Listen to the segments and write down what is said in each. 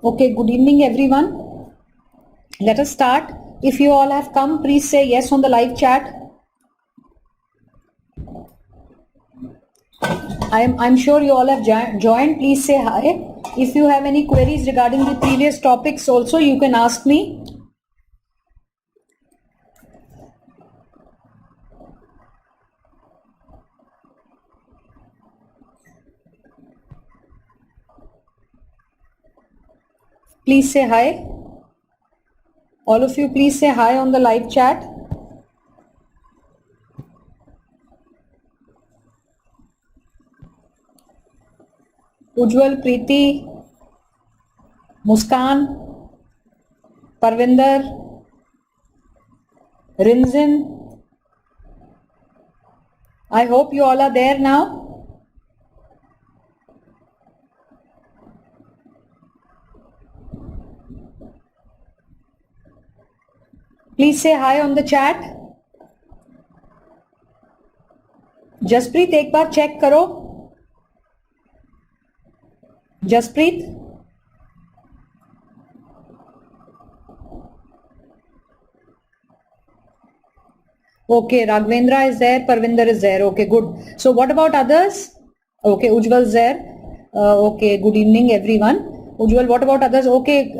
Okay, good evening everyone. Let us start. If you all have come, please say yes on the live chat. I'm sure you all have joined. Please say hi. If you have any queries regarding the previous topics also, you can ask me. Please say hi. All of you, please say hi on the live chat. Ujjwal, Preeti, Muskan, Parvinder, Rinzin. I hope you all are there now. Please say hi on the chat. Jaspreet, एक बार check करो. Jaspreet. Okay, Raghavendra is there, Parvinder is there. Okay, good. So what about others? Okay, Ujjwal is there. Okay, good evening everyone. Ujjwal, what about others? Okay,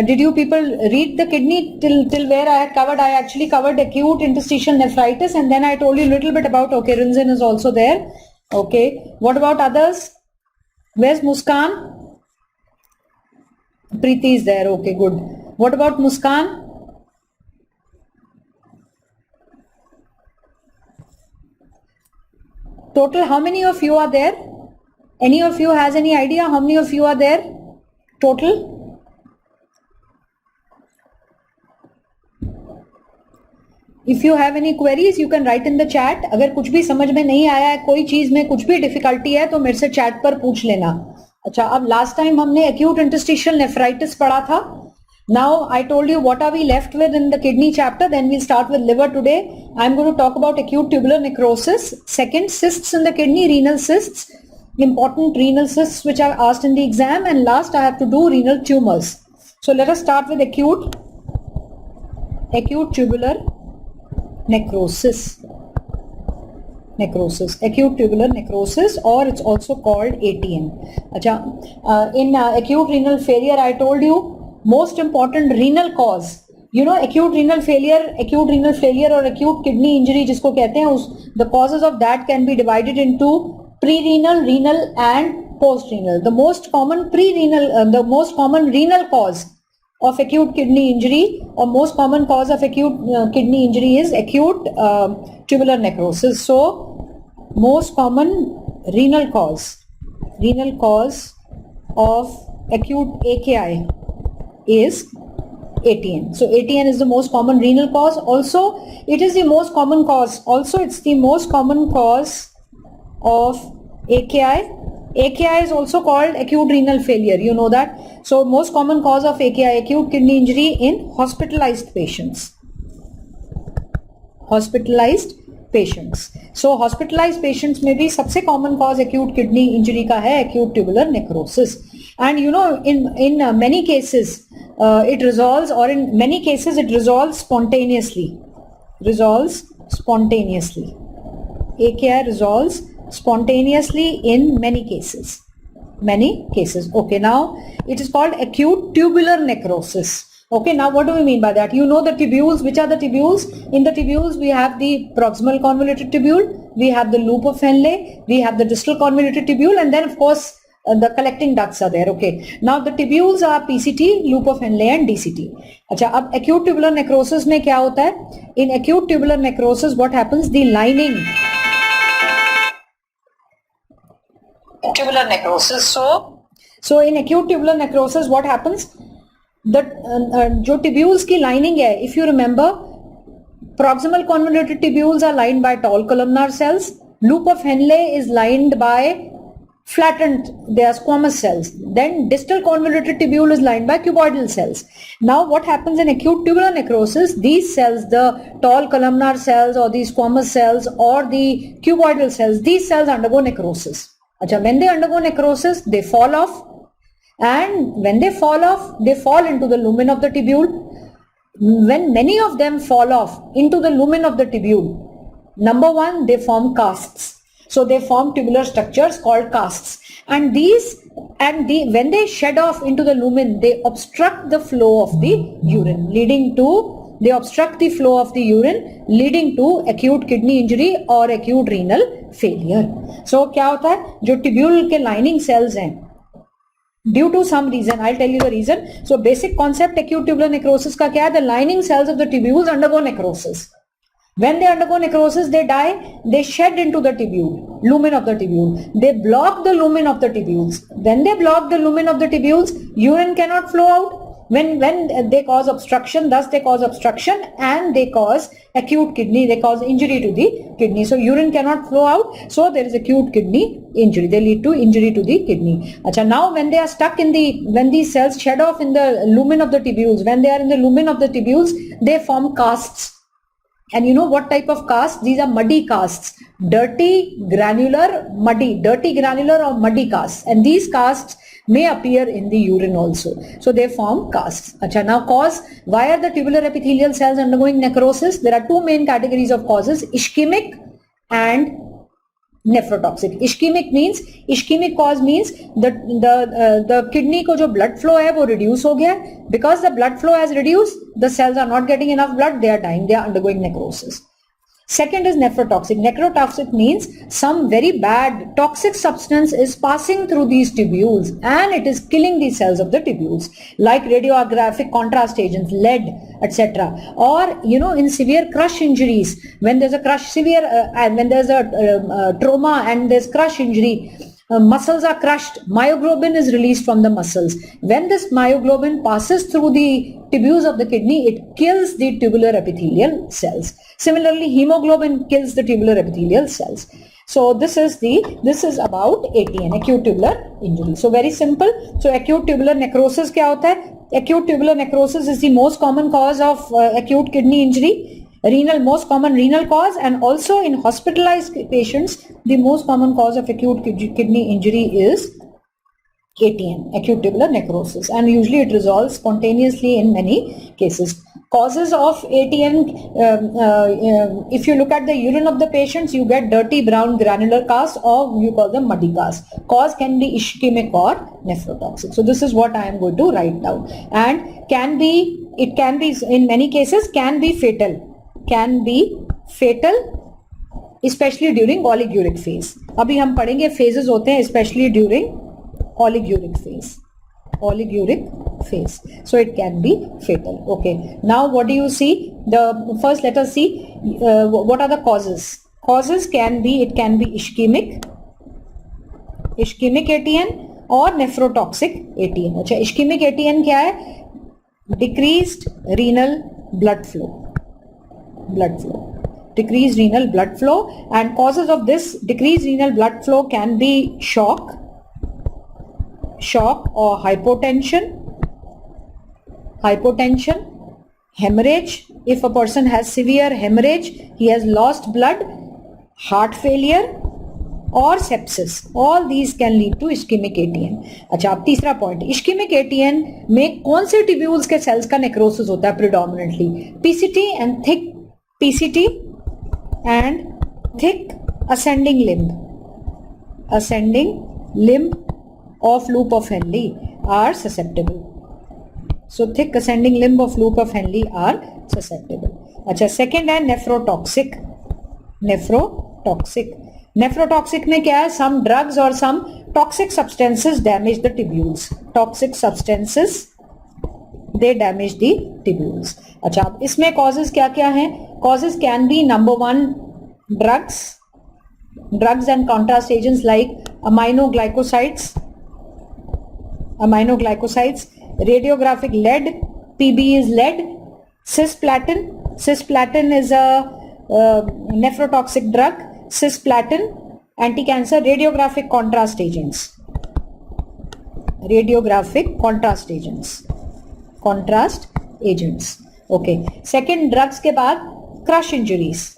did you people read the kidney till where I had covered? I actually covered acute interstitial nephritis and then I told you a little bit about, okay, Rinzin is also there. Okay, what about others? Where's Muskan? Preeti is there. Okay, good. What about Muskan? Total, how many of you are there? Any of you has any idea how many of you are there? Total? If you have any queries, you can write in the chat. अगर कुछ भी समझ में नहीं आया है, कोई चीज में कुछ भी डिफिकल्टी है तो मेरे से चैट पर पूछ लेना. अच्छा, अब लास्ट टाइम हमने acute interstitial nephritis पढ़ा था. Now I told you what are we left with in the kidney chapter. Then we'll start with liver today. I'm going to talk about acute tubular necrosis. Second, cysts in the kidney, renal cysts. Important renal cysts which are asked in the exam, and last I have to do renal tumors. So let us start with acute tubular necrosis. Acute tubular necrosis, or it's also called ATN. In acute renal failure, I told you most important renal cause. You know, acute renal failure or acute kidney injury जिसको कहते हैं, the causes of that can be divided into pre-renal, renal and post-renal. The most common renal cause of acute kidney injury, or most common cause of acute kidney injury is acute tubular necrosis. So, most common renal cause of acute AKI is ATN. So ATN is the most common renal cause. Also, it is the most common cause. It's the most common cause of AKI. AKI is also called acute renal failure. You know that. So most common cause of AKI, acute kidney injury, in hospitalized patients. So hospitalized patients में भी सबसे common cause acute kidney injury का है acute tubular necrosis. And you know, in many cases it resolves, or in many cases it resolves spontaneously. AKI resolves spontaneously in many cases. Okay, now it is called acute tubular necrosis. Okay, now what do we mean by that? You know the tubules. Which are the tubules? In the tubules we have the proximal convoluted tubule, we have the loop of Henle, we have the distal convoluted tubule, and then of course the collecting ducts are there. Okay, now the tubules are PCT, loop of Henle and DCT. अच्छा, अब acute tubular necrosis में क्या होता है? In acute tubular necrosis what happens? The lining tubular necrosis. So in acute tubular necrosis what happens? The जो tubules की lining है, if you remember, proximal convoluted tubules are lined by tall columnar cells. Loop of Henle is lined by flattened, they are squamous cells. Then distal convoluted tubule is lined by cuboidal cells. Now what happens in acute tubular necrosis? These cells, the tall columnar cells or the squamous cells or the cuboidal cells, these cells undergo necrosis. When they undergo necrosis, they fall off. and when they fall off, they fall into the lumen of the tubule. When many of them fall off into the lumen of the tubule, number one, they form casts. So they form tubular structures called casts, and when they shed off into the lumen, they obstruct the flow of the urine, leading to acute kidney injury or acute renal failure. So क्या होता है, जो tubule के lining cells हैं, due to some reason, I'll tell you the reason. So basic concept acute tubular necrosis का क्या है? The lining cells of the tubules undergo necrosis. When they undergo necrosis, they die, they shed into the tubule, lumen of the tubule. They block the lumen of the tubules. When they block the lumen of the tubules, urine cannot flow out. When they cause obstruction, thus they cause obstruction and they cause they cause injury to the kidney. So urine cannot flow out, so there is acute kidney injury. They lead to injury to the kidney. Achha, now when they are stuck when these cells shed off in the lumen of the tubules, when they are in the lumen of the tubules, they form casts. And you know what type of casts? These are muddy casts. Dirty, granular or muddy casts. And these casts may appear in the urine also. So they form casts. Achha, now cause, why are the tubular epithelial cells undergoing necrosis? There are two main categories of causes, ischemic and nephrotoxic. Ischemic cause means the kidney को जो blood flow है वो reduce हो गया. Because the blood flow has reduced, the cells are not getting enough blood, they are dying, they are undergoing necrosis. Second is nephrotoxic. Necrotoxic means some very bad toxic substance is passing through these tubules and it is killing the cells of the tubules, like radiographic contrast agents, lead, etc. Or in severe crush injuries, when there's a crush, when there's a trauma and there's crush injury, muscles are crushed, myoglobin is released from the muscles. When this myoglobin passes through the tubules of the kidney, it kills the tubular epithelial cells. Similarly, hemoglobin kills the tubular epithelial cells. So this is about ATN, acute tubular injury. So very simple. So acute tubular necrosis क्या होता है? Acute tubular necrosis is the most common cause of acute kidney injury. Most common renal cause, and also in hospitalized patients, the most common cause of acute kidney injury is ATN, acute tubular necrosis, and usually it resolves spontaneously in many cases. Causes of ATN, if you look at the urine of the patients, you get dirty brown granular casts, or you call them muddy casts. Cause can be ischemic or nephrotoxic. So this is what I am going to write down, and it can be in many cases can be fatal, especially during oliguric phase. अभी हम पढ़ेंगे phases होते हैं, especially during oliguric phase. So it can be fatal. Okay. Now what do you see? First let us see what are the causes. Causes can be ischemic ATN or nephrotoxic ATN. अच्छा, ischemic ATN क्या है? Decreased renal blood flow. Decreased renal blood flow, and causes of this decreased renal blood flow can be shock or hypotension, hemorrhage. If a person has severe hemorrhage, he has lost blood, heart failure or sepsis. All these can lead to ischemic ATN. अच्छा, अब तीसरा point, ischemic ATN में कौन से tubules के cells का necrosis होता है predominantly? PCT and thick ascending limb of loop of Henle are susceptible. So thick ascending limb of loop of Henle are susceptible. अच्छा, second है nephrotoxic. Nephrotoxic में क्या है? Some drugs or some toxic substances damage the tubules. They damage the tubules. अच्छा, अब इसमें causes क्या क्या हैं? Causes can be number one, drugs and contrast agents like aminoglycosides, radiographic lead, PB is lead, cisplatin is a nephrotoxic drug, cisplatin, anti-cancer, radiographic contrast agents. Okay. Second, drugs के बाद crush injuries.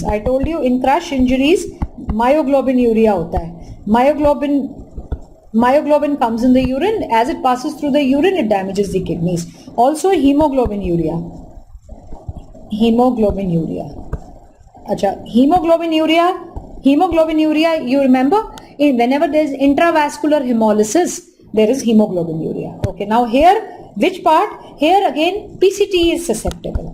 I told you in crush injuries myoglobin urea होता है. Myoglobin Myoglobin comes in the urine. As it passes through the urine, it damages the kidneys. Also hemoglobinuria. Hemoglobinuria, you remember, whenever there is intravascular hemolysis, there is hemoglobinuria. Okay, now here, which part? Here again, PCT is susceptible.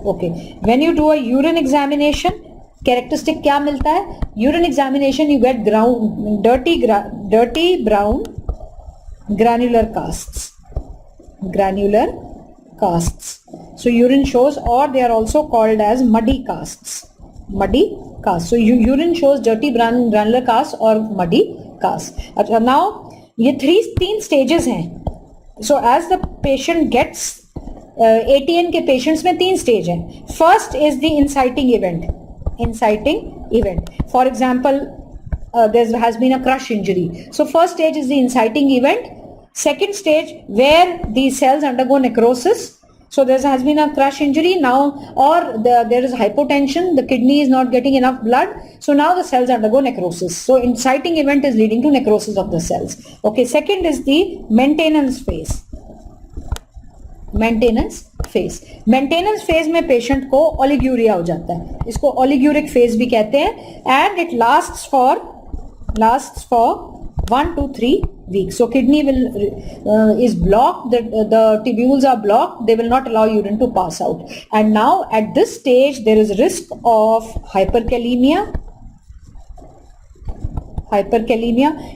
Okay, when you do a urine examination, characteristic क्या मिलता है? Urine examination, you get dirty brown granular casts. So urine shows, or they are also called as muddy casts. So urine shows dirty brown granular casts or muddy casts. Now ये तीन stages हैं. So as the patient gets ATN के patients में तीन stage हैं. First is the inciting event. For example, there has been a crush injury. So first stage is the inciting event. Second stage, where the cells undergo necrosis. So there has been a crush injury now, or there is hypotension, the kidney is not getting enough blood. So now the cells undergo necrosis. So inciting event is leading to necrosis of the cells. Okay, second is the maintenance phase. Maintenance phase में patient को oliguria हो जाता है. इसको oliguric phase भी कहते हैं, and it lasts for 1 to 3 weeks. So kidney is blocked, the tubules are blocked, they will not allow urine to pass out. And now at this stage there is risk of hyperkalemia.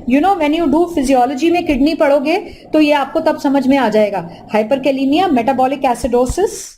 You know, when you do physiology में kidney पढ़ोगे तो ये आपको तब समझ में आ जाएगा. Hyperkalemia, metabolic acidosis,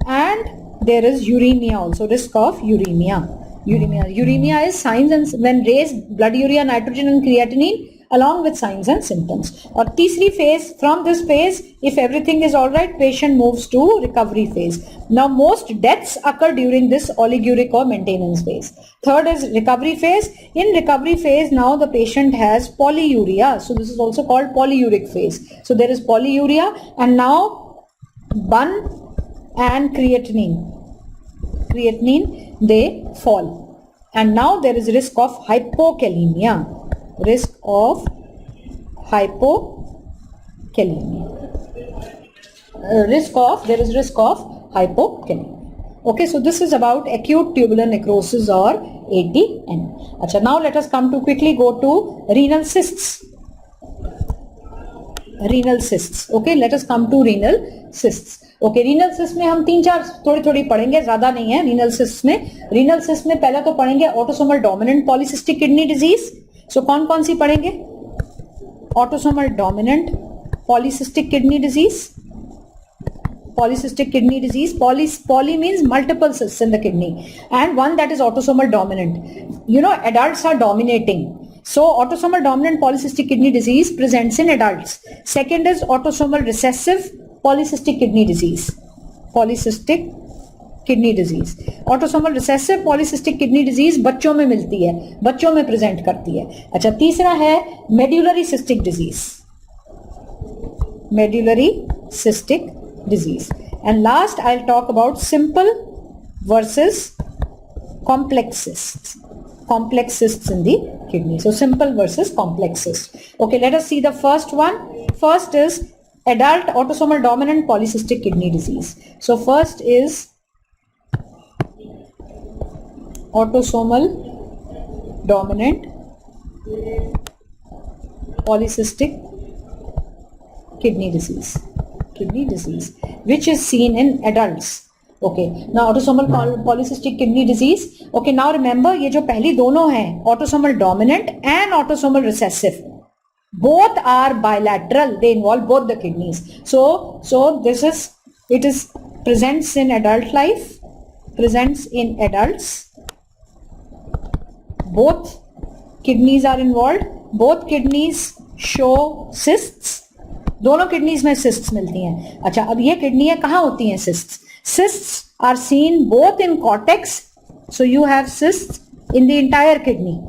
and there is uremia also, risk of uremia. Uremia is signs and when raised blood urea, nitrogen and creatinine along with signs and symptoms. Or तीसरी phase, from this phase, if everything is alright, patient moves to recovery phase. Now most deaths occur during this oliguric or maintenance phase. Third is recovery phase. In recovery phase, now the patient has polyuria. So this is also called polyuric phase. So there is polyuria, and now BUN and creatinine, they fall. And now there is risk of hypokalemia. There is risk of hypokalemia. Okay, so this is about acute tubular necrosis or ATN. Achha, now let us quickly go to renal cysts. Okay, let us come to renal cysts. Okay, renal cysts में हम 3-4 थोड़ी पढ़ेंगे, ज्यादा नहीं है. renal cysts में पहला तो पढ़ेंगे autosomal dominant polycystic kidney disease. So कौन सी पढ़ेंगे? Autosomal dominant polycystic kidney disease. Poly means multiple cysts in the kidney, and one that is autosomal dominant. You know, adults are dominating. So autosomal dominant polycystic kidney disease presents in adults. Second is autosomal recessive polycystic kidney disease. Autosomal recessive polycystic kidney disease बच्चों में मिलती है, बच्चों में present करती है. अच्छा, तीसरा है medullary cystic disease. And last I'll talk about simple versus complex cysts in the kidney. So simple versus complex cysts. Okay, let us see the first one. First is adult autosomal dominant polycystic kidney disease. So first is autosomal dominant polycystic kidney disease, which is seen in adults. Okay, now autosomal polycystic kidney disease. Okay, now remember, ये जो पहली दोनों हैं, autosomal dominant and autosomal recessive, both are bilateral. They involve both the kidneys. So it presents in adult life, presents in adults. Both kidneys are involved. Both kidneys show cysts. दोनों kidneys में cysts मिलती हैं. अच्छा, अब ये kidney है, कहाँ होती हैं cysts? Cysts are seen both in cortex. So you have cysts in the entire kidney.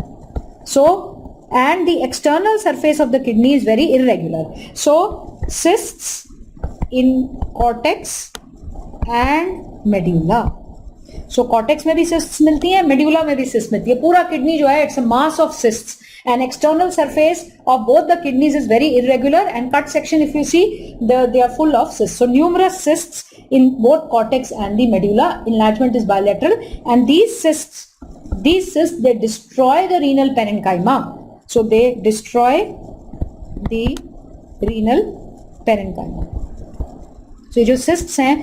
So, and the external surface of the kidney is very irregular. So cysts in cortex and medulla. So cortex में भी cysts मिलती हैं, medulla में भी cyst मिलती है. पूरा kidney जो है it's a mass of cysts. An external surface of both the kidneys is very irregular, and cut section if you see they are full of cysts. So numerous cysts in both cortex and the medulla. Enlargement is bilateral, and these cysts they destroy the renal parenchyma. So they destroy the renal parenchyma. So ये जो cysts हैं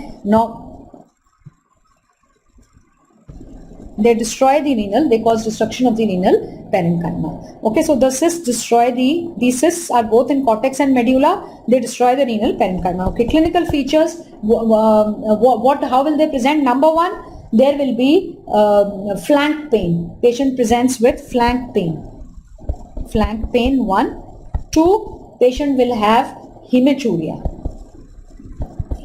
they destroy the renal, they cause destruction of the renal parenchyma. Okay, so the cysts destroy these cysts are both in cortex and medulla, they destroy the renal parenchyma. Okay, clinical features, how will they present? Number one, there will be flank pain. Patient presents with flank pain. Flank pain, 1. 2, patient will have hematuria.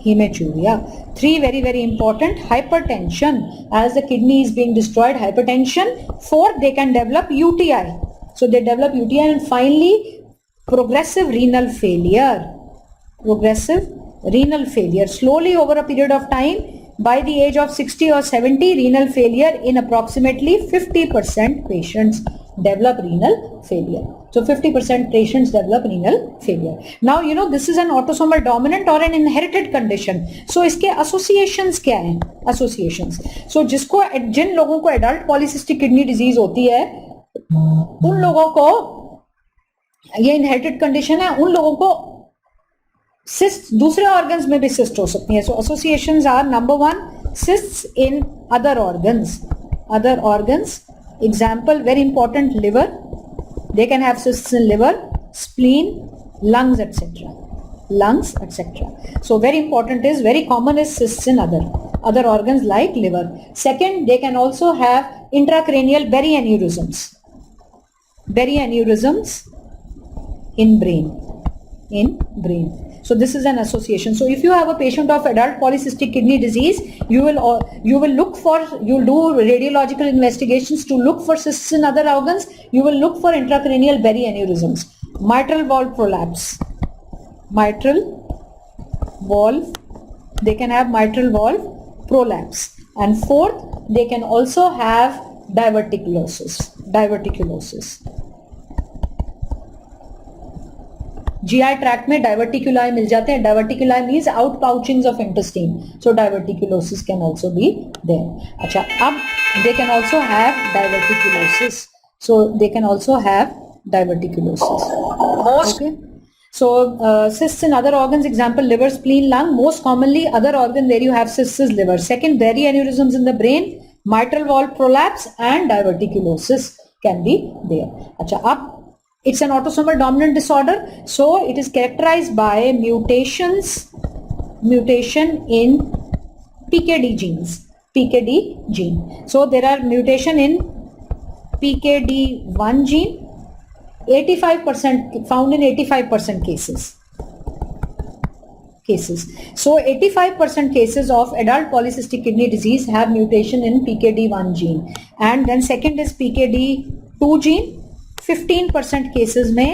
3, very very important, hypertension. As the kidney is being destroyed, hypertension. 4, they can develop UTI. So they develop UTI. And finally, progressive renal failure. Slowly over a period of time, by the age of 60 or 70, renal failure in approximately 50% patients develop renal failure. So 50% patients develop renal failure. Now you know this is an autosomal dominant or an inherited condition. So इसके associations क्या हैं? Associations. So जिन लोगों को adult polycystic kidney disease होती है, उन लोगों को ये inherited condition है, उन लोगों को cysts दूसरे organs में भी cyst हो सकती है. So associations are, number 1, cysts in other organs. Example, very important, liver. They can have cysts in liver, spleen, lungs, etc. So very important is, very common is cysts in other organs like liver. Second, they can also have intracranial berryaneurysms in brain. So this is an association. So if you have a patient of adult polycystic kidney disease, you'll do radiological investigations to look for cysts in other organs. You will look for intracranial berryaneurysms, mitral valve prolapse. They can have mitral valve prolapse. And 4th, they can also have diverticulosis. GI tract में diverticuli मिल जाते हैं. Diverticuli means outpouchings of intestine. So diverticulosis can also be there. अच्छा, अब they can also have diverticulosis. Okay. So cysts in other organs, example liver, spleen, lung. Most commonly other organ where you have cysts is liver. Second, berryaneurysms in the brain, mitral valve prolapse, and diverticulosis can be there. अच्छा, अब it's an autosomal dominant disorder, so it is characterized by mutation in PKD gene. So there are mutation in PKD1 gene, 85% found in 85% cases. So 85% cases of adult polycystic kidney disease have mutation in PKD1 gene. And then second is PKD2 gene. 15% cases में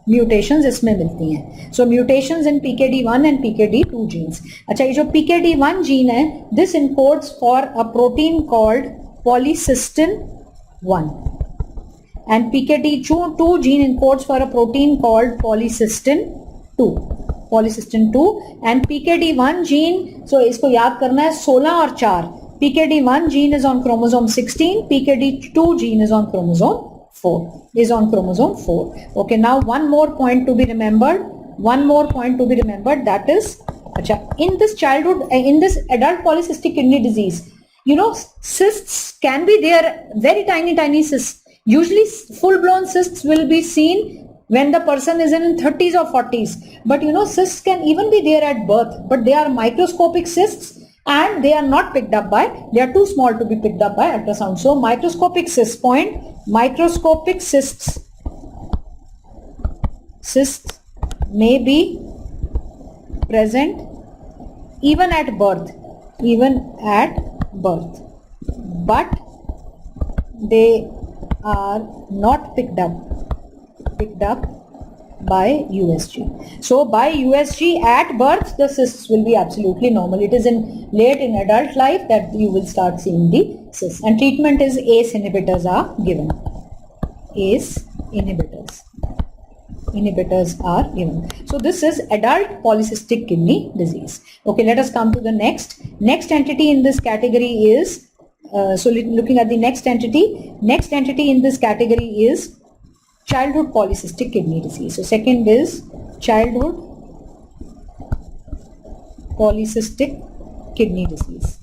mutations इसमें मिलती हैं. So mutations in PKD1 and PKD2 genes. अच्छा, ये जो PKD1 gene है, this encodes for a protein called polycystin 1, and PKD2 gene encodes for a protein called polycystin 2. And PKD1 gene, so इसको याद करना है 16 और 4. PKD1 gene is on chromosome 16, PKD2 gene is on chromosome 4. Okay, now one more point to be remembered. That is, in this adult polycystic kidney disease, you know, cysts can be there, very tiny cysts. Usually full-blown cysts will be seen when the person is in 30s or 40s. But you know, cysts can even be there at birth, but they are microscopic cysts and they are not picked up by, they are too small to be picked up by ultrasound. So microscopic cysts may be present even at birth, but they are not picked up by USG. So by USG at birth, the cysts will be absolutely normal. It is late in adult life that you will start seeing the cysts. And treatment is ACE inhibitors are given. ACE inhibitors. Inhibitors are given. So this is adult polycystic kidney disease. Okay, let us come to the next. Next entity in this category is, looking at the next entity in this category is childhood polycystic kidney disease. So second is childhood polycystic kidney disease.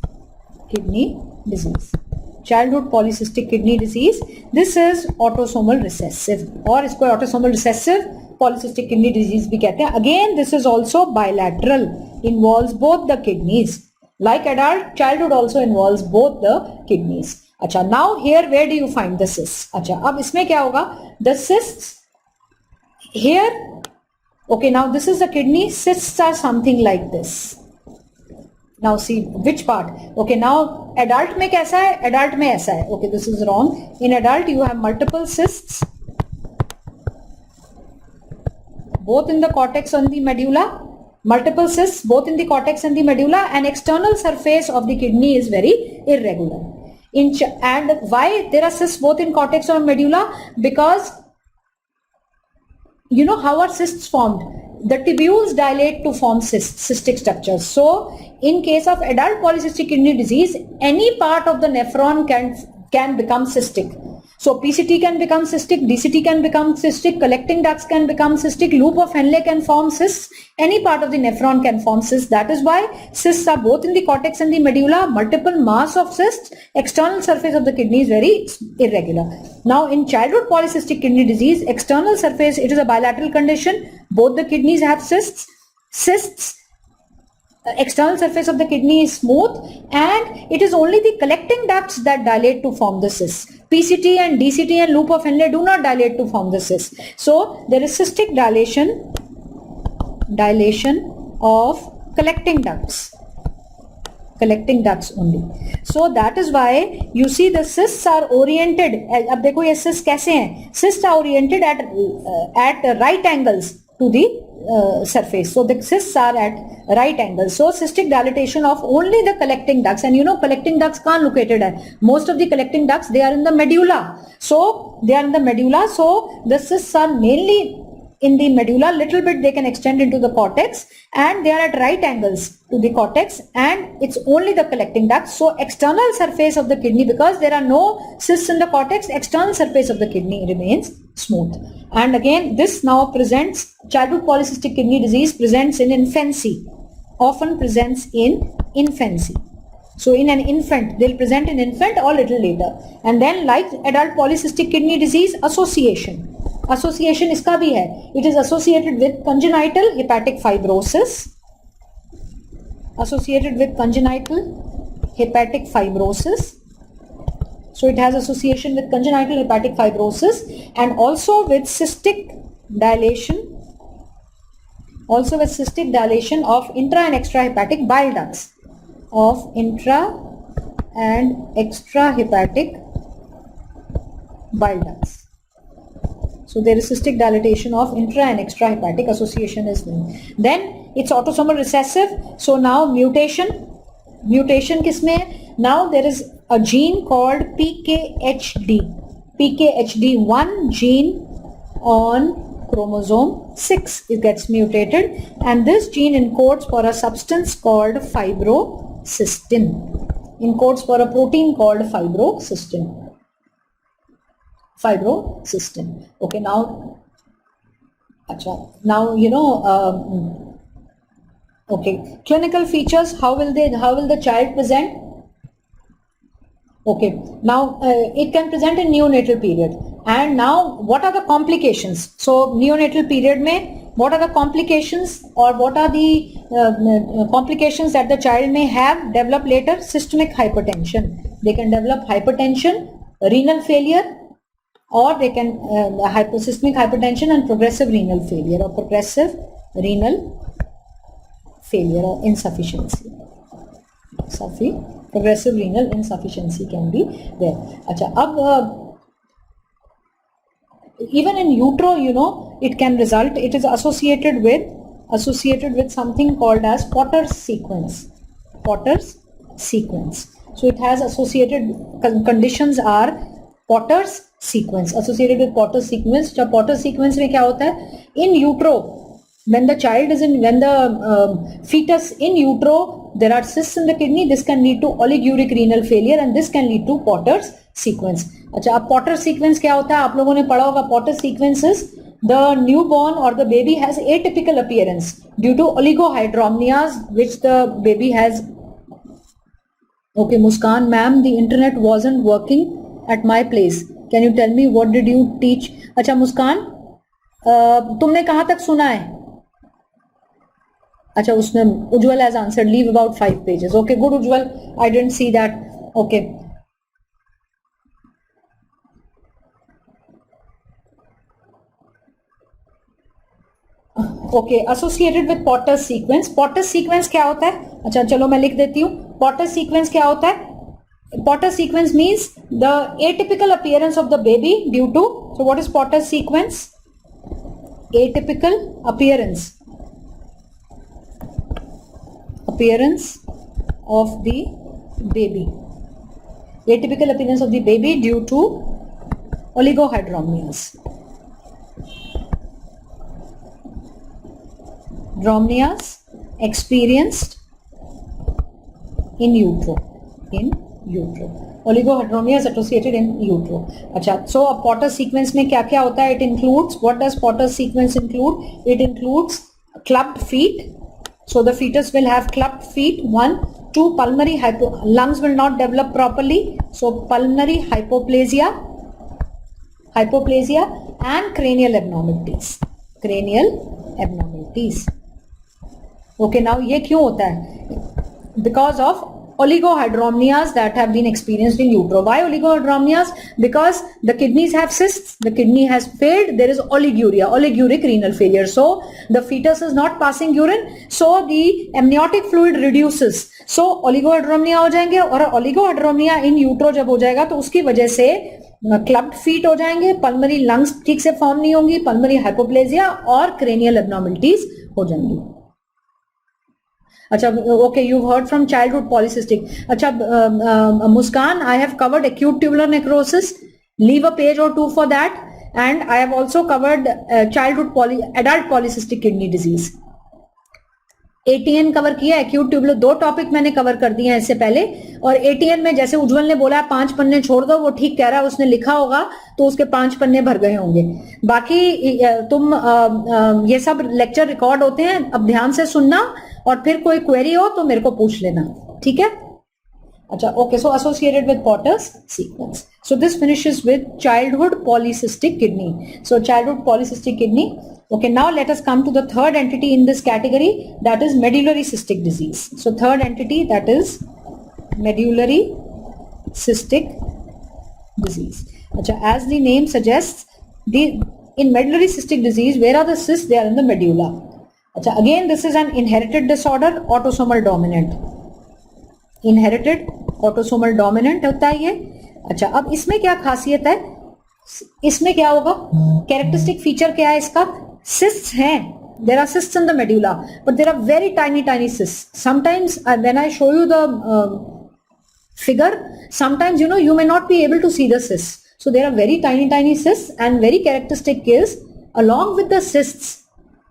Childhood polycystic kidney disease. This is autosomal recessive, or इसको autosomal recessive polycystic kidney disease भी कहते हैं. Again, this is also bilateral, involves both the kidneys. Like adult, childhood also involves both the kidneys. अच्छा, now here where do you find the cysts? अच्छा, अब इसमें क्या होगा? The cysts here. Okay, now this is the kidney. Cysts are something like this. Now see which part. Okay, now adult में कैसा है? Adult में ऐसा है. Okay, this is wrong. In adult you have multiple cysts, both in the cortex and the medulla. Multiple cysts both in the cortex and the medulla, and external surface of the kidney is very irregular. And why there are cysts both in cortex or medulla? Because you know how are cysts formed? The tubules dilate to form cystic structures. So in case of adult polycystic kidney disease, any part of the nephron can become cystic. So PCT can become cystic, DCT can become cystic, collecting ducts can become cystic, loop of Henle can form cysts, any part of the nephron can form cysts. That is why cysts are both in the cortex and the medulla, multiple mass of cysts, external surface of the kidney is very irregular. Now in childhood polycystic kidney disease, external surface, it is a bilateral condition, both the kidneys have cysts. External surface of the kidney is smooth, and it is only the collecting ducts that dilate to form the cysts. PCT and DCT and loop of Henle do not dilate to form the cysts. So there is cystic dilation of collecting ducts only. So that is why you see the cysts are oriented. अब देखो ये cysts कैसे हैं? Cysts are oriented at right angles to the surface. So the cysts are at right angles. So cystic dilatation of only the collecting ducts, and you know collecting ducts कहाँ located है? Most of the collecting ducts, they are in the medulla. So they are in the medulla. So the cysts are mainly in the medulla. Little bit they can extend into the cortex, and they are at right angles to the cortex, and it's only the collecting ducts. So external surface of the kidney, because there are no cysts in the cortex, external surface of the kidney remains smooth. And again, this now presents, childhood polycystic kidney disease presents in infancy, often presents in infancy. So in an infant, they'll present in infant or little later. And then like adult polycystic kidney disease, association इसका भी है. It is associated with congenital hepatic fibrosis. So it has association with congenital hepatic fibrosis, and also with cystic dilation. Of intra and extrahepatic bile ducts. So there is cystic dilatation of intra and extrahepatic, association is there. Then it's autosomal recessive. So now mutation किसमें है? Now there is a gene called PKHD, one gene on chromosome 6. It gets mutated, and this gene encodes for a substance called fibrocystin. Encodes for a protein called fibrocystin. Okay, now you know, okay, clinical features, how will the child present? Okay, now it can present in neonatal period. And now what are the complications? So neonatal period mein, what are the complications, or what are the complications that the child may have develop later? Systemic hypertension. They can develop hypertension, renal failure, or they can systemic hypertension and progressive renal failure, or insufficiency. Progressive renal insufficiency can be there. अच्छा, अब even in utero, you know, it can result, it is associated with something called as Potter's sequence. Potter's sequence. So it has associated conditions are Potter's sequence, associated with Potter's sequence. जब Potter's sequence में क्या होता है? In utero, when the child is in, when the fetus in utero, there are cysts in the kidney. This can lead to oliguric renal failure and this can lead to Potter's sequence. अच्छा, अब Potter's sequence क्या होता है? आप लोगों ने पढ़ा होगा. Potter's sequence is the newborn or the baby has atypical appearance due to oligohydramnias which the baby has. Okay, Muskan, ma'am, the internet wasn't working at my place. Can you tell me what did you teach? अच्छा मुस्कान, तुमने कहाँ तक सुना है? अच्छा, उसने Ujjwal has answered, leave about 5 pages. Okay, good Ujjwal, I didn't see that. Okay. Okay, associated with Potter's sequence. Potter's sequence क्या होता है? अच्छा चलो मैं लिख देती हूँ. Potter's sequence क्या होता है? Potter's sequence means the atypical appearance of the baby due to, so what is Potter's sequence? Atypical appearance of the baby. Atypical appearance of the baby due to oligohydramnias. Dromnias experienced in utero. Oligohydramnias associated in utero. अच्छा, so अब Potter's sequence में क्या क्या होता है? It includes, what does Potter's sequence include? It includes clubbed feet. So the fetus will have clubbed feet. 1, 2, pulmonary lungs will not develop properly. So pulmonary hypoplasia and cranial abnormalities. Okay, now ये क्यों होता है? Because of oligohydramnias that have been experienced in utero. Why oligohydramnias? Because the kidneys have cysts, the kidney has failed, there is oliguria, oliguric renal failure. So the fetus is not passing urine, so the amniotic fluid reduces. So oligohydramnia हो जाएंगे, और oligohydramnia in utero जब हो जाएगा तो उसकी वजह से क्लब्ड फीट हो जाएंगे, पल्मरी लंग्स ठीक से फॉर्म नहीं होंगी, पल्मरी हाइपोप्लेजिया और क्रेनियल एब्नॉर्मलिटीज हो जाएंगी. अच्छा, okay, you've heard from childhood polycystic. अच्छा, Muskan, I have covered acute tubular necrosis. Leave a page or 2 for that. And I have also covered adult polycystic kidney disease. ATN cover किया, acute tubular 2 topic मैंने cover कर दिए हैं इससे पहले. और ATN में जैसे उज्जवल ने बोला 5 पन्ने छोड़ दो, वो ठीक कह रहा है, उसने लिखा होगा तो उसके 5 पन्ने भर गए होंगे. बाकी तुम ये सब लेक्चर रिकॉर्ड होते हैं, अब ध्यान से सुनना और फिर कोई क्वेरी हो तो मेरे को पूछ लेना, ठीक है? अच्छा, okay, so associated with Potter's sequence. So this finishes with childhood polycystic kidney. So childhood polycystic kidney. Okay, now let us come to the third entity in this category, that is medullary cystic disease. So third entity, that is medullary cystic disease. Achha, as the name suggests, in medullary cystic disease, where are the cysts? They are in the medulla. Achha, again, this is an inherited disorder, autosomal dominant. Inherited autosomal dominant होता है ये. अच्छा, अब इसमें क्या खासियत है? इसमें क्या होगा? कैरेक्टरिस्टिक फीचर क्या है इसका? Cysts हैं. There are cysts in the medulla, but there are very tiny cysts. Sometimes when I show you the figure, sometimes you may not be able to see the cysts. So there are very tiny cysts, and very characteristic is along with the cysts,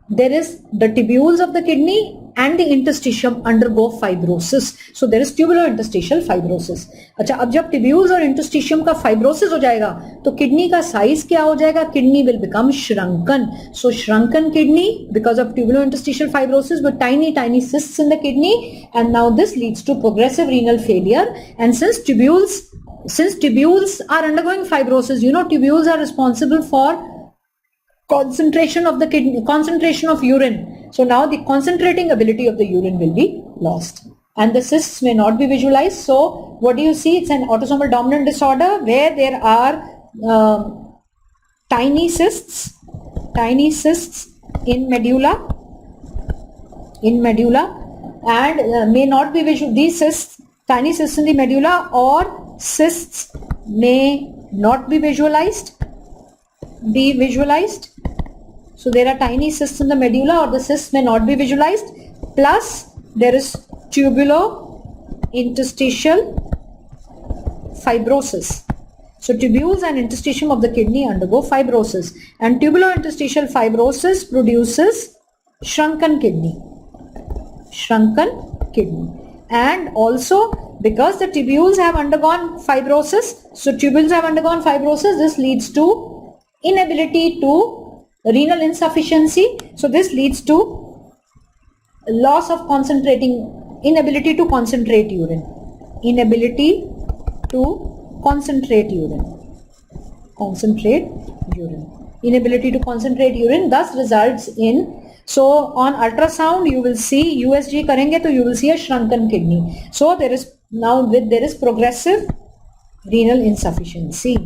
there is the tubules of the kidney and the interstitium undergo fibrosis. So there is tubulointerstitial fibrosis. अच्छा, अब जब tubules और interstitium का fibrosis हो जाएगा तो kidney का size क्या हो जाएगा? Kidney will become shrunken. So shrunken kidney because of tubulointerstitial fibrosis with tiny cysts in the kidney, and now this leads to progressive renal failure. And since tubules are undergoing fibrosis, tubules are responsible for concentration of the kidney, concentration of urine. So now the concentrating ability of the urine will be lost, and the cysts may not be visualized. So what do you see? It's an autosomal dominant disorder where there are tiny cysts in medulla, and may not be visual. These cysts, tiny cysts in the medulla, or cysts may not be visualized. be visualized. So there are tiny cysts in the medulla, or the cysts may not be visualized. Plus there is tubulo-interstitial fibrosis. So tubules and interstitium of the kidney undergo fibrosis, and tubulo-interstitial fibrosis produces shrunken kidney. And also because the tubules have undergone fibrosis, this leads to inability to renal insufficiency. So this leads to loss of inability to concentrate urine. Thus results in, so on ultrasound you will see USG karenge to you will see a shrunken kidney. So there is progressive renal insufficiency,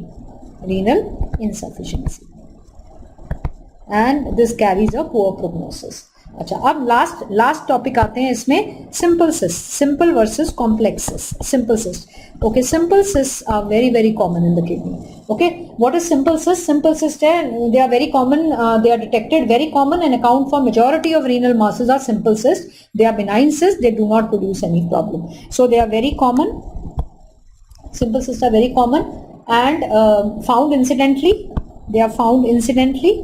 and this carries a poor prognosis. अच्छा, अब last topic आते हैं इसमें, simple cyst, simple versus complex cyst. Simple cyst, okay, simple cyst are very common in the kidney. Okay, what is simple cyst? Simple cyst है, they are very common, they are detected very common and account for majority of renal masses are simple cyst. They are benign cyst, they do not produce any problem. So they are very common, simple cysts are very common and found incidentally. They are found incidentally.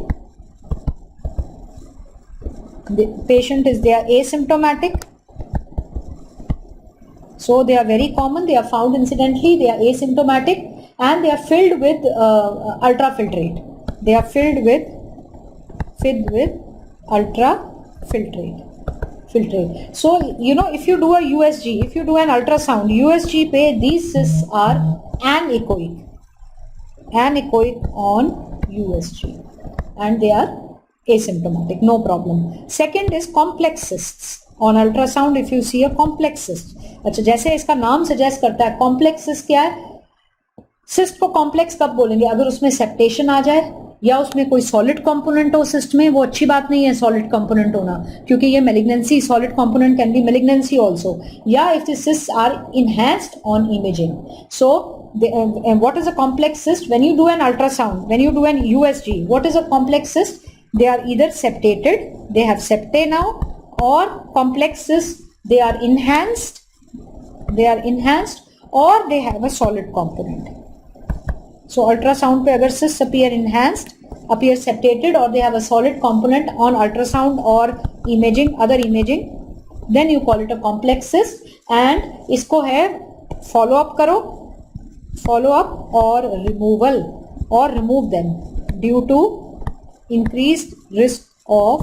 The patient they are asymptomatic, so they are very common. They are found incidentally, they are asymptomatic, and they are filled with ultrafiltrate. They are filled with ultrafiltrate. So if you do a USG, if you do an ultrasound USG pe, these cysts are anechoic on USG and they are asymptomatic, no problem. Second is complex cysts. On ultrasound if you see a complex cyst, अच्छा, जैसे इसका नाम suggest करता है, complex cyst क्या है? cyst को complex कब बोलेंगे? अगर उसमें septation आ जाए या उसमें कोई solid component हो cyst में, वो अच्छी बात नहीं है solid component होना, क्योंकि ये malignancy, solid component can be malignancy also. या if the cysts are enhanced on imaging. So what is a complex cyst? When you do an ultrasound, when you do an USG, what is a complex cyst? They are either septated, they have septae now, or complex cysts, they are enhanced, or they have a solid component. So ultrasound पे अगर cysts appear enhanced, appear septated, or they have a solid component on ultrasound or imaging, other imaging, then you call it a complex cyst. And इसको है follow up करो, follow up or removal, or remove them due to increased risk of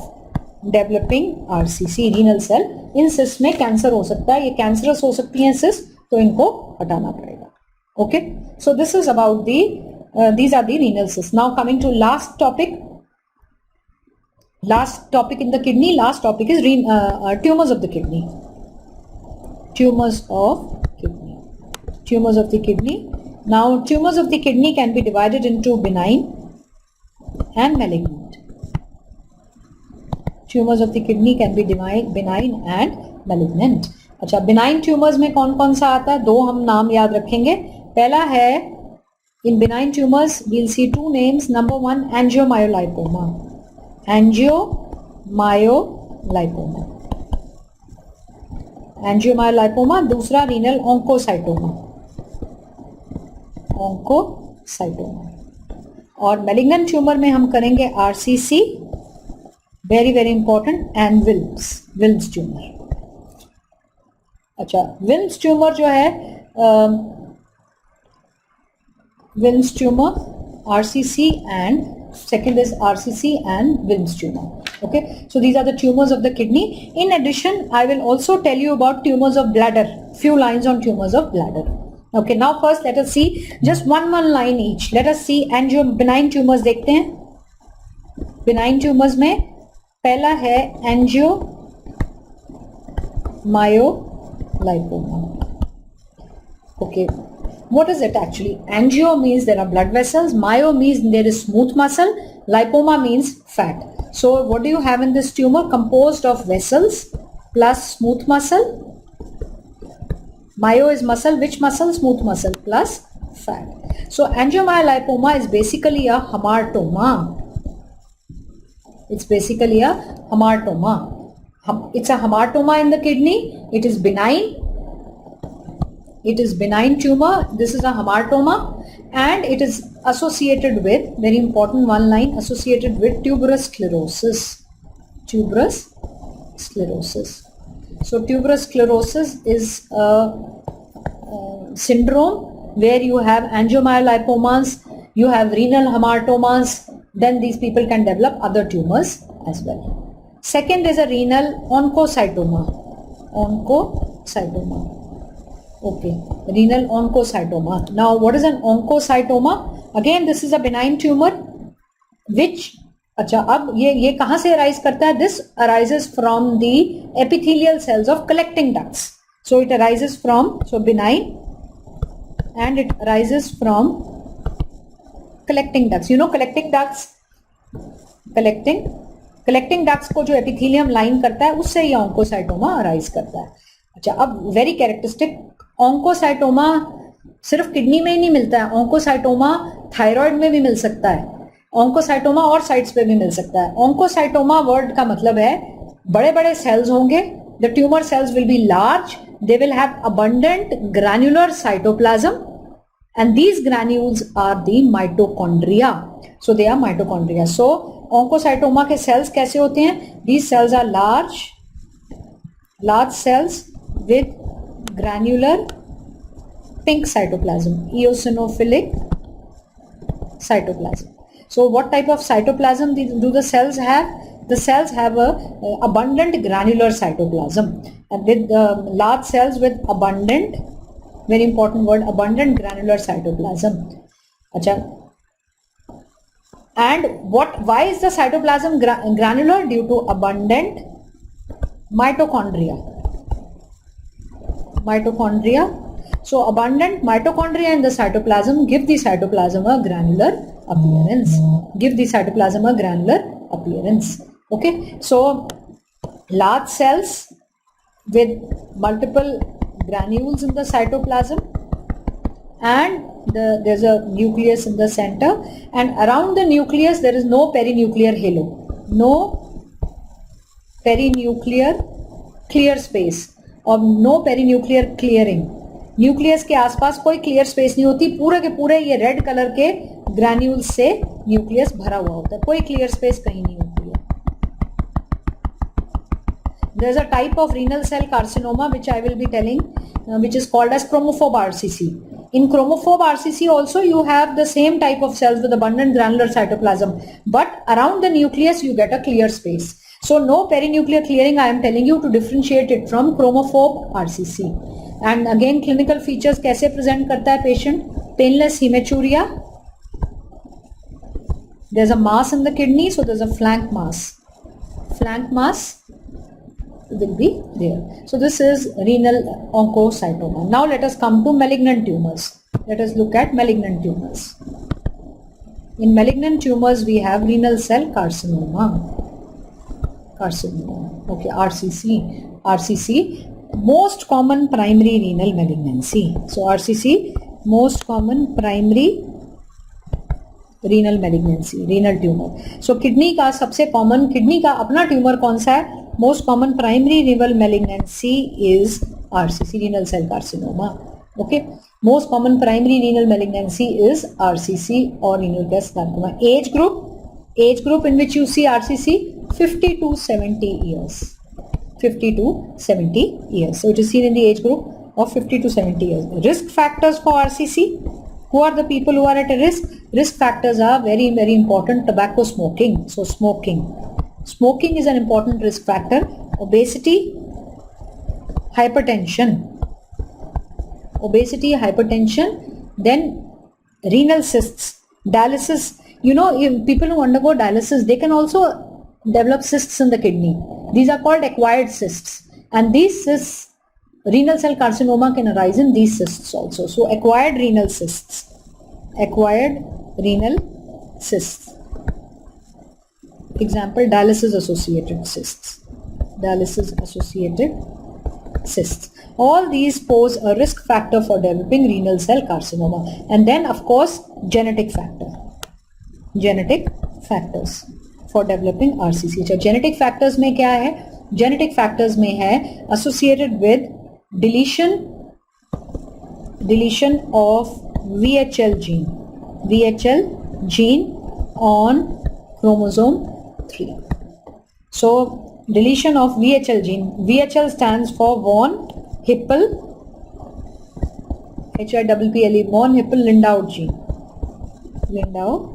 developing RCC, renal cell. In cysts में cancer हो सकता है, ये cancerous हो सकती हैं cysts, तो इनको हटाना पड़ेगा. Okay, so this is about these are the renal cysts. Now coming to last topic in the kidney. Last topic is tumors of the kidney. Tumors of the kidney. Now tumors of the kidney can be divided into benign and malignant. Tumors of the kidney can be benign and malignant. अच्छा, benign tumors में कौन कौन सा आता है? दो हम नाम याद रखेंगे. पहला है, in benign tumors we'll see two names. Number one, angiomyolipoma. Angiomyolipoma. दूसरा renal oncocytoma. और malignant tumor में हम करेंगे RCC, very important, and Wilms tumor. अच्छा, Wilms tumor जो है, Wilms tumor, RCC, and second is RCC and Wilms tumor. Okay, so these are the tumors of the kidney. In addition, I will also tell you about tumors of bladder. Few lines on tumors of bladder. Okay, now first let us see just one line each. Let us see benign tumors देखते हैं. Benign tumors में पहला है angiomyolipoma. Okay, what is it actually? Angio means there are blood vessels, myo means there is smooth muscle, lipoma means fat. So what do you have in this tumor? Composed of vessels plus smooth muscle. Myo is muscle, which muscle? Smooth muscle plus fat. So angiomyolipoma is basically a hamartoma. It's basically a hamartoma. It's a hamartoma in the kidney. It is benign. It is benign tumor. This is a hamartoma, and it is associated with, very important one line, associated with tuberous sclerosis. Tuberous sclerosis. So tuberous sclerosis is a syndrome where you have angiomyolipomas, you have renal hamartomas, then these people can develop other tumors as well. Second is a renal oncocytoma. Oncocytoma. Okay, renal oncocytoma. Now, what is an oncocytoma? Again, this is a benign tumor, which, अच्छा, अब ये कहाँ से arise करता है? This arises from the epithelial cells of collecting ducts. So it arises from, so benign, and it arises from collecting ducts. You know collecting ducts? Collecting ducts को जो epithelium line करता है, उससे ये oncocytoma arise करता है. अच्छा, अब very characteristic, oncocytoma सिर्फ किडनी में ही नहीं मिलता है, oncocytoma थायराइड में भी मिल सकता है, oncocytoma और साइट्स पे भी मिल सकता है. oncocytoma वर्ड का मतलब है बड़े बड़े सेल्स होंगे, the tumor cells will be large, they will have abundant granular cytoplasm, and these granules are the mitochondria. So they are mitochondria. So oncocytoma के cells कैसे होते हैं? These cells are large cells with granular pink cytoplasm, eosinophilic cytoplasm. So what type of cytoplasm do the cells have? The cells have a abundant granular cytoplasm, and with large cells with abundant, very important word, abundant granular cytoplasm. Achha. And why is the cytoplasm granular? Due to abundant mitochondria. So abundant mitochondria in the cytoplasm give the cytoplasm a granular appearance. Okay, so large cells with multiple granules in the cytoplasm, and there's a nucleus in the center, and around the nucleus there is no perinuclear halo, no perinuclear clear space, और no perinuclear clearing. Nucleus के आसपास कोई clear space नहीं होती, पूरे के पूरे ये रेड कलर के ग्रैन्यूल्स से न्यूक्लियस भरा हुआ होता है, कोई क्लियर स्पेस कहीं नहीं होती है. There is a type of renal cell carcinoma which I will be telling, which is called as chromophobe RCC. In chromophobe RCC also you have the same type of cells with abundant granular cytoplasm, but around the nucleus you get a clear space. So no perinuclear clearing, I am telling you to differentiate it from chromophobe RCC. And again clinical features कैसे present करता है patient? Painless hematuria. There's a mass in the kidney, so there's a flank mass. Flank mass will be there. So this is renal oncocytoma. Now let us come to malignant tumors. Let us look at malignant tumors. In malignant tumors we have renal cell carcinoma. Okay, RCC, most common primary renal malignancy. So RCC, most common primary renal malignancy, renal tumor. So kidney का सबसे common, kidney का अपना tumor कौन सा है? Most common primary renal malignancy is RCC, renal cell carcinoma. Okay, most common primary renal malignancy is RCC or renal cell carcinoma. Age group in which you see RCC, 50 to 70 years. 50 to 70 years. So it is seen in the age group of 50 to 70 years. Risk factors for RCC. Who are the people who are at a risk? Risk factors are very, very important. Tobacco smoking. So smoking. Smoking is an important risk factor. Obesity, hypertension. Obesity, hypertension. Then renal cysts. Dialysis. You know, people who undergo dialysis, they can also develop cysts in the kidney. These are called acquired cysts, and these cysts, renal cell carcinoma can arise in these cysts also. So acquired renal cysts. Example, dialysis associated cysts. cysts. All these pose a risk factor for developing renal cell carcinoma. And then of course genetic factors for developing RCC. So genetic factors में क्या है? Genetic factors में है associated with deletion of VHL gene on chromosome 3. So deletion of VHL gene. VHL stands for von Hippel, Hippel, von Hippel-Lindau gene. LINDAU,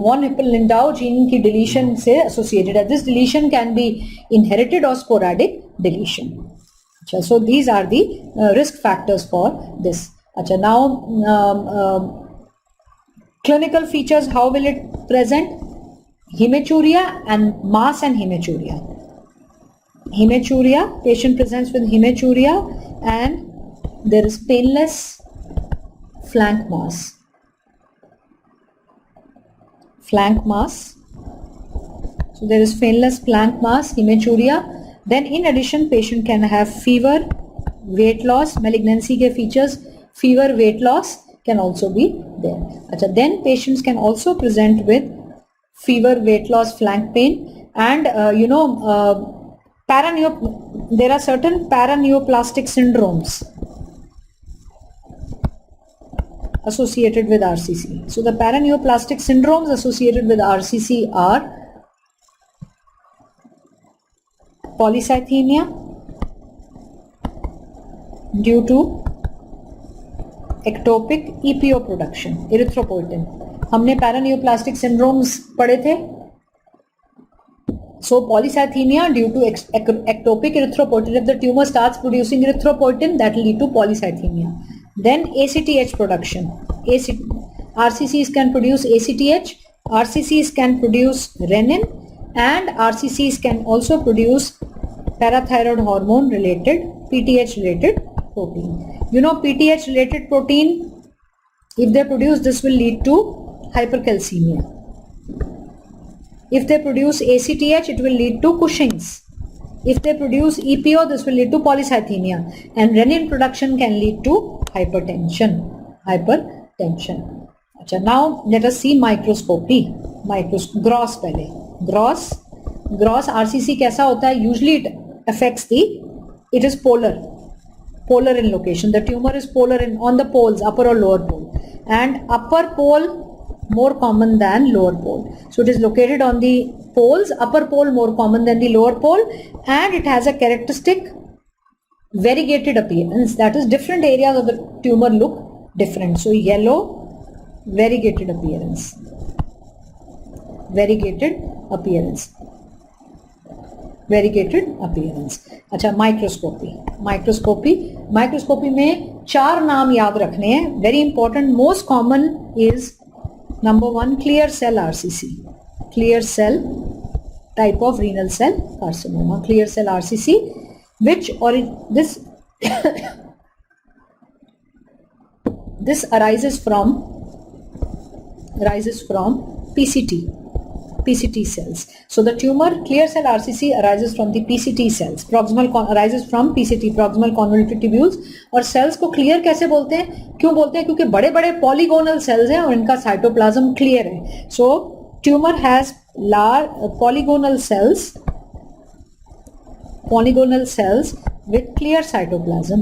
von Hippel-Lindau gene की deletion से associated है. This deletion can be inherited or sporadic deletion. So these are the risk factors for this. Now clinical features, how will it present? Hematuria and mass and hematuria. Hematuria, patient presents with hematuria and there is painless flank mass. So there is painless flank mass, hematuria. Then in addition, patient can have fever, weight loss, malignancy ke features, fever, weight loss can also be there. Then patients can also present with fever, weight loss, flank pain, and there are certain paraneoplastic syndromes associated with RCC. So the paraneoplastic syndromes associated with RCC are polycythemia due to ectopic EPO production, erythropoietin. हमने paraneoplastic syndromes पढ़े थे. So polycythemia due to ectopic erythropoietin. If the tumor starts producing erythropoietin, that will lead to polycythemia. Then ACTH production. RCCs can produce ACTH, RCCs can produce renin, and RCCs can also produce parathyroid hormone related, PTH related protein. PTH related protein, if they produce, this will lead to hypercalcemia. If they produce ACTH, it will lead to Cushing's. If they produce EPO, this will lead to polycythemia. And renin production can lead to hypertension. Now let us see microscopy. Gross पहले. Gross RCC कैसा होता है? Usually it affects it is polar in location. The tumor is polar on the poles, upper or lower pole. And upper pole more common than lower pole. So it is located on the poles, upper pole more common than the lower pole, and it has a characteristic variegated appearance. That is, different areas of the tumor look different. So yellow, variegated appearance. अच्छा, microscopy में 4 नाम याद रखने हैं, very important. Most common is number 1 clear cell RCC, clear cell type of renal cell carcinoma, clear cell RCC, which this arises from PCT cells. So the tumor clear cell RCC arises from the PCT cells. Arises from PCT, proximal convoluted tubules. और cells को clear कैसे बोलते हैं? क्यों बोलते हैं? क्योंकि बड़े बड़े polygonal cells हैं और इनका cytoplasm clear है. So tumor has large polygonal cells with clear cytoplasm.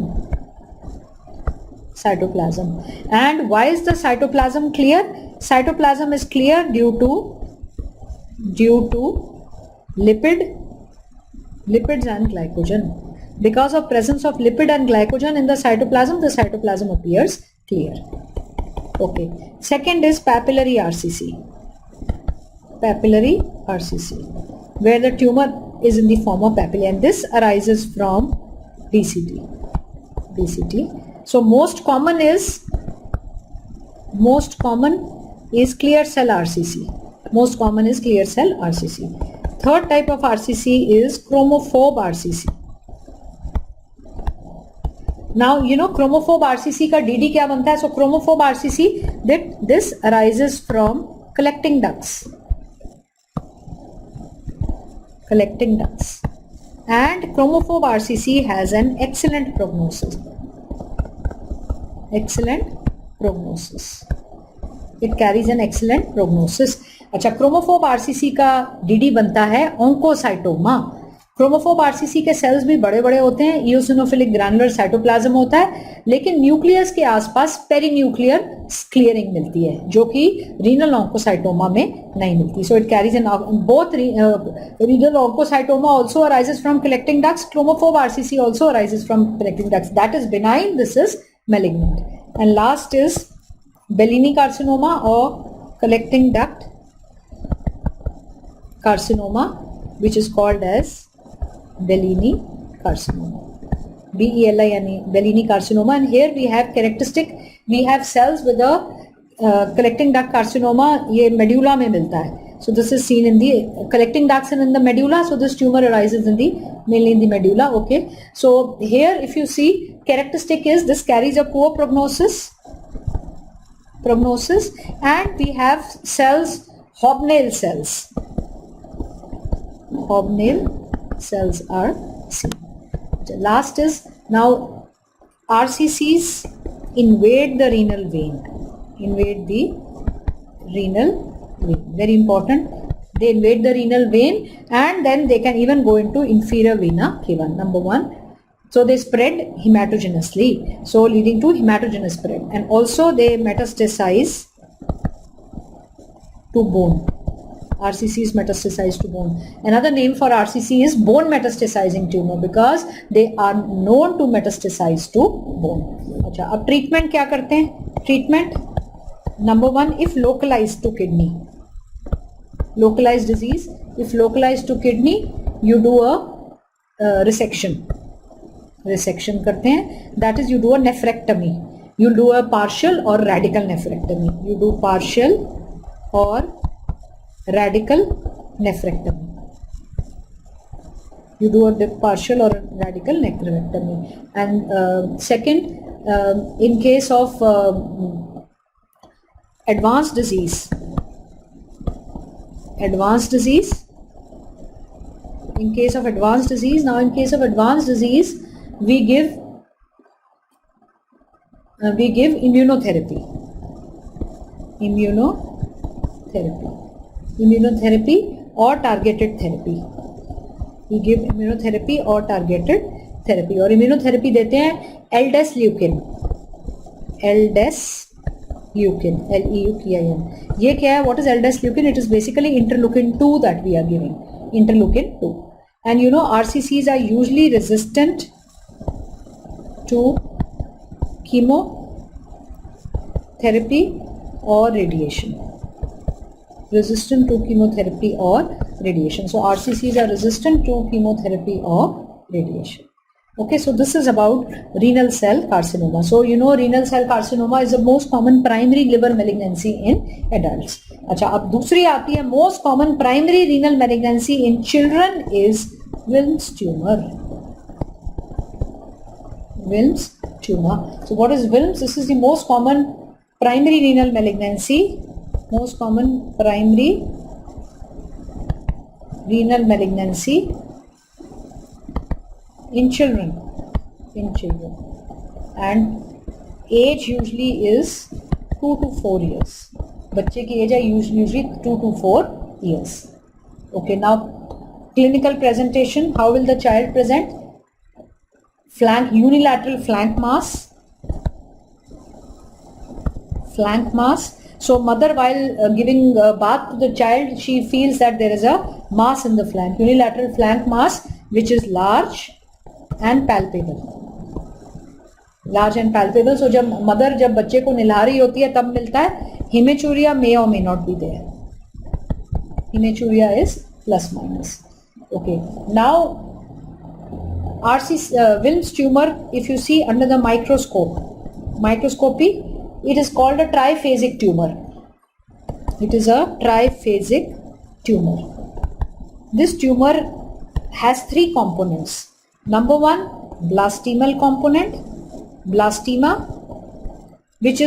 And why is the cytoplasm clear? Cytoplasm is clear due to lipids and glycogen. Because of presence of lipid and glycogen in the cytoplasm appears clear. Okay. Second is papillary RCC, where the tumor is in the form of papillae, and this arises from BCT. So most common is clear cell RCC. Third type of RCC is chromophobe RCC. Now chromophobe RCC का DD क्या बनता है? So chromophobe RCC, this arises from collecting ducts, and chromophobe RCC has an excellent prognosis. Excellent prognosis. It carries an excellent prognosis. अच्छा, chromophobe RCC का DD बनता है ऑन्कोसाइटोमा. Chromophobe RCC के sales भी बड़े बड़े होते हैं, इओसिनोफिलिक ग्रैनुलर साइटोप्लाज्म होता है, लेकिन न्यूक्लियस के आसपास पेरीन्यूक्लियर क्लियरिंग मिलती है जो कि रीनल ऑन्कोसाइटोमा में नहीं मिलती. So it carries an both. Renal oncocytoma also arises from collecting ducts. Chromophobe RCC also arises from collecting ducts. That is benign, this is malignant. And last is Bellini carcinoma or collecting duct carcinoma, which is called as Bellini carcinoma. BELI yani Bellini carcinoma. And here we have characteristic, we have cells with a collecting duct carcinoma. ये medulla में मिलता है. So this is seen in the collecting ducts and in the medulla. So this tumor arises in the mainly in the medulla. Okay. So here, if you see, characteristic is this carries a poor prognosis, and we have cells, hobnail cells. Hobnail cells are seen. The last is now RCCs invade the renal vein. Invade the renal vein. Very important. They invade the renal vein and then they can even go into inferior vena cava. Number one. So they spread hematogenously. So leading to hematogenous spread. And also they metastasize to bone. RCCs metastasize to bone. Another name for RCC is bone metastasizing tumor because they are known to metastasize to bone. अच्छा, अब treatment क्या करते हैं? Treatment number one, if localized to kidney. Localized disease, if localized to kidney, you do a resection करते हैं. That is, you do a nephrectomy. You do a partial or radical nephrectomy. You do partial or radical nephrectomy. You do a partial or radical nephrectomy. And second, in case of advanced disease, in case of advanced disease, we give immunotherapy or targeted therapy. We give immunotherapy or targeted therapy. और immunotherapy देते हैं L-desleukine, L-E-U-K-I-N. ये क्या है? What is L-desleukine? It is basically interleukin 2 that we are giving. Interleukin 2. And you know, RCCs are usually resistant to chemotherapy or radiation. Resistant to chemotherapy or radiation. So RCCs are resistant to chemotherapy or radiation. Okay, so this is about renal cell carcinoma. So you know, renal cell carcinoma is the most common primary liver malignancy in adults. अच्छा, अब दूसरी आती है, most common primary renal malignancy in children is Wilms tumor. Wilms tumor. So what is Wilms? This is the most common primary renal malignancy. Most common primary renal malignancy in children. And age usually is 2 to 4 years. बच्चे की age है usually 2 to 4 years. Okay, now clinical presentation. How will the child present? Unilateral flank mass. So mother, while giving bath to the child, she feels that there is a mass in the flank. Unilateral flank mass, which is large and palpable. So जब mother जब बच्चे को निला रही होती है तब मिलता है. Hematuria may or may not be there. Hematuria is plus minus. Okay. Now Wilms tumor, if you see under the microscopy, it is called a triphasic tumor. It is a triphasic tumor. This tumor has 3 components. Number 1, blastemal component. Blastema, which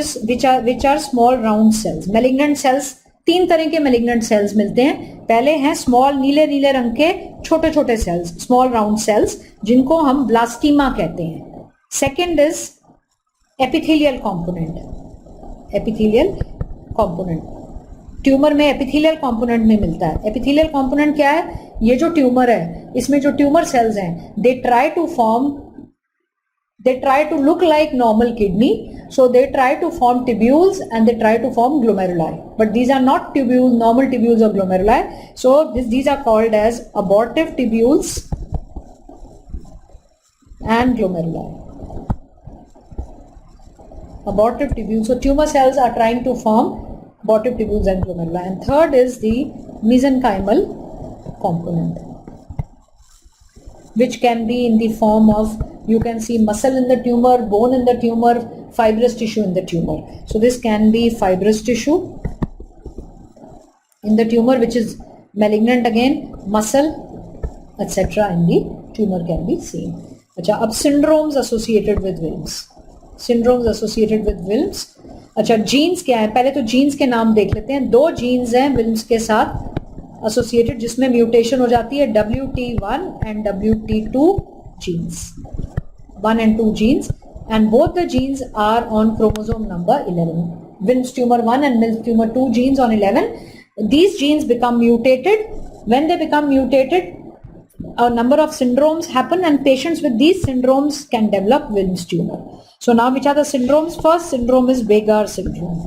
are small round cells. Malignant cells तीन तरह के malignant cells मिलते हैं. पहले हैं small नीले नीले रंग के छोटे छोटे cells, small round cells, जिनको हम blastema कहते हैं. Second is epithelial component. Epithelial component. Tumour में एपिथेलियल कंपोनेंट में मिलता है. एपिथेलियल कंपोनेंट क्या है? ये जो ट्यूमर है, इसमें जो ट्यूमर सेल्स हैं, they try to look like normal kidney, so they try to form tubules and they try to form glomeruli, but these are not tubules, normal tubules or glomeruli, so these are called as abortive tubules and glomeruli. Abortive tubules, so tumor cells are trying to form abortive tubules and glomeruli. And third is the mesenchymal component, which can be in the form of, you can see muscle in the tumor, bone in the tumor, fibrous tissue in the tumor. So this can be fibrous tissue in the tumor, which is malignant again, muscle, etc. in the tumor can be seen. अच्छा, अब syndromes associated with Wilms. Syndromes associated with Wilms. अच्छा, jeans क्या है? पहले तो jeans के नाम देख लेते हैं. 2 जीन्स हैं विल्म्स के साथ एसोसिएटेड, जिसमें म्यूटेशन हो जाती है WT1 and WT2 genes, 1 and 2 genes, and both the genes are on chromosome number 11. Wilms tumor 1 and Wilms tumor 2 genes on 11. These genes become mutated. When they become mutated, a number of syndromes happen, and patients with these syndromes can develop Wilms tumor. So now which are the syndromes? First syndrome is Wegar syndrome.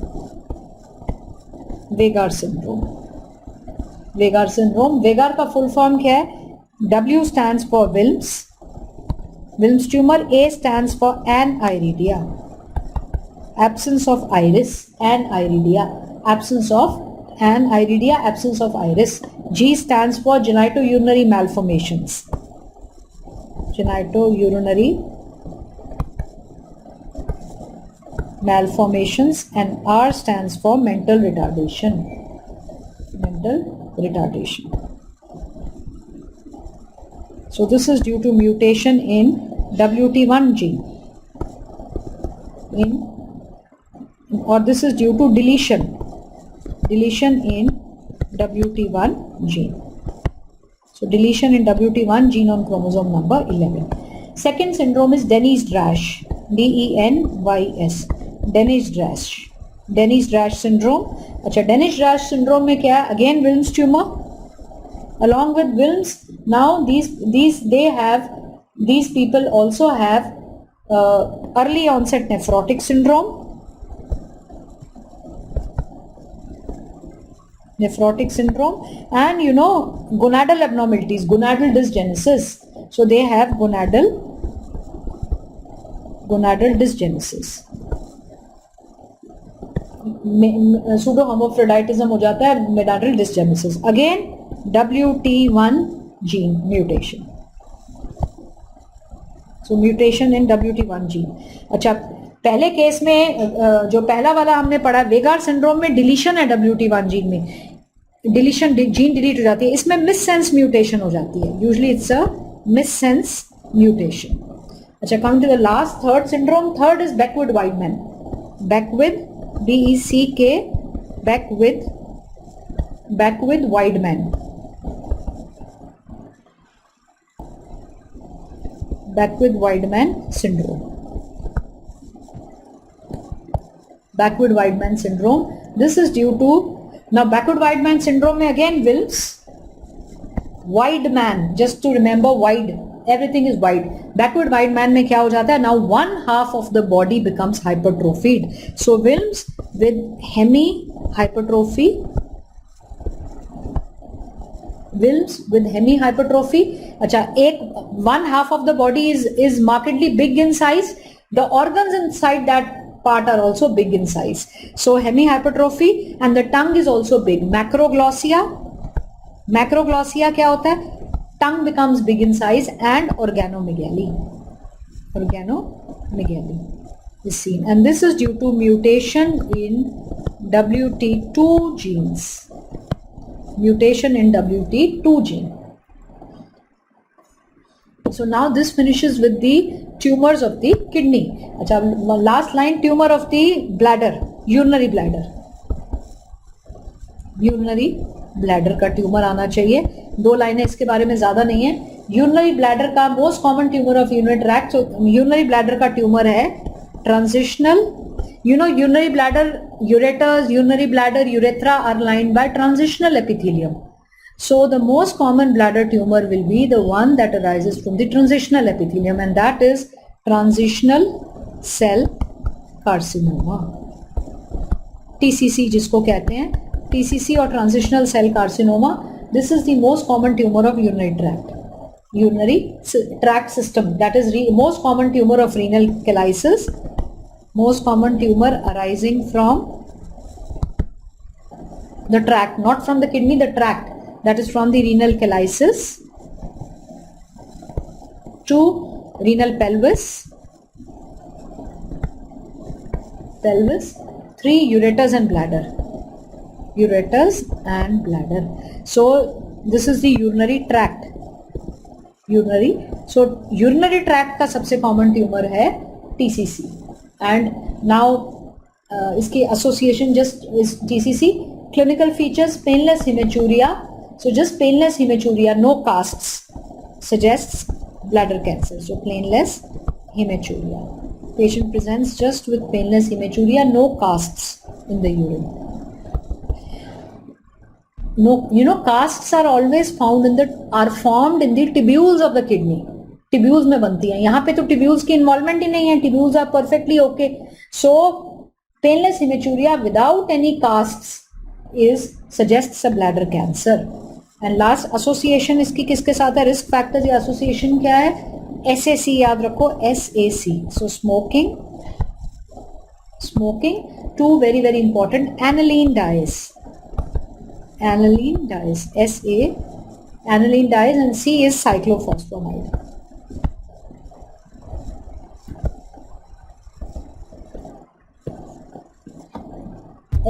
Wegar syndrome. Wegar syndrome. Wegar का full form क्या है? W stands for Wilms. Wilms tumor. A stands for aniridia. Absence of iris. Aniridia. Absence of aniridia. Absence of iris. G stands for genitourinary malformations. Genitourinary malformations, and R stands for mental retardation. Mental retardation. So this is due to mutation in WT1 gene. Or this is due to deletion. Deletion in WT1 gene. So deletion in WT1 gene on chromosome number 11. Second syndrome is Denys-Drash. DENYS. Denys-Drash. Denys-Drash syndrome. अच्छा, Denys-Drash syndrome में क्या है? Again Wilms tumor. Along with Wilms, now these people also have early onset nephrotic syndrome. Nephrotic syndrome, and gonadal abnormalities, gonadal dysgenesis. So they have gonadal dysgenesis. Pseudo hermaphroditism हो जाता है, gonadal dysgenesis. Again WT1 gene mutation. So mutation in WT1 gene. अच्छा, पहले case में जो पहला वाला हमने पढ़ा, वेगार सिंड्रोम में डिलीशन है WT1 जीन में, डिलीशन, जीन डिलीट हो जाती है. इसमें मिससेंस म्यूटेशन हो जाती है. Usually it's a missense mutation. अच्छा, coming to the last, third syndrome. Third is Beckwith Wiedemann. Beckwith, BECK, Beckwith Wiedemann. Beckwith Wiedemann syndrome. Backward Wideman syndrome. This is due to, now backward Wideman syndrome में again Wilms, Wideman, just to remember, wide, everything is wide. Backward Wideman में क्या हो जाता है? Now 1/2 of the body becomes hypertrophied. So Wilms with hemi-hypertrophy. Wilms with hemi-hypertrophy. अच्छा, 1/2 of the body is markedly big in size. The organs inside that part are also big in size. So hemi-hypertrophy, and the tongue is also big. Macroglossia. Macroglossia क्या होता है? Tongue becomes big in size, and organomegaly. Organomegaly is seen, and this is due to mutation in WT2 genes. Mutation in WT2 gene. So now this finishes with the tumors of the kidney. अच्छा, last line, tumor of the bladder, urinary bladder. Urinary bladder का tumour आना चाहिए. 2 लाइनें इसके बारे में ज्यादा नहीं है. यूरिनरी ब्लैडर का most common tumour of urinary tract. Urinary bladder का ट्यूमर है transitional. urinary bladder, ureters, urinary bladder, urethra are lined by transitional epithelium. So the most common bladder tumor will be the one that arises from the transitional epithelium, and that is transitional cell carcinoma. TCC जिसको कहते हैं, TCC और transitional cell carcinoma. This is the most common tumor of urinary tract. Urinary tract system, that is most common tumor of renal calyces. Most common tumor arising from the tract, not from the kidney, the tract, that is from the renal calyces to renal pelvis, 3 ureters and bladder. So this is the urinary tract. So urinary tract का सबसे common tumor है TCC. And now इसकी association just is TCC. Clinical features: painless hematuria. So just painless hematuria, no casts, suggests bladder cancer. So painless hematuria. Patient presents just with painless hematuria, no casts in the urine. No, casts are always formed in the tubules of the kidney. Tubules में बनती है. यहाँ पे तो tubules की involvement ही नहीं है. Tubules are perfectly okay. So painless haematuria without any casts is suggests a bladder cancer. And last association इसकी किसके साथ है? Risk factors. या एसोसिएशन क्या है? SAC याद रखो, SAC. So smoking, 2 very very important, aniline dyes, SA, aniline dyes, and C is cyclophosphamide.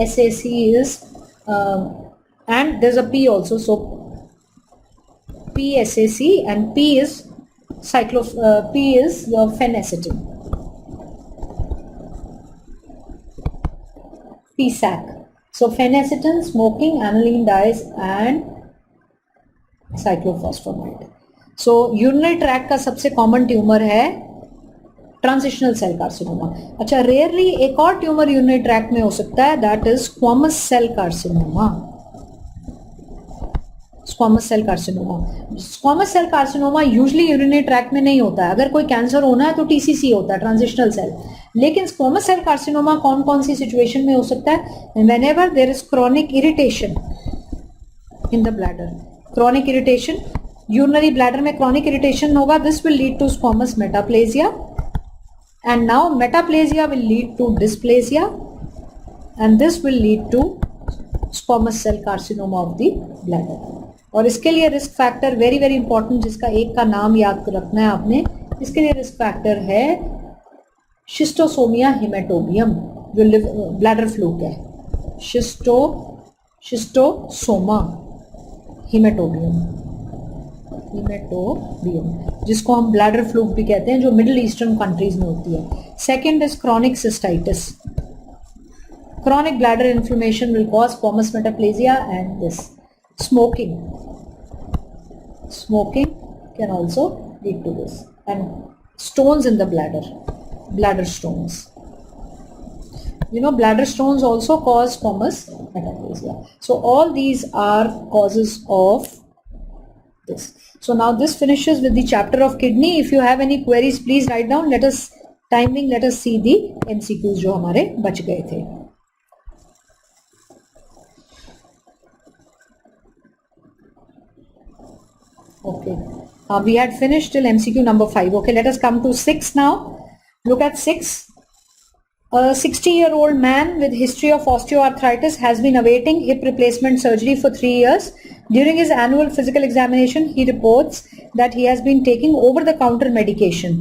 SAC is and there's a P also, so PSAC, and P is your phenacetin, PSAC. So phenacetin, smoking, aniline dyes and cyclophosphamide. So urinary tract का सबसे common tumor है transitional cell carcinoma. अच्छा, rarely एक और tumour urinary tract में हो सकता है, that is squamous cell carcinoma. Squamous cell carcinoma usually urinary tract में नहीं होता है. अगर कोई कैंसर होना है तो TCC होता है, ट्रांजिशनल सेल. लेकिन स्क्वामस सेल कार्सिनोमा कौन कौन सी सिचुएशन में हो सकता है? Whenever there is chronic irritation in the bladder. Chronic irritation, urinary bladder में क्रॉनिक इरिटेशन होगा, this will lead to squamous metaplasia. And now metaplasia will lead to dysplasia, and this will lead to squamous cell carcinoma of the bladder. और इसके लिए risk factor very very important, जिसका एक का नाम याद रखना है आपने. इसके लिए रिस्क फैक्टर है शिस्टोसोमिया हिमेटोबियम, जो ब्लैडर फ्लूक है. शिस्टोसोमा हिमेटोबियम, जिसको हम ब्लैडर फ्लूक भी कहते हैं, जो मिडिल ईस्टर्न कंट्रीज में होती है. Second is chronic cystitis. Chronic bladder inflammation will cause squamous metaplasia. And this smoking can also lead to this. And stones in the bladder stones. Bladder stones also cause squamous metaplasia. So all these are causes of this. So now this finishes with the chapter of kidney. If you have any queries, please write down. Let us see the MCQs जो हमारे बच गए थे. Okay, we had finished till MCQ number 5. Okay, let us come to 6 now. Look at 6. A 60-year-old man with history of osteoarthritis has been awaiting hip replacement surgery for 3 years. During his annual physical examination, he reports that he has been taking over-the-counter medication,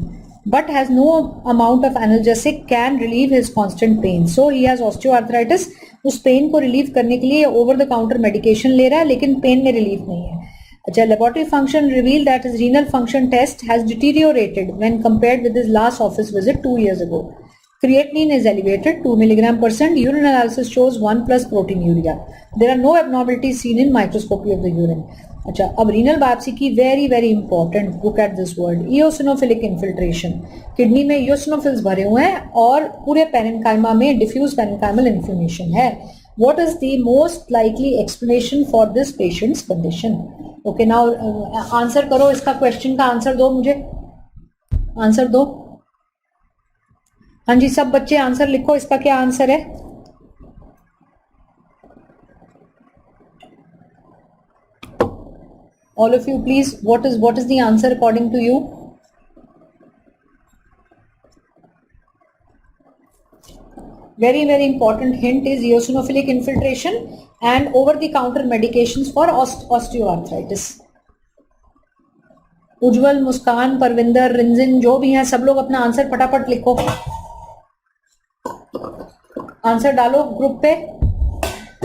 but has no amount of analgesic can relieve his constant pain. So he has osteoarthritis. उस pen को relieve करने के लिए over the counter medication ले रहा है, लेकिन pen में रिलीफ नहीं है. अच्छा, laboratory function reveal that his renal function test has deteriorated when compared with his last office visit 2 years ago. Creatinine is elevated 2 mg/%. Urine analysis shows 1 plus proteinuria. There are no abnormalities seen in microscopy of the urine. अच्छा, अब renal biopsy की very very important, look at this word, eosinophilic infiltration. Kidney में eosinophils भरे हुए हैं और पूरे parenchyma में डिफ्यूज पेरेन्काइमल इन्फ्लेमेशन है. What is the most likely explanation for this patient's condition? Okay, now answer करो इसका, क्वेश्चन का आंसर दो, मुझे आंसर दो. हाँ जी, सब बच्चे आंसर लिखो, इसका क्या आंसर है? All of you, please, what is the answer according to you? Very very important hint is eosinophilic infiltration and over the counter medications for osteoarthritis. उज्जवल, मुस्कान, परविंदर, रिंजिन, जो भी हैं सब लोग अपना आंसर फटाफट लिखो. आंसर डालो ग्रुप पे,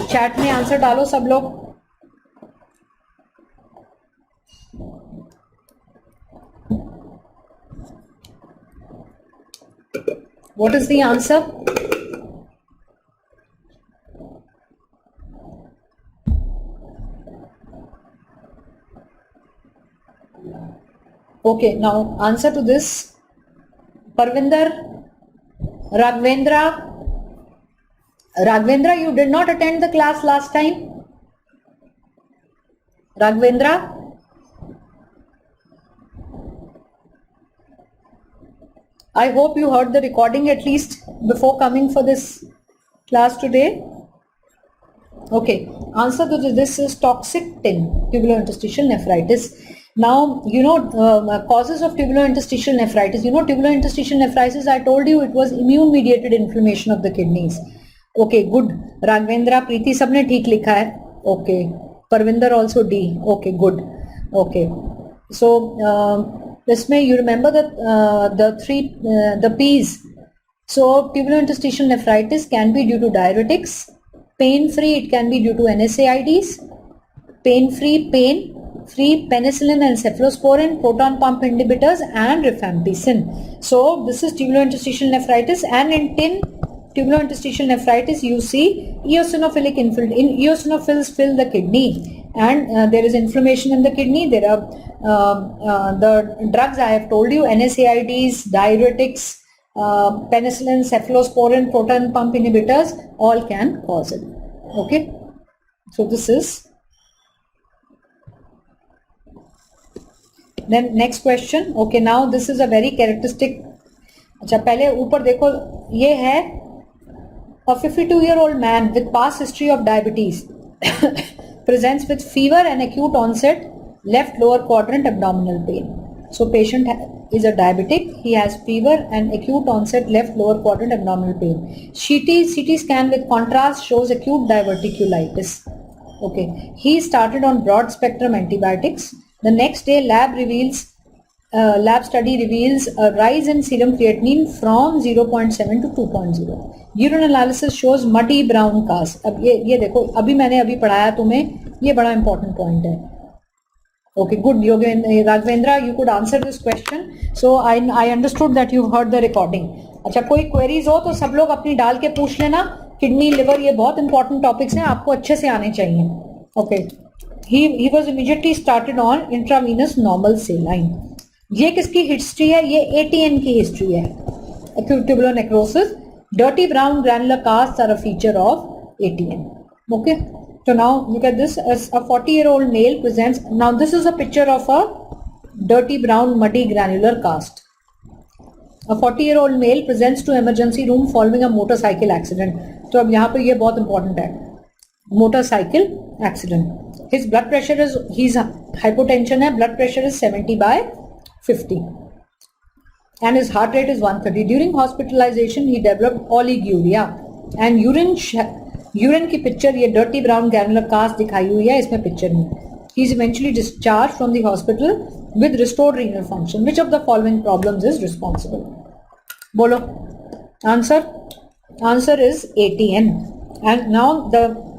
चैट में आंसर डालो सब लोग. What is the answer? Okay, now answer to this. Parvinder, Raghavendra, you did not attend the class last time. Raghavendra, I hope you heard the recording at least before coming for this class today. Okay, answer to this is toxic tin, tubulointerstitial nephritis. Now, you know, causes of tubulointerstitial nephritis. You know, tubulointerstitial nephritis, I told you it was immune mediated inflammation of the kidneys. Okay, good. Raghavendra, Preeti, सबने ठीक लिखा है. Okay, Parvinder also D. Okay, good. Okay, so इसमें you remember that the P's. So tubulointerstitial nephritis can be due to diuretics. Pain-free, it can be due to NSAIDs. Pain-free, pain-free penicillin and cephalosporin, proton pump inhibitors, and rifampicin. So this is tubulointerstitial nephritis, and in tin tubulointerstitial nephritis, you see eosinophilic eosinophils fill the kidney, and there is inflammation in the kidney. There are the drugs I have told you, NSAIDs, diuretics, penicillin, cephalosporin, proton pump inhibitors, all can cause it. Okay, so this is. Then next question. Okay, now this is a very characteristic. अच्छा, पहले ऊपर देखो, ये है a 52-year-old man with past history of diabetes presents with fever and acute onset left lower quadrant abdominal pain. So patient is a diabetic, he has fever and acute onset left lower quadrant abdominal pain. CT scan with contrast shows acute diverticulitis. Okay, he started on broad spectrum antibiotics. The next day lab study reveals a rise in serum creatinine from 0.7 to 2.0. Urine analysis shows muddy brown cast. अब ये देखो, अभी मैंने अभी पढ़ाया तुम्हें, ये बड़ा important point है. Okay, good. Raghavendra, you could answer this question. So I understood that you heard the recording. अच्छा, कोई queries हो तो सब लोग अपनी डाल के पूछ लेना. Kidney, liver, ये बहुत important topics हैं, आपको अच्छे से आने चाहिए. Okay. He was immediately started on intravenous normal saline. ये किसकी हिस्ट्री है? ये ATN की हिस्ट्री है. Acute tubular necrosis, dirty brown granular casts are a feature of ATN. Okay. So now look at this. As a 40-year-old male presents. Now this is a picture of a dirty brown muddy granular cast. A 40-year-old male presents to emergency room following a motorcycle accident. तो अब यहाँ पर ये बहुत important है. Motorcycle accident. His blood pressure is, he's hypotension है, blood pressure is 70/50 and his heart rate is 130. During hospitalization he developed oliguria and urine की picture ये dirty brown granular cast दिखाई हुई है इसमें picture में. He is eventually discharged from the hospital with restored renal function. Which of the following problems is responsible? बोलो answer. Answer is ATN. And now the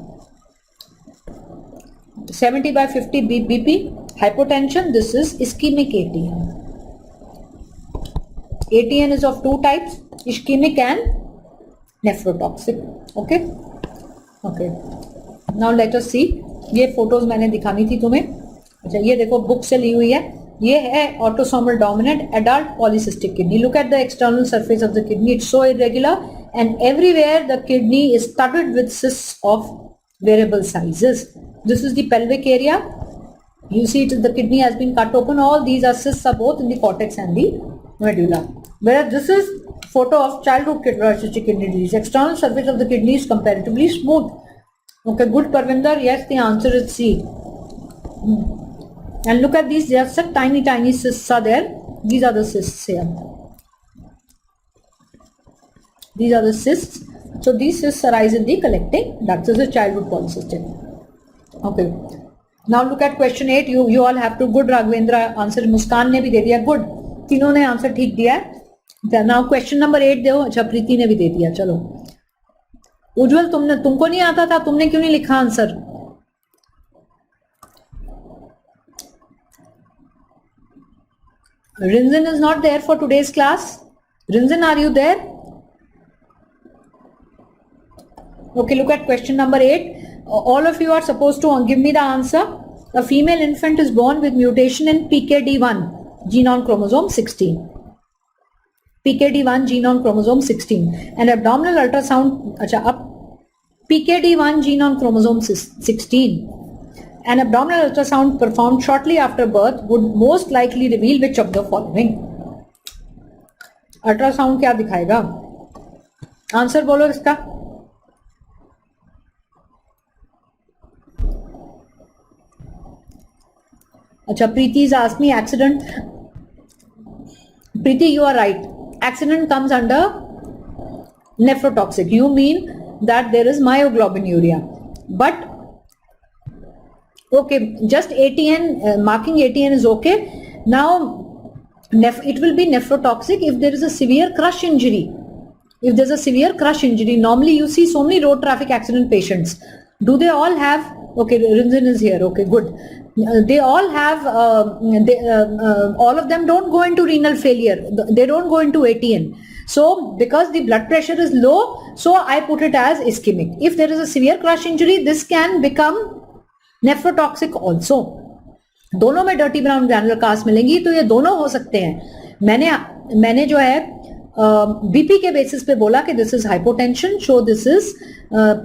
70/50 BP hypotension, this is ischemic ATN. ATN is of two types, ischemic and nephrotoxic. Okay. Okay. Now let us see. ये photos मैंने दिखानी थी तुम्हें. अच्छा ये देखो book से ली हुई है. ये है autosomal dominant adult polycystic kidney. Look at the external surface of the kidney. It's so irregular and everywhere the kidney is studded with cysts of variable sizes. This is the pelvic area. You see the kidney has been cut open. All these are cysts are both in the cortex and the medulla. Whereas this is photo of childhood polycystic kidney disease. External surface of the kidney is comparatively smooth. Okay, good Parvinder. Yes, the answer is C. And look at these, there are such tiny cysts are there. These are the cysts here. These are the cysts. So these cysts arise in the collecting ducts. This is childhood polycystic. Okay. Now look at question 8. You all have to good Raghavendra answer. Muskan ने भी दे दिया good. तीनों ने answer ठीक दिया है. Now question number 8 दो. अच्छा प्रीति ने भी दे दिया. चलो. उज्जवल तुमको नहीं आता था, तुमने क्यों नहीं लिखा answer? Rinzin is not there for today's class. Rinzin, are you there? Okay, look at question number 8. All of you are supposed to give me the answer. A female infant is born with mutation in PKD1 gene on chromosome 16. PKD1 gene on chromosome 16. An abdominal ultrasound. PKD1 gene on chromosome 16. An abdominal ultrasound performed shortly after birth would most likely reveal which of the following. Ultrasound क्या दिखाएगा? Answer बोलो इसका. अच्छा प्रीति is asked me accident. Preeti, you are right. Accident comes under nephrotoxic. You mean that there is myoglobinuria. But okay, just ATN, marking ATN is okay. Now, it will be nephrotoxic if there is a severe crush injury. If there's a severe crush injury, normally you see so many road traffic accident patients. Do they all have, okay, Rinzin is here, okay, good. They all have, all of them don't go into renal failure. They don't go into ATN. So, because the blood pressure is low, so I put it as ischemic. If there is a severe crush injury, this can become nephrotoxic also. दोनों में dirty brown granular cast मिलेंगी तो ये दोनों हो सकते हैं. मैंने जो है बीपी के बेसिस पे बोला कि this is hypotension, so this is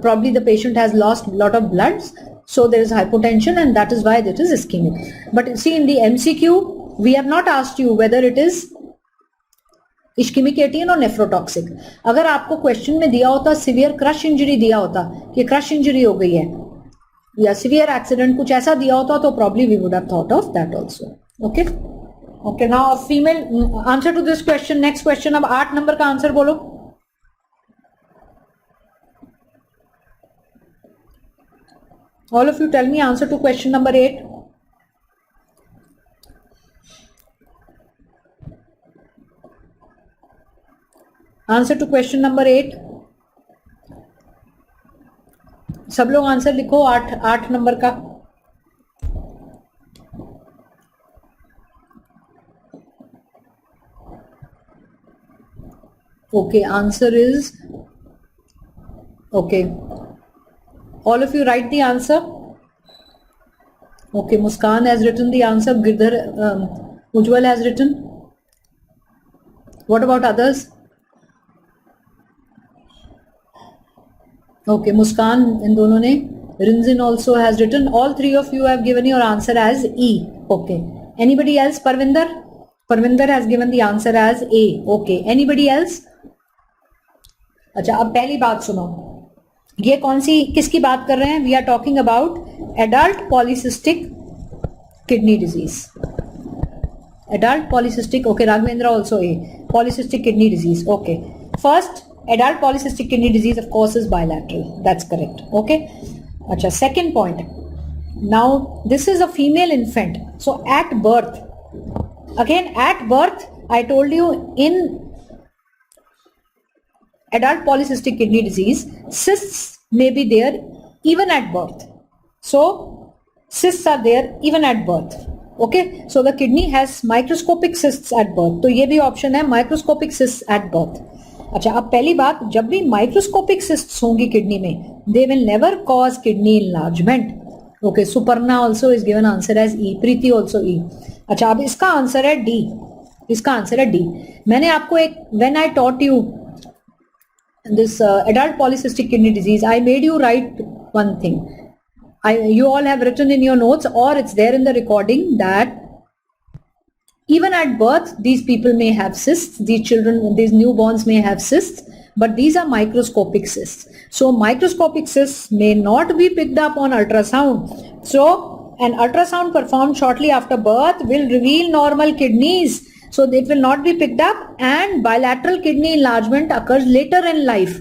probably the patient has lost lot of blood, so there is hypotension and that is why it is ischemic. But see in the MCQ we have not asked you whether it is ischemic ATN और nephrotoxic. अगर आपको question में दिया होता severe crush injury दिया होता कि crush injury हो गई है या सिवियर एक्सीडेंट कुछ ऐसा दिया होता तो probably we would have thought of that also. Okay. Okay, now a female answer to this question. Next question. अब 8 नंबर का आंसर बोलो. All of you tell me answer to question number 8. Answer to question number 8. सब लोग answer लिखो 8 number का. Okay, answer is okay. All of you write the answer. Okay, Muskan has written the answer. Girdhar, Ujjwal has written. What about others? Okay, Muskan in दोनों ने. Rinzin also has written. All three of you have given your answer as E. Okay. Anybody else? Parvinder? Parvinder has given the answer as A. Okay. Anybody else? अच्छा, अब पहली बात सुनो. ये कौन सी किसकी बात कर रहे हैं? We are talking about adult polycystic kidney disease. Adult polycystic. Okay, Raghavendra also A. Polycystic kidney disease. Okay. First, adult polycystic kidney disease of course is bilateral. That's correct. Okay. Acha, second point. Now this is a female infant. So at birth, again at birth, I told you in adult polycystic kidney disease, cysts may be there even at birth. So cysts are there even at birth. Okay, so the kidney has microscopic cysts at birth. तो ये भी option है microscopic cysts at birth. अच्छा, अब पहली बात, जब भी microscopic cysts होंगी किडनी में, they will never cause kidney enlargement. Okay, Suparna also is given answer as E, Preeti also E. अच्छा, अब इसका आंसर है D. इसका आंसर है D. मैंने आपको एक when I taught you this adult polycystic kidney disease, I made you write one thing. You all have written in your notes, or it's there in the recording, that even at birth these people may have cysts, these children, these newborns may have cysts, but these are microscopic cysts. So microscopic cysts may not be picked up on ultrasound. So an ultrasound performed shortly after birth will reveal normal kidneys. So it will not be picked up, and bilateral kidney enlargement occurs later in life.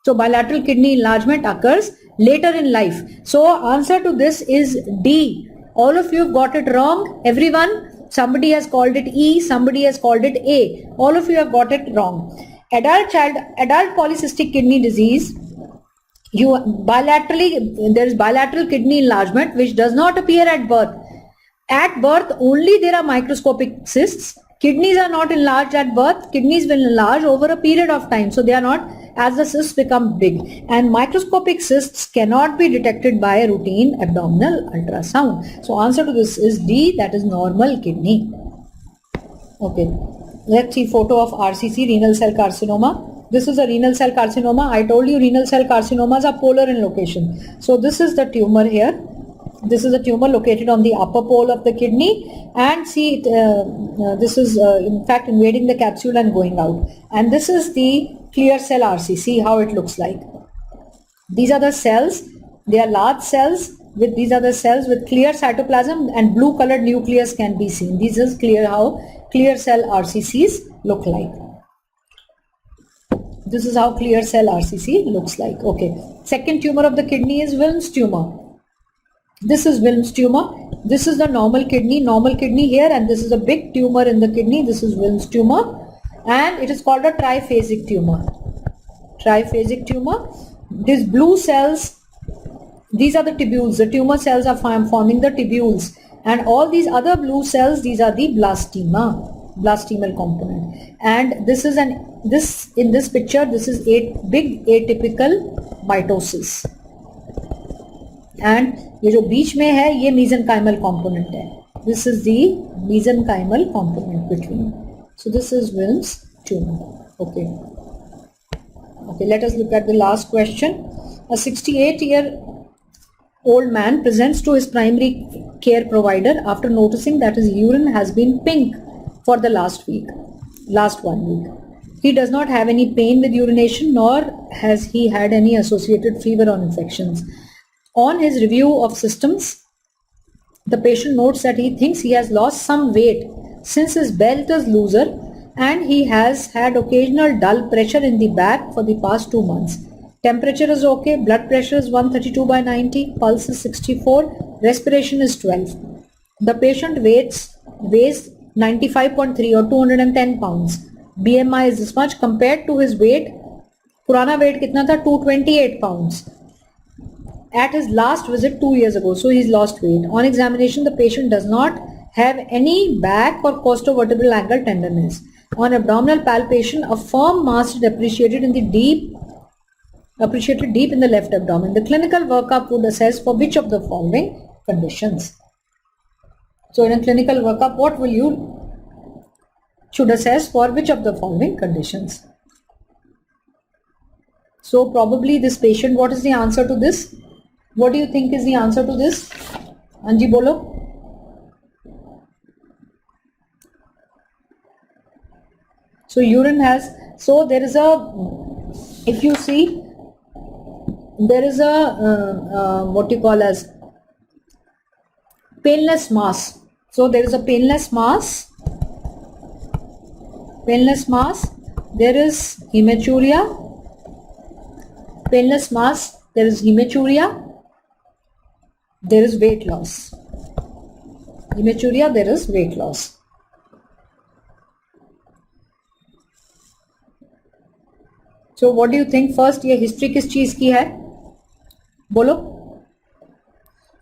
So bilateral kidney enlargement occurs later in life. So answer to this is D. All of you have got it wrong. Everyone, somebody has called it E, somebody has called it A. All of you have got it wrong. Adult polycystic kidney disease, there is bilateral kidney enlargement which does not appear at birth. At birth only there are microscopic cysts. Kidneys are not enlarged at birth. Kidneys will enlarge over a period of time. So they are not as the cysts become big. And microscopic cysts cannot be detected by a routine abdominal ultrasound. So answer to this is D, that is normal kidney. Okay. Let's see photo of RCC, renal cell carcinoma. This is a renal cell carcinoma. I told you renal cell carcinomas are polar in location. So this is the tumor here. This is a tumor located on the upper pole of the kidney, and see this is in fact invading the capsule and going out. And this is the clear cell RC. See how it looks like. These are the cells. They are large cells. These are the cells with clear cytoplasm, and blue colored nucleus can be seen. This is clear how clear cell RCCs look like. This is how clear cell RCC looks like. Okay. Second tumor of the kidney is Wilms tumor. This is Wilms tumor. This is the normal kidney here, and this is a big tumor in the kidney. This is Wilms tumor, and it is called a triphasic tumor. Triphasic tumor. These blue cells, these are the tubules. The tumor cells are forming the tubules, and all these other blue cells, these are the blastemal component. And this is in this picture, this is a big atypical mitosis. And ये जो बीच में है ये mesenchymal component है. This is the mesenchymal component between. So this is Wilms tumor. Okay. Okay. Let us look at the last question. A 68-year-old man presents to his primary care provider after noticing that his urine has been pink for the last 1 week. He does not have any pain with urination, nor has he had any associated fever or infections. On his review of systems, the patient notes that he thinks he has lost some weight since his belt is looser, and he has had occasional dull pressure in the back for the past 2 months. Temperature is okay, blood pressure is 132/90, pulse is 64, respiration is 12. The patient weighs 95.3 or 210 pounds. BMI is this much compared to his weight. पुराना weight कितना था? 228 pounds. At his last visit 2 years ago, so he's lost weight. On examination, the patient does not have any back or costovertebral angle tenderness. On abdominal palpation, a firm mass is appreciated deep in the left abdomen. The clinical workup would assess for which of the following conditions. So in a clinical workup, what will you should assess for which of the following conditions? So probably this patient, what is the answer to this? What do you think is the answer to this? Anji bolo. So urine has, so there is a, if you see, there is a, what you call as painless mass. So there is a painless mass, there is hematuria, painless mass, there is hematuria, there is weight loss. Hematuria, there is weight loss. So what do you think? First, ये history किस चीज की है? बोलो.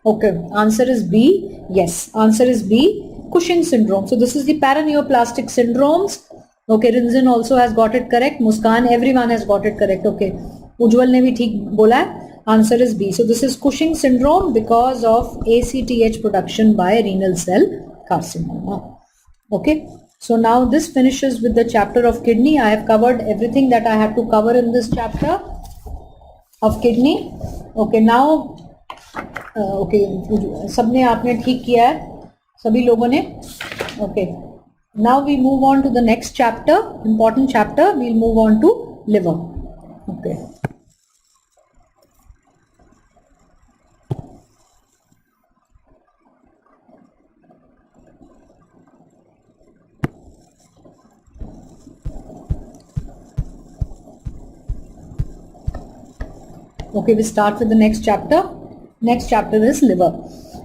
Okay, answer is B. Yes, answer is B. Cushing syndrome. So this is the paraneoplastic syndromes. Okay, Rinzin also has got it correct. Muskan, everyone has got it correct. Okay, Ujjwal ne bhi theek bola hai. Answer is B. So this is Cushing syndrome because of ACTH production by renal cell carcinoma. Okay, so now this finishes with the chapter of kidney. I have covered everything that I had to cover in this chapter of kidney. Okay, now okay, सबने आपने ठीक किया है, सभी लोगों ने. Okay, now we move on to the next chapter, important chapter. We'll move on to liver. Okay. Okay, we start with the next chapter. Next chapter is liver.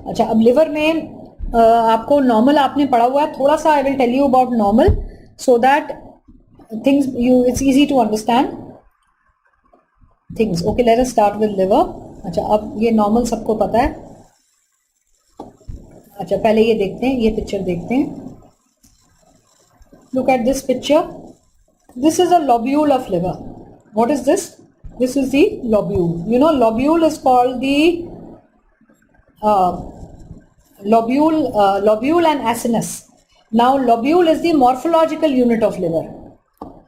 अच्छा, अब liver में आपको normal आपने पढ़ा हुआ है, थोड़ा सा I will tell you about normal so that things it's easy to understand things. Okay, let us start with liver. अच्छा, अब ये normal सबको पता है. अच्छा, पहले ये देखते हैं, ये picture देखते हैं. Look at this picture. This is a lobule of liver. What is this? This is the lobule. You know, lobule is called the lobule and acinus. Now, lobule is the morphological unit of liver.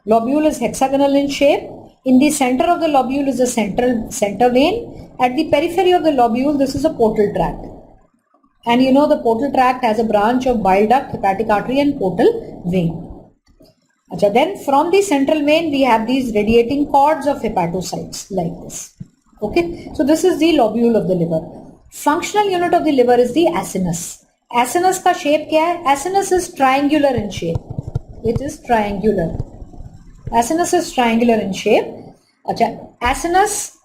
Lobule is hexagonal in shape. In the center of the lobule is the center vein. At the periphery of the lobule, this is a portal tract. And you know, the portal tract has a branch of bile duct, hepatic artery, and portal vein. Achha, then from the central vein we have these radiating cords of hepatocytes like this. Okay, so this is the lobule of the liver. Functional unit of the liver is the acinus. Acinus का shape क्या है? Acinus is triangular in shape. It is triangular. Acinus is triangular in shape. Achha, acinus,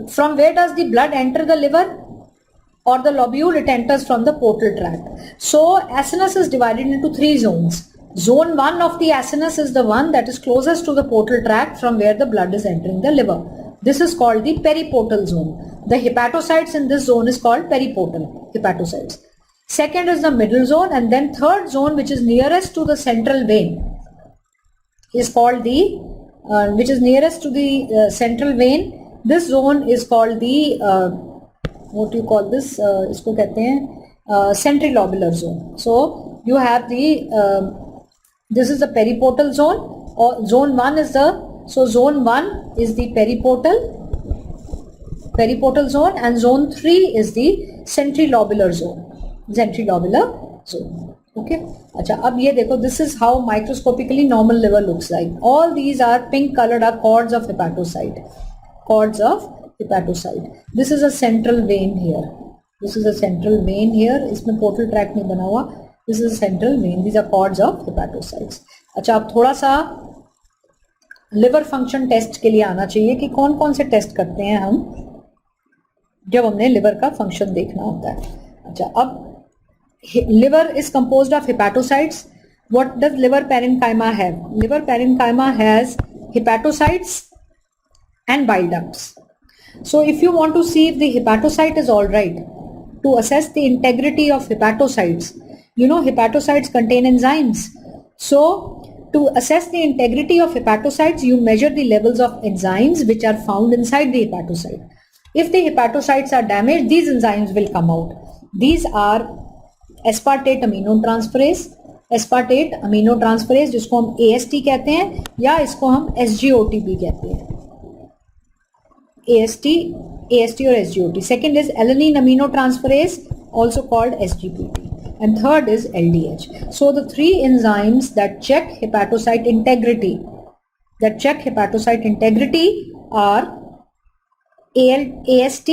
from where does the blood enter the liver or the lobule? It enters from the portal tract. So acinus is divided into three zones. Zone 1 of the acinus is the one that is closest to the portal tract from where the blood is entering the liver. This is called the periportal zone. The hepatocytes in this zone is called periportal hepatocytes. Second is the middle zone, and then third zone, which is nearest to the central vein, is called the which is nearest to the central vein. This zone is called the what do you call this? इसको कहते हैं centrilobular zone. So you have the this is the periportal zone, or zone 1 is the, so zone 1 is the periportal zone, and zone 3 is the centrilobular zone. Okay. अच्छा, अब ये देखो, this is how microscopically normal liver looks like. All these are pink colored are cords of hepatocyte. Cords of hepatocyte. This is a central vein here. This is a central vein here. इसमें portal tract नहीं बना हुआ. This is a central vein. These are cords of hepatocytes. अच्छा, अब थोड़ा सा liver function test के लिए आना चाहिए कि कौन कौन से टेस्ट करते हैं हम जब हमने liver का function देखना होता है. अच्छा, अब liver is composed of hepatocytes. What does liver parenchyma have? Liver parenchyma has hepatocytes and bile ducts. So if you want to see if the hepatocyte is all right, to assess the integrity of hepatocytes, you know, hepatocytes contain enzymes. So to assess the integrity of hepatocytes, you measure the levels of enzymes which are found inside the hepatocyte. If the hepatocytes are damaged, these enzymes will come out. These are aspartate aminotransferase, जिसको हम AST कहते हैं या इसको हम SGOT भी कहते हैं. AST or SGOT. Second is alanine aminotransferase, also called SGPT. And third is LDH. So the three enzymes that check hepatocyte integrity, are AST,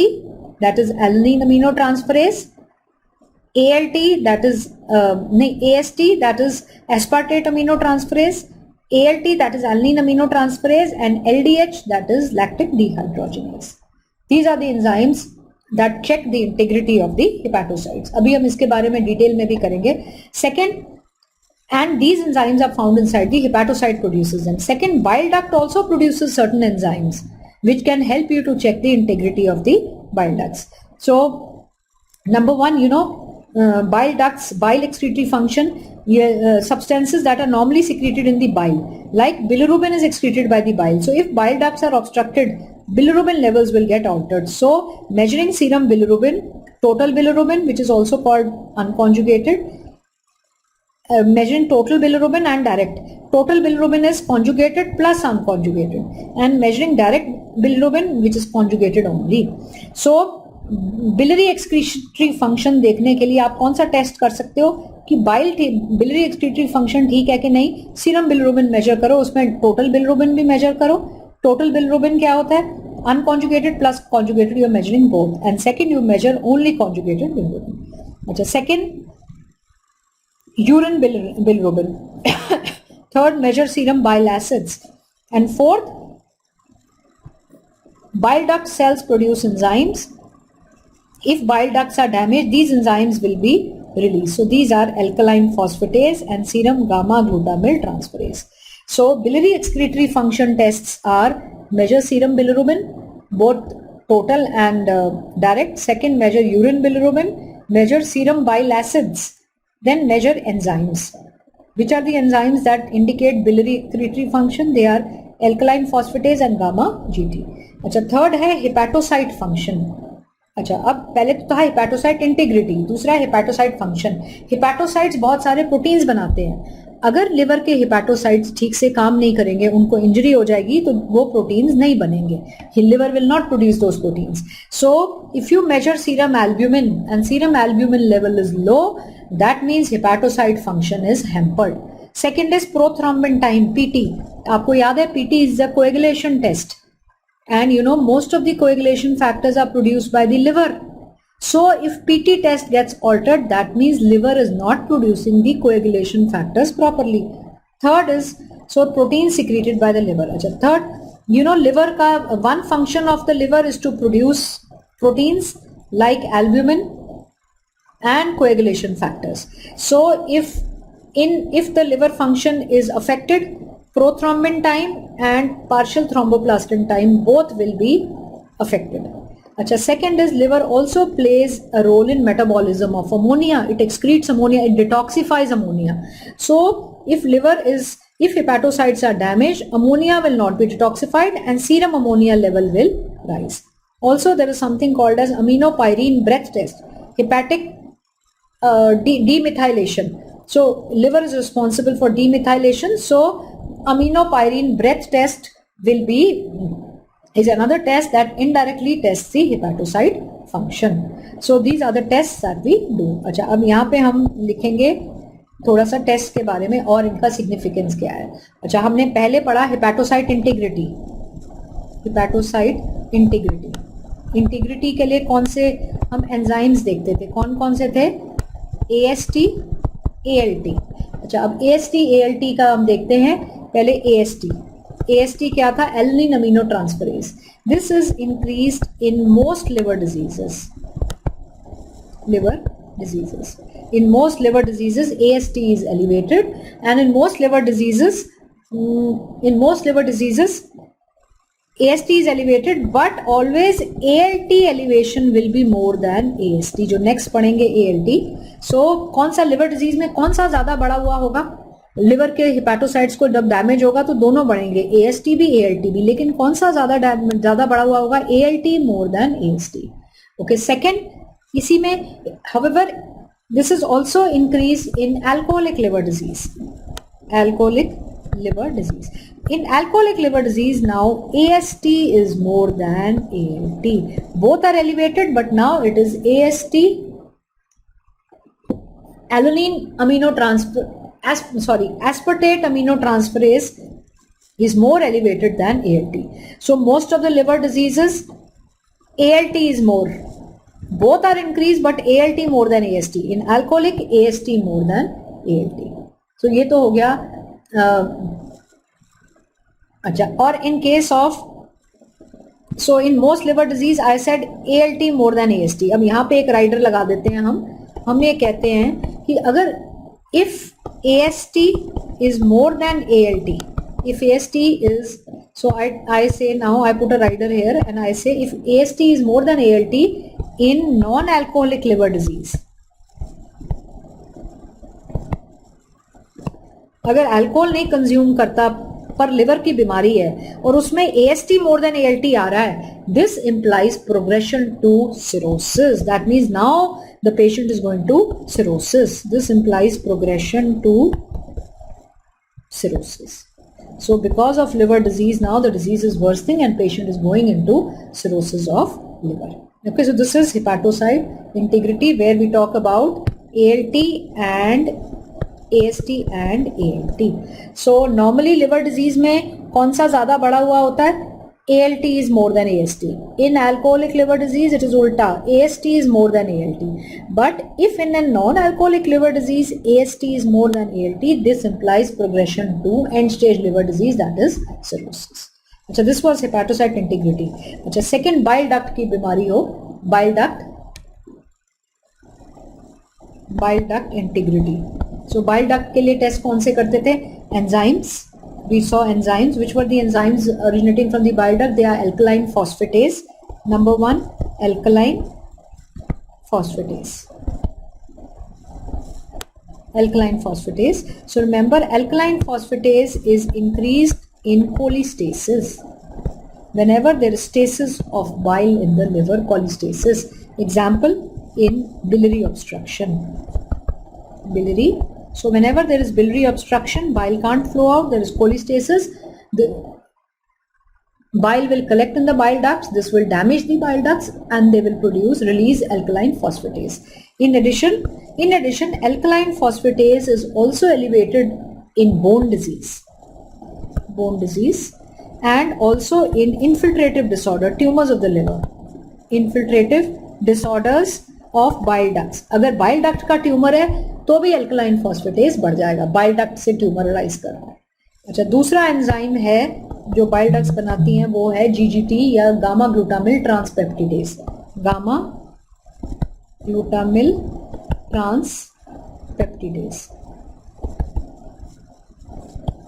that is alanine aminotransferase, ALT, that is AST, that is aspartate aminotransferase, ALT, that is alanine aminotransferase, and LDH, that is lactic dehydrogenase. These are the enzymes that check the integrity of the hepatocytes. अभी हम इसके बारे में detail में भी करेंगे. Second, and these enzymes are found inside the hepatocyte produces them. Second, bile duct also produces certain enzymes which can help you to check the integrity of the bile ducts. So number one, you know, bile ducts, bile excretory function, substances that are normally secreted in the bile, like bilirubin is excreted by the bile. So if bile ducts are obstructed, bilirubin levels will get altered. So measuring serum bilirubin, total bilirubin, which is also called unconjugated, measuring total bilirubin and direct. Total bilirubin is conjugated plus unconjugated, and measuring direct bilirubin, which is conjugated only. So biliary excretory function देखने के लिए आप कौन सा test कर सकते हो कि बिलरी एक्सक्रीटरी फंक्शन ठीक है कि नहीं, सीरम बिलिरुबिन मेजर करो, उसमें टोटल बिलिरुबिन भी मेजर करो. टोटल बिलिरुबिन क्या होता है? Unconjugated plus conjugated, you are measuring both, and second you measure only conjugated bilirubin. अच्छा, second urine bilirubin. Third, measure serum bile acids, and fourth, bile duct cells produce enzymes. If bile ducts are damaged, these enzymes will be released. So these are alkaline phosphatase and serum gamma glutamyl transferase. So biliary excretory function tests are measure serum bilirubin, both total and direct. Second, measure urine bilirubin, measure serum bile acids. Then measure enzymes. Which are the enzymes that indicate biliary excretory function? They are alkaline phosphatase and gamma GT. अच्छा, third है hepatocyte function. अच्छा, अब पहले तो था hepatocyte integrity, दूसरा है hepatocyte function. Hepatocytes बहुत सारे प्रोटीन्स बनाते हैं. अगर लिवर के हेपेटोसाइट्स ठीक से काम नहीं करेंगे, उनको इंजरी हो जाएगी, तो वो प्रोटीन्स नहीं बनेंगे. Liver will not produce those proteins. So if you measure serum albumin and serum albumin level is low, that means hepatocyte function is hampered. Second is prothrombin time, PT. आपको याद है, PT is the coagulation test, and you know most of the coagulation factors are produced by the liver. So if PT test gets altered, that means liver is not producing the coagulation factors properly. Third is protein secreted by the liver. अच्छा, third, you know liver का one function of the liver is to produce proteins like albumin and coagulation factors. So if the liver function is affected, prothrombin time and partial thromboplastin time both will be affected. Achha, second is liver also plays a role in metabolism of ammonia. It excretes ammonia, it detoxifies ammonia. So if hepatocytes are damaged, ammonia will not be detoxified and serum ammonia level will rise. Also there is something called as aminopyrine breath test, hepatic demethylation. So liver is responsible for demethylation. So aminopyrine breath test is another test that indirectly tests the hepatocyte function. So these are the tests that we do. अच्छा, अब यहाँ पे हम लिखेंगे थोड़ा सा test के बारे में और इनका सिग्निफिकेंस क्या है. अच्छा, हमने पहले पढ़ा हेपेटोसाइट इंटीग्रिटी. हेपेटोसाइट इंटीग्रिटी के लिए कौन से हम एंजाइम्स देखते थे, कौन कौन से थे? AST, ALT. अच्छा, अब AST, ALT का हम देखते हैं. पहले AST क्या था? Alanine amino transferase. This is increased in most liver diseases. In most liver diseases, AST is elevated, and in most liver diseases, AST is elevated, but always ALT elevation will be more than AST. जो next पढ़ेंगे ALT. So कौन सा liver disease में कौन सा ज्यादा बढ़ा हुआ होगा? लिवर के हेपेटोसाइट्स को जब डैमेज होगा तो दोनों बढ़ेंगे, AST भी ALT भी, लेकिन कौन सा ज्यादा बढ़ा हुआ होगा? ALT more than AST. Okay, second, इसी में however this is also increased in alcoholic liver disease. In alcoholic liver disease now AST is more than ALT. Both are elevated, but now it is AST, aspartate aminotransferase is more elevated than ALT. So most of the liver diseases ALT is more. Both are increased, but ALT more than AST. In alcoholic, AST more than ALT. So ये तो हो गया. अच्छा, और in case of, so in most liver disease I said ALT more than AST. अब यहाँ पे एक राइडर लगा देते हैं हम ये कहते हैं कि अगर if AST is more than ALT, if AST is, so I say now I put a rider here and I say if AST is more than ALT in non-alcoholic liver disease, अगर alcohol नहीं consume करता पर liver की बीमारी है और उसमें AST more than ALT आ रहा है, this implies progression to cirrhosis. That means now the patient is going to cirrhosis. This implies progression to cirrhosis. So because of liver disease, now the disease is worsening and patient is going into cirrhosis of liver. Okay, so this is hepatocyte integrity where we talk about ALT and AST and ALT. So normally liver disease में कौन सा ज्यादा बढ़ा हुआ होता है? ALT is more than AST. In alcoholic liver disease it is ulta. AST is more than ALT. But if in a non-alcoholic liver disease AST is more than ALT, this implies progression to end stage liver disease, that is cirrhosis. अच्छा, this was hepatocyte integrity. अच्छा, second bile duct की बीमारी हो, bile duct integrity. So bile duct के लिए test कौन से करते थे? Enzymes. We saw enzymes. Which were the enzymes originating from the bile duct? They are alkaline phosphatase. Number one, alkaline phosphatase. Alkaline phosphatase. So remember, alkaline phosphatase is increased in cholestasis. Whenever there is stasis of bile in the liver, cholestasis. Example, in biliary obstruction. Biliary. So whenever there is biliary obstruction, bile can't flow out, there is cholestasis, the bile will collect in the bile ducts, this will damage the bile ducts and they will release alkaline phosphatase. In addition, alkaline phosphatase is also elevated in bone disease and also in infiltrative disorder, tumors of the liver, infiltrative disorders of bile ducts. अगर bile duct का tumour है तो भी alkaline phosphatase बढ़ जाएगा, bile duct से tumour rise कर रहा है. अच्छा, दूसरा एंजाइम है जो बाइल डक्ट्स बनाती हैं, वो है GGT या gamma glutamyl transpeptidase. Gamma glutamyl transpeptidase.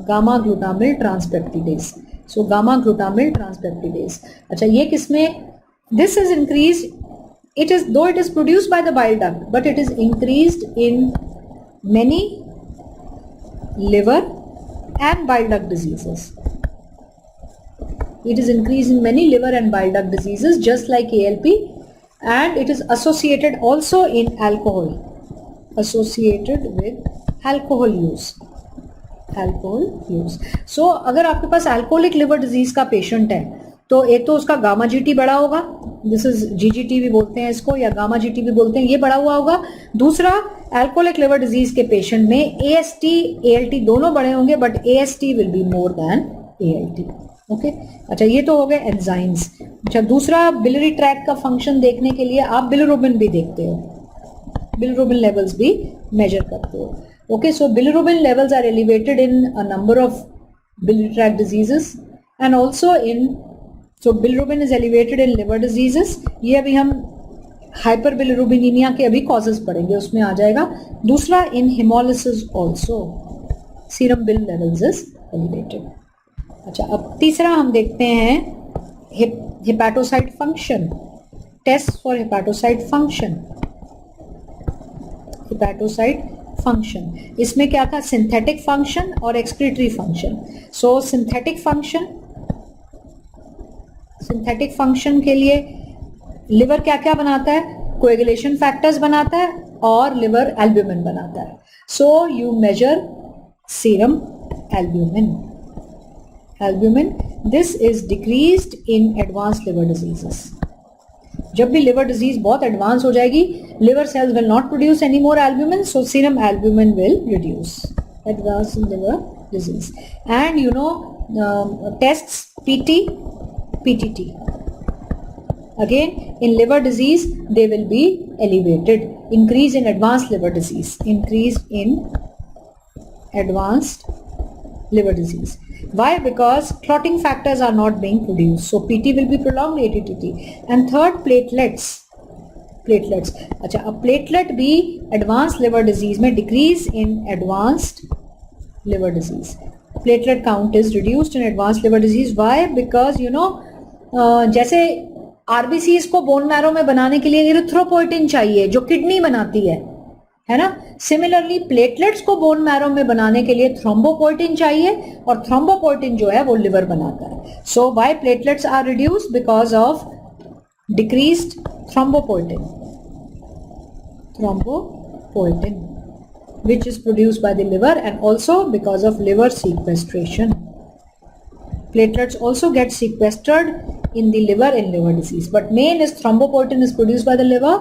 Gamma glutamyl transpeptidase. So gamma glutamyl transpeptidase. अच्छा, ये किसमें? This is increase. It is, though it is produced by the bile duct, but it is increased in many liver and bile duct diseases. It is increased in many liver and bile duct diseases, just like ALP, and it is associated also in alcohol, associated with alcohol use. So अगर आपके पास alcoholic liver disease का patient है तो एक तो उसका gamma GT बढ़ा होगा, दिस इज GGT भी बोलते हैं इसको या गामा GT भी बोलते हैं, ये बढ़ा हुआ होगा. दूसरा, अल्कोहलिक लिवर डिजीज के पेशेंट में AST ALT दोनों बढ़े होंगे, but AST will be more than ALT. Okay, अच्छा, ये तो हो गए एंजाइम्स. अच्छा, दूसरा, बिलियरी ट्रैक्ट का फंक्शन देखने के लिए आप बिलिरुबिन भी देखते हो, बिलिरुबिन लेवल्स भी मेजर करते हो. Okay, so bilirubin levels are elevated in a number of biliary tract diseases and also in. So bilirubin is elevated in liver diseases. ये अभी हम hyperbilirubinemia के अभी causes पढ़ेंगे, उसमें आ जाएगा. दूसरा, in hemolysis also serum bil levels is elevated. अच्छा, अब तीसरा हम देखते हैं hepatocyte function. Tests for hepatocyte function. Hepatocyte function. इसमें क्या था? Synthetic function और excretory function. So synthetic function के लिए लिवर क्या क्या बनाता है? कोएगुलेशन फैक्टर्स बनाता है और लिवर एल्ब्यूमिन बनाता है. So you measure serum albumin. This is decreased in advanced liver diseases. जब भी लिवर डिजीज बहुत एडवांस हो जाएगी, liver cells will not produce any more albumin, so serum albumin will reduce. Advance liver disease. And you know tests PTT. Again, in liver disease, they will be elevated. Increase in advanced liver disease. Why? Because clotting factors are not being produced. So PT will be prolonged ATTT. And third, platelets. अच्छा, अब platelet भी advanced liver disease में decrease in advanced liver disease. Platelet count is reduced in advanced liver disease. Why? Because you know, जैसे RBCs को bone marrow में बनाने के लिए इरिथ्रोपोइटिन चाहिए जो किडनी बनाती है, है ना. सिमिलरली प्लेटलेट्स को बोन मैरो में बनाने के लिए थ्रोम्बोपोइटिन चाहिए और थ्रोम्बोपोइटिन जो है वो लिवर बनाता है. So why platelets are reduced? Because of decreased thrombopoietin which is produced by the liver, and also because of liver sequestration. Platelets also get sequestered in the liver in liver disease, but main is thrombopoietin is produced by the liver.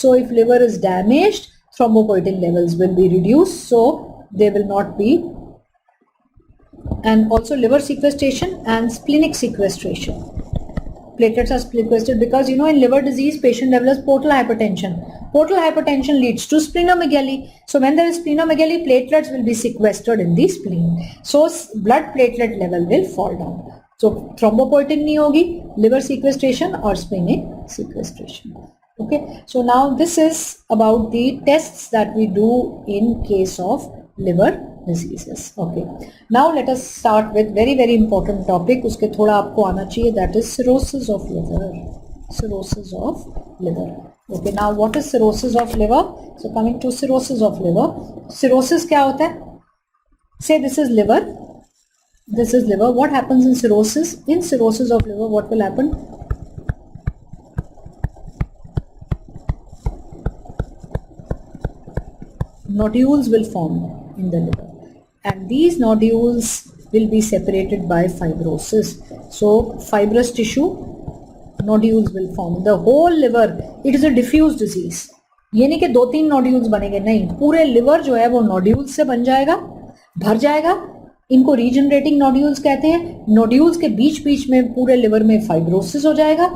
So if liver is damaged, thrombopoietin levels will be reduced, so they will not be. And also liver sequestration and splenic sequestration. Platelets are sequestered because in liver disease patient develops portal hypertension. Portal hypertension leads to splenomegaly. So when there is splenomegaly, platelets will be sequestered in the spleen. So blood platelet level will fall down. So thrombopoietin nahi hogi, liver sequestration or splenic sequestration. Okay. So now this is about the tests that we do in case of liver diseases. Okay. Now let us start with very important topic. उसके थोड़ा आपको आना चाहिए, that is cirrhosis of liver. Cirrhosis of liver. Okay. Now what is cirrhosis of liver? So coming to cirrhosis of liver. Cirrhosis क्या होता है? Say this is liver. This is liver. What happens in cirrhosis? In cirrhosis of liver, what will happen? Nodules will form in the liver, and these nodules will be separated by fibrosis. So fibrous tissue, nodules will form. The whole liver, it is a diffuse disease. ये नहीं कि 2-3 nodules बनेंगे, नहीं, पूरे liver जो है वो nodules से बन जाएगा, भर जाएगा. इनको regenerating nodules कहते हैं. Nodules के बीच बीच में पूरे liver में fibrosis हो जाएगा,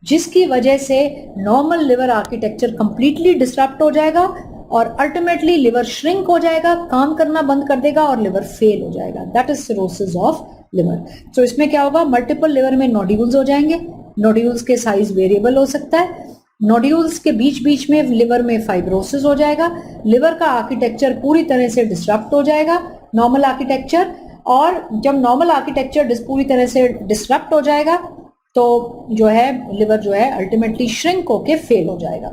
जिसकी वजह से normal liver architecture completely disrupt हो जाएगा और अल्टीमेटली लिवर श्रिंक हो जाएगा, काम करना बंद कर देगा और लिवर फेल हो जाएगा. That is cirrhosis of liver. So इसमें क्या होगा? मल्टीपल लिवर में नोड्यूल्स हो जाएंगे. नोड्यूल्स के साइज वेरिएबल हो सकता है. नोड्यूल्स के बीच बीच में लिवर में फाइब्रोसिस हो जाएगा. लिवर का आर्किटेक्चर पूरी तरह से डिस्टर्ब हो जाएगा, नॉर्मल आर्किटेक्चर. और जब नॉर्मल आर्किटेक्चर पूरी तरह से डिस्टर्ब हो जाएगा तो जो है लिवर जो है अल्टीमेटली श्रिंक होके फेल हो जाएगा.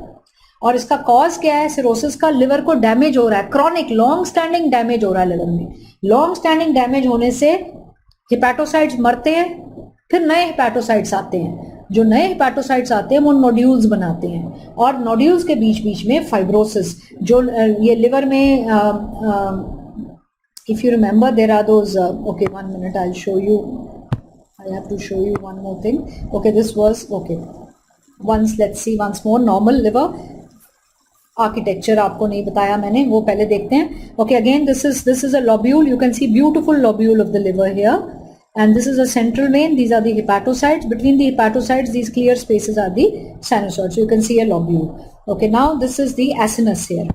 और इसका कॉज क्या है? सिरोसिस का लिवर को डैमेज हो रहा है, क्रॉनिक लॉन्ग स्टैंडिंग डैमेज हो रहा है लिवर में. लॉन्ग स्टैंडिंग डैमेज होने से हिपैटोसाइट्स मरते हैं, फिर नए हिपैटोसाइट्स आते हैं. जो नए हिपैटोसाइट्स आते हैं वो नोड्यूल्स बनाते हैं और नोड्यूल्स के बीच बीच में फाइब्रोसिस. जो ये लिवर में if you remember there are those. Okay, 1 minute, I show you. I have to show you one more thing. Okay, this was okay. Once let's see once more normal liver architecture. आपको नहीं बताया मैंने, वो पहले देखते हैं. Okay, again this is a lobule. You can see beautiful lobule of the liver here, and this is a central vein. These are the hepatocytes. Between the hepatocytes, these clear spaces are the sinusoids. So you can see a lobule. Okay, now this is the acinus here.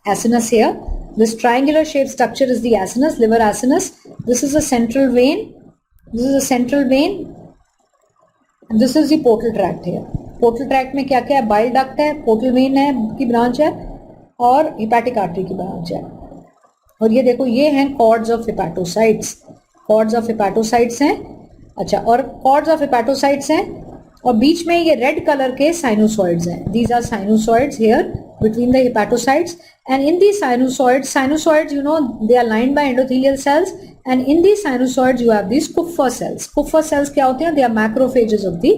Acinus here. This triangular shaped structure is the acinus, liver acinus. This is a central vein. This is a central vein. And this is the portal tract here. Portal tract में क्या क्या है? Bile duct है, portal vein है की branch है और hepatic artery की ब्रांच है. और ये देखो, ये हैं cords of hepatocytes. Cords of hepatocytes हैं. अच्छा, और cords of hepatocytes हैं और बीच में ये red color के sinusoids हैं. These are sinusoids here between the hepatocytes, and in these sinusoids they are lined by endothelial cells, and in these sinusoids you have these Kupffer cells. Kupffer cells क्या होते हैं? They are macrophages of the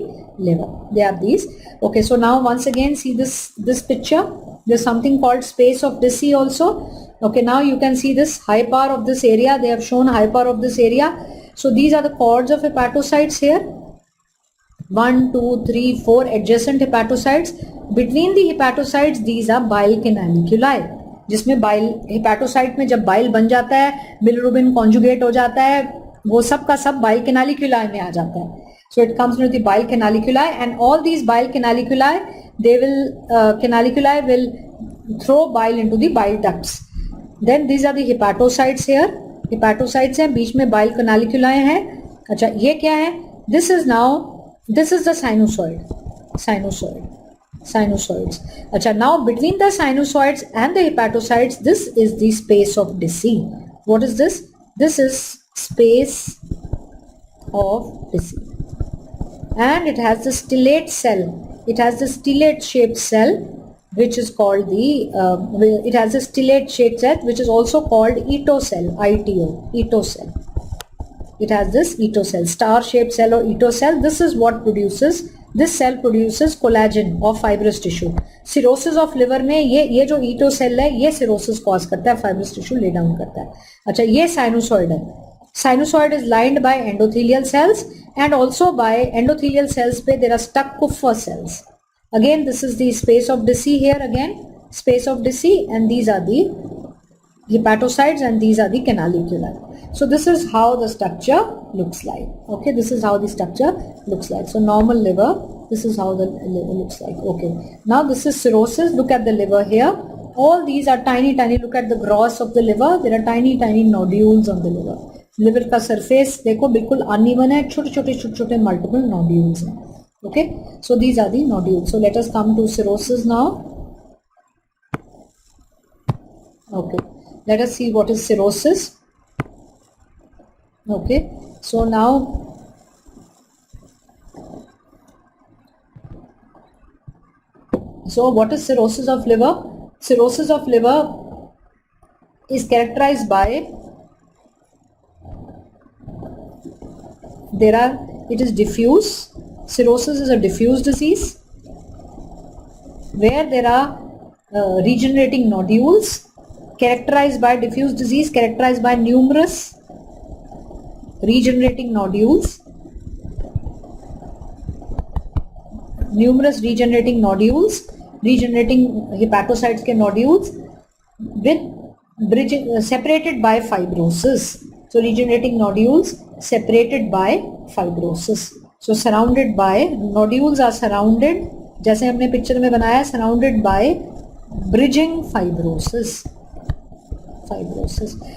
liver. They are these. Okay, so now once again see this picture. There's something called space of Deci also. Okay, now you can see this high power of this area. They have shown high power of this area. So these are the cords of hepatocytes here. 1, 2, 3, 4 adjacent hepatocytes. Between the hepatocytes, these are bile canaliculi. जिसमें bile, hepatocyte में जब bile बन जाता है, bilirubin conjugate हो जाता है, वो सब का सब बाइल कैनालिकुलाई में आ जाता है. So it comes into the bile canaliculi, and all these bile canaliculi, canaliculi will throw bile into the bile ducts. Then these are the hepatocytes here. Hepatocytes हैं, बीच में bile canaliculi हैं. अच्छा, ये क्या है? This is the sinusoids. अच्छा, now between the sinusoids and the hepatocytes, this is the space of Deci. What is this? This is space of Deci, and it has the stellate cell. It has the stellate shaped cell which is called it has a stellate shaped cell, which is also called Ito cell, ITO, Ito cell. It has this Ito cell, star shaped cell or Ito cell. This is what produces, this cell produces collagen of fibrous tissue. Cirrhosis of liver में ये जो Ito cell है, ये cirrhosis cause करता है, fibrous tissue lay down करता है. अच्छा, ये sinusoid है. Sinusoid is lined by endothelial cells, and also by endothelial cells पे there are stuck Kupffer cells. Again, this is the space of Deci here again, space of Deci, and these are the hepatocytes and these are the canaliculi. So this is how the structure looks like. Okay, this is how the structure looks like. So normal liver, this is how the liver looks like. Okay, now this is cirrhosis. Look at the liver here. All these are tiny. Look at the gross of the liver. There are tiny nodules on the liver. Liver का surface देखो बिल्कुल uneven है, छोटे multiple nodules हैं. Okay, so these are the nodules. So let us come to cirrhosis now. Okay, let us see what is cirrhosis. Okay, so now what is cirrhosis of liver? Cirrhosis of liver is characterized by it is diffuse. Cirrhosis is a diffuse disease where there are regenerating nodules, characterized by diffuse disease characterized by numerous regenerating nodules, regenerating hepatocytes के nodules with bridging separated by fibrosis. So regenerating nodules separated by fibrosis. So surrounded by, nodules are surrounded, जैसे हमने picture में बनाया, surrounded by bridging fibrosis.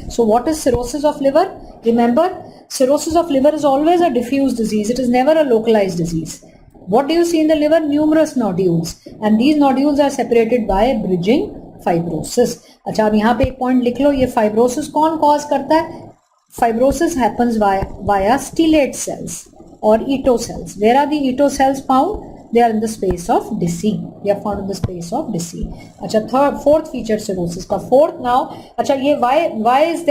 So what is cirrhosis of liver? Remember, cirrhosis of liver is always a diffuse disease. It is never a localized disease. What do you see in the liver? Numerous nodules, and these nodules are separated by bridging fibrosis. अच्छा, अब यहाँ पे एक point लिख लो, ये fibrosis कौन cause करता है? Fibrosis happens via stellate cells or Ito cells. Where are the Ito cells found? They are in the space of Deci. They are found in the space of Deci. अच्छा, fourth feature cirrhosis का fourth now. अच्छा, ये why is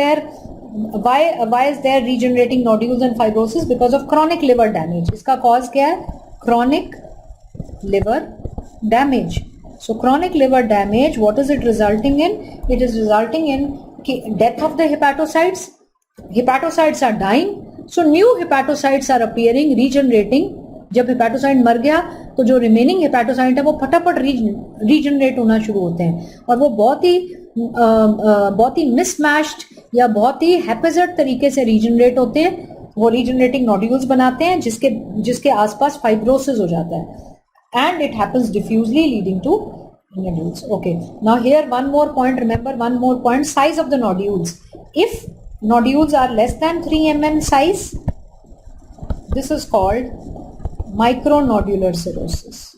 there regenerating nodules and fibrosis? Because of chronic liver damage. इसका cause क्या है? Chronic liver damage. So chronic liver damage, what is it resulting in? It is resulting in death of the hepatocytes. Hepatocytes are dying. So new hepatocytes are appearing, regenerating. जब hepatocyte मर गया तो जो remaining hepatocyte है वो फटाफट regenerate होना शुरू होते हैं, और वो बहुत ही मिसमैच्ड या बहुत ही हैपेजर्ड तरीके से रीजनरेट होते हैं. वो रीजनरेटिंग नोड्यूल्स बनाते हैं जिसके आसपास फाइब्रोसिस हो जाता है, and it happens diffusely leading to nodules. Okay, now here one more point, remember one more point, size of the nodules. If nodules are less than 3 mm size, this is called micronodular cirrhosis.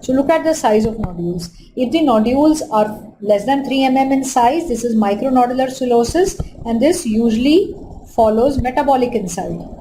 So look at the size of nodules. If the nodules are less than 3 mm in size, this is micronodular cirrhosis, and this usually follows metabolic insult.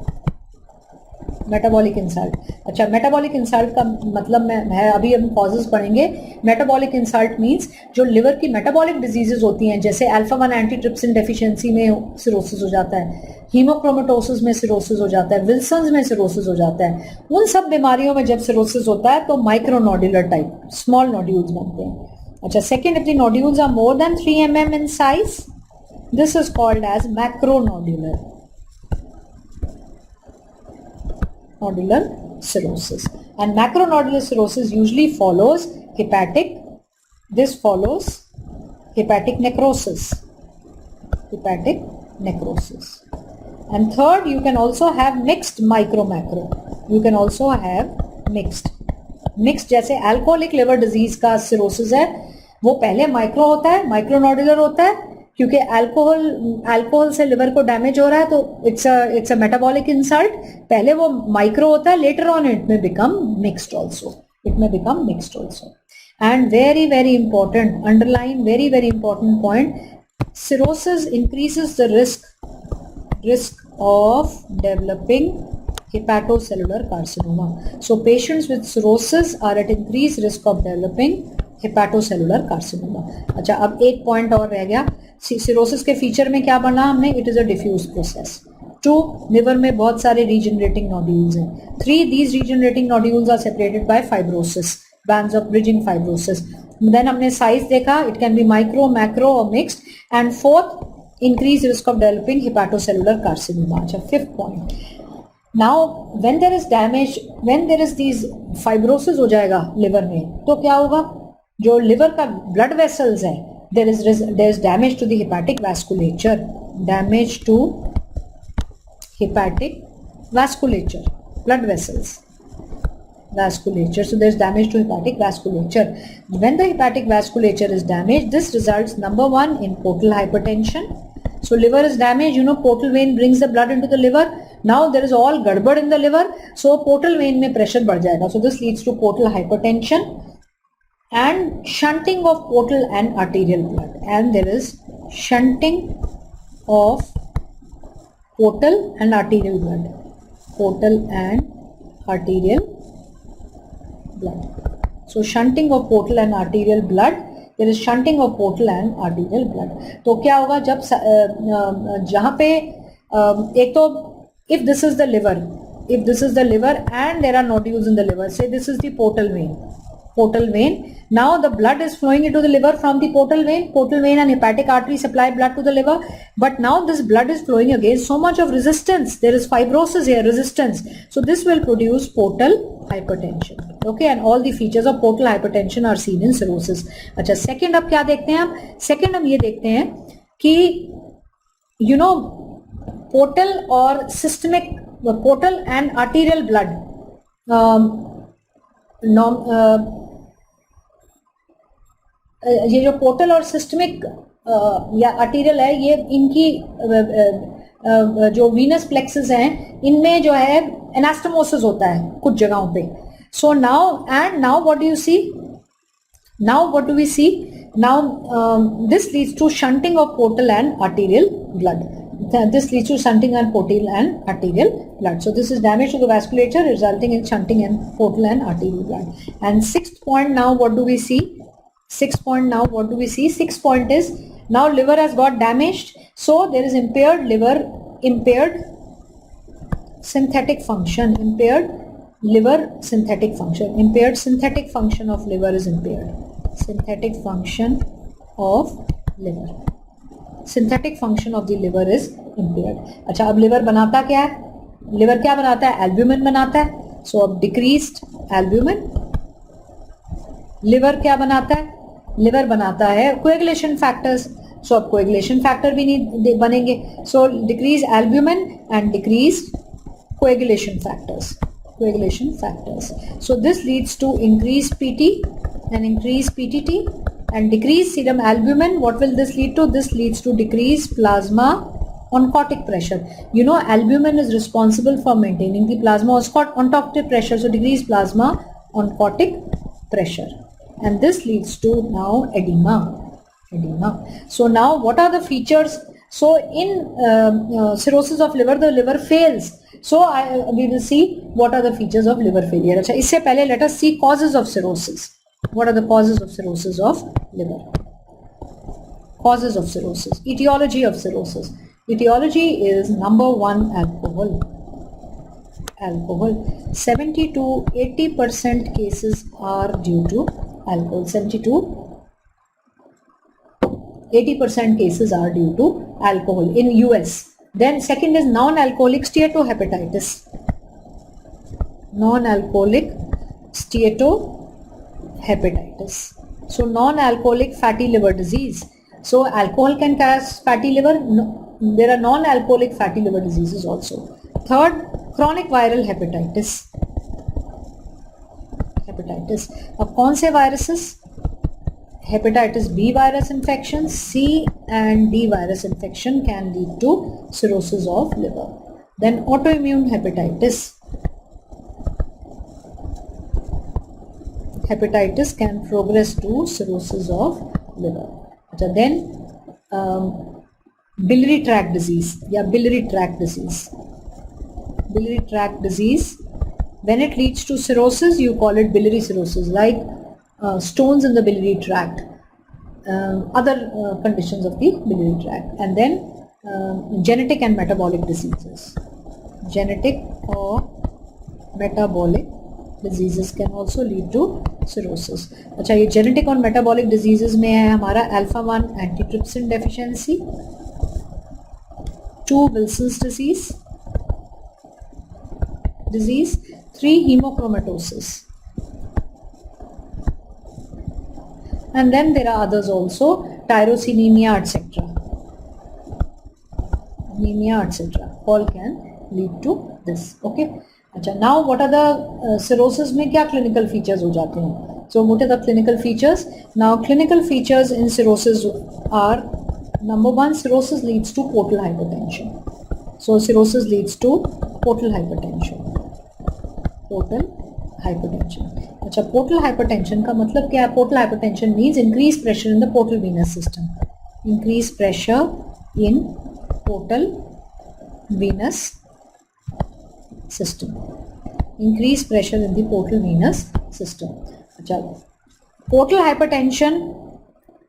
Metabolic insult. अच्छा, metabolic insult का मतलब है अभी हम causes पढ़ेंगे. Metabolic insult means जो liver की metabolic diseases होती हैं, जैसे अल्फा 1 एंटीट्रिप्सिन डेफिशिएंसी में सिरोसिस हो जाता है, हीमोक्रोमेटोसिस में सिरोसिस हो जाता है, विल्सन्स में सिरोसिस हो जाता है. उन सब बीमारियों में जब सिरोसिस होता है तो माइक्रोनोड्यूलर टाइप स्मॉल नोड्यूल्स बनते हैं. अच्छा, second, if the nodules are more than 3 mm in size, this is called as macronodular cirrhosis. And macronodular cirrhosis usually follows hepatic necrosis. And third, you can also have mixed macro. You can also have mixed. जैसे alcoholic liver disease का cirrhosis है, वो पहले micro होता है, माइक्रोनोडुलर होता है, क्योंकि अल्कोहल से लिवर को डैमेज हो रहा है, तो इट्स अ मेटाबॉलिक इंसल्ट. पहले वो माइक्रो होता है, लेटर ऑन इट में become mixed also. And very important, underline very important point, cirrhosis increases the risk of developing hepatocellular carcinoma. So patients with cirrhosis are at increased risk of developing hepatocellular carcinoma. अच्छा, अब एक point और रह गया. Cirrhosis के feature में क्या पढ़ना हमने? It is a diffuse process. 2, liver में बहुत सारे रीजनरेटिंग नोड्यूल्स हैं. 3, these regenerating nodules are separated by fibrosis, bands of bridging fibrosis. Then हमने साइज देखा, it can be micro, macro or mixed. And 4th, increased risk of developing hepatocellular carcinoma. अच्छा, 5th point. Now when there is damage, when there is these fibrosis हो जाएगा liver में, तो क्या होगा? जो लिवर का ब्लड वेसल्स है, there is damage to the hepatic vasculature, damage to hepatic vasculature, blood vessels, vasculature. So there is damage to hepatic vasculature. When the hepatic vasculature is damaged, this results, number 1, in portal hypertension. So liver is damaged, you know, portal vein brings the blood into the liver. Now there is all gadbad in the liver, so portal vein में pressure बढ़ जाएगा. So this leads to portal hypertension and shunting of portal and arterial blood. And there is shunting of portal and arterial blood. Portal and arterial blood. So shunting of portal and arterial blood. There is shunting of portal and arterial blood. तो क्या होगा जब जहाँ पे एक तो if this is the liver and there are nodules in the liver, say this is the portal vein. Now the blood is flowing into the liver from the portal vein and hepatic artery supply blood to the liver. But now this blood is flowing against so much of resistance. There is fibrosis here, resistance. So this will produce portal hypertension. Okay, and all the features of portal hypertension are seen in cirrhosis. अच्छा, second अब क्या देखते हैं हम? Second हम ये देखते हैं कि you know portal और systemic portal and arterial blood ये जो पोर्टल और सिस्टमिक या आर्टीरियल है, ये इनकी जो वीनस प्लेक्सेस हैं, इनमें जो है एनास्टोमोसिस होता है कुछ जगहों पे. So now what do you see? Now this leads to shunting of portal and arterial blood. This leads to shunting and portal and arterial blood. So this is damage to the vasculature resulting in shunting and portal and arterial blood. And 6th point, now what do we see? 6th point is now liver has got damaged, so there is impaired synthetic function. Impaired synthetic function of liver is impaired. Synthetic function of the liver is impaired. अच्छा, अब liver बनाता क्या है? liver क्या बनाता है? albumin बनाता है. so अब decreased albumin. liver क्या बनाता है? liver बनाता है coagulation factors. so अब coagulation factor भी नहीं बनेंगे. so decrease albumin and decreased coagulation factors. So this leads to increased PT and increased PTT and decreased serum albumin. What will this lead to? This leads to decreased plasma oncotic pressure. You know, albumin is responsible for maintaining the plasma oncotic pressure. So decreased plasma oncotic pressure, and this leads to now edema. So now what are the features? So in cirrhosis of liver, the liver fails. So we will see what are the features of liver failure. अच्छा, इससे पहले let us see causes of cirrhosis. What are the causes of cirrhosis of liver? Causes of cirrhosis. Etiology of cirrhosis. Etiology is number 1, alcohol. 70 to 80% cases are due to alcohol. 70 to 80% cases are due to alcohol in US. Then second is non-alcoholic steatohepatitis. Non-alcoholic steatohepatitis. So non-alcoholic fatty liver disease. So alcohol can cause fatty liver. No, there are non-alcoholic fatty liver diseases also. Third, chronic viral hepatitis. अब कौन से viruses? Hepatitis B virus infection, C and D virus infection can lead to cirrhosis of liver. Then autoimmune hepatitis. Hepatitis can progress to cirrhosis of liver. Then biliary tract disease. biliary tract disease. When it leads to cirrhosis, you call it biliary cirrhosis, like stones in the biliary tract, other conditions of the biliary tract. And then genetic and metabolic diseases. Genetic or metabolic diseases can also lead to cirrhosis. अच्छा, ये genetic और metabolic diseases में है हमारा alpha 1 antitrypsin deficiency, 2 Wilson's disease, 3 hemochromatosis, and then there are others also, tyrosinemia, etc. Anemia, etc. all can lead to this. Okay. अच्छा, now what are the cirrhosis में क्या clinical features हो जाते हैं? So what are the clinical features? Now clinical features in cirrhosis are, number 1, cirrhosis leads to portal hypertension. So cirrhosis leads to portal hypertension. Portal hypertension. अच्छा, portal hypertension का मतलब क्या है? Portal hypertension means increased pressure in the portal venous system. Increased pressure in portal venous system. Increased pressure in the portal venous system. अच्छा, portal hypertension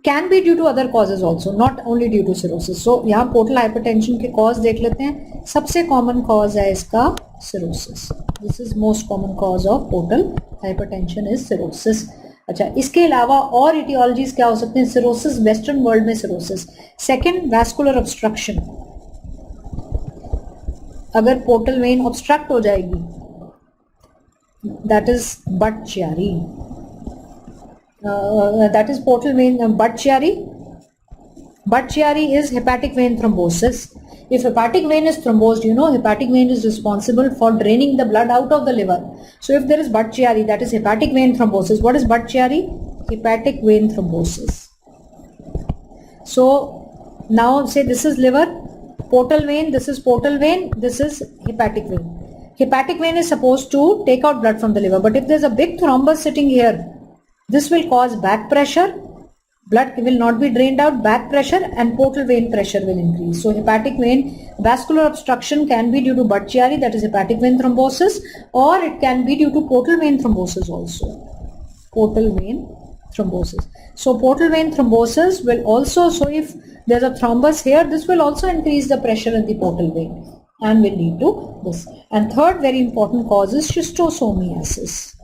can be due to other causes also, not only due to cirrhosis. So यहाँ portal hypertension के cause देख लेते हैं. सबसे common cause है इसका cirrhosis. This is most common cause of portal hypertension is cirrhosis. अच्छा, इसके अलावा और etiologies क्या हो सकते हैं? cirrhosis, western world में cirrhosis. Second, vascular obstruction. अगर portal vein obstruct हो जाएगी, that is Budd-Chiari. That is portal vein Budd-Chiari. Budd-Chiari is hepatic vein thrombosis. If hepatic vein is thrombosed, you know hepatic vein is responsible for draining the blood out of the liver. So if there is Budd-Chiari, that is hepatic vein thrombosis. What is Budd-Chiari? Hepatic vein thrombosis. So now say this is liver, portal vein, this is portal vein, this is hepatic vein. Hepatic vein is supposed to take out blood from the liver, but if there is a big thrombus sitting here, this will cause back pressure, blood will not be drained out, back pressure, and portal vein pressure will increase. So hepatic vein vascular obstruction can be due to Budd-Chiari, that is hepatic vein thrombosis, or it can be due to portal vein thrombosis also. Portal vein thrombosis. So portal vein thrombosis will also, so if there is a thrombus here, this will also increase the pressure in the portal vein and will lead to this. And third very important cause is schistosomiasis.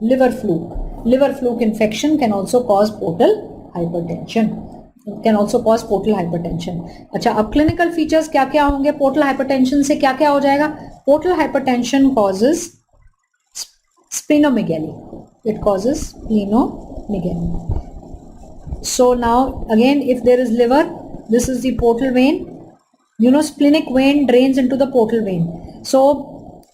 Liver fluke. Liver fluke infection can also cause portal hypertension. Can also cause portal hypertension. अच्छा, अब clinical features क्या क्या होंगे? Portal hypertension से क्या क्या हो जाएगा? Portal hypertension causes splenomegaly. It causes splenomegaly. So now again, if there is liver, this is the portal vein. You know, splenic vein drains into the portal vein. So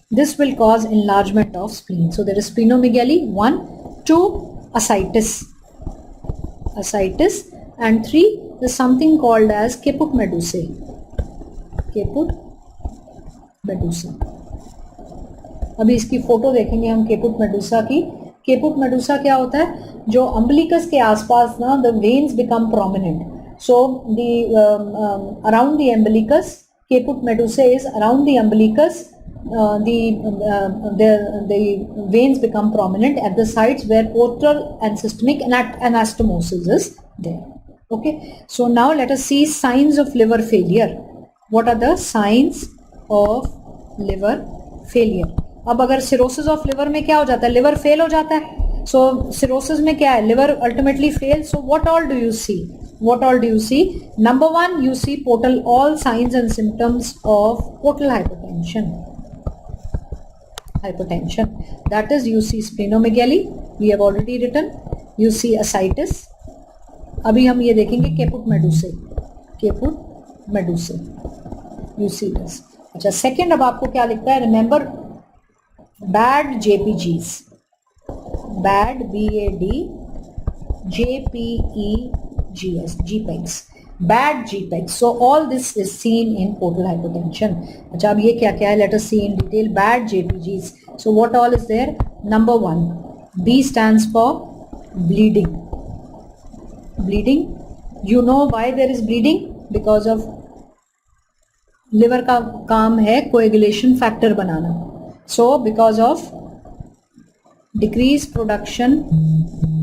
this will cause enlargement of spleen. So there is splenomegaly, 1, 2, ascites. Ascites, and 3 is something called as caput medusae. Caput medusa. अभी इसकी photo देखेंगे हम caput medusa की. Caput medusa क्या होता है? जो umbilicus के आसपास ना the veins become prominent. So the around the umbilicus, caput medusae is around the umbilicus. The veins become prominent at the sites where portal and systemic anastomosis is there. Okay, so now let us see signs of liver failure. What are the signs of liver failure? अब अगर cirrhosis of liver में क्या हो जाता है? Liver fail हो जाता है. So cirrhosis में क्या है? Liver ultimately fails. So what all do you see? What all do you see? Number 1, you see portal, all signs and symptoms of portal hypertension. That is, you see splenomegaly, we have already written. You see ascites. अभी हम ये देखेंगे caput medusae. Caput medusae. You see this. अच्छा, second अब आपको क्या लिखता है? Remember bad JPGs. Bad BAD JPEGs. GPEGs. Bad GPEGs. So all this is seen in portal hypertension. अच्छा, अब ये क्या क्या है? Let us see in detail. Bad JPGs. So what all is there? Number 1, B stands for bleeding. Bleeding. You know why there is bleeding? Because of liver का काम है coagulation factor banana. So because of decrease production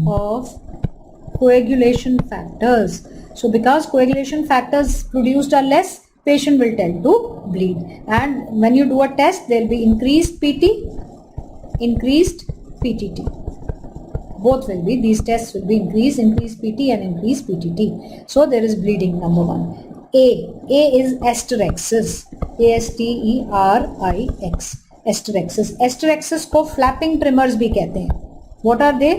of coagulation factors. So because coagulation factors produced are less, patient will tend to bleed. And when you do a test, there will be increased PT, increased PTT. Both will be, these tests will be increased PT and increased PTT. So there is bleeding, number one. A is asterexis, ASTERIX, asterexis. Asterexis को flapping tremors भी कहते हैं. What are they?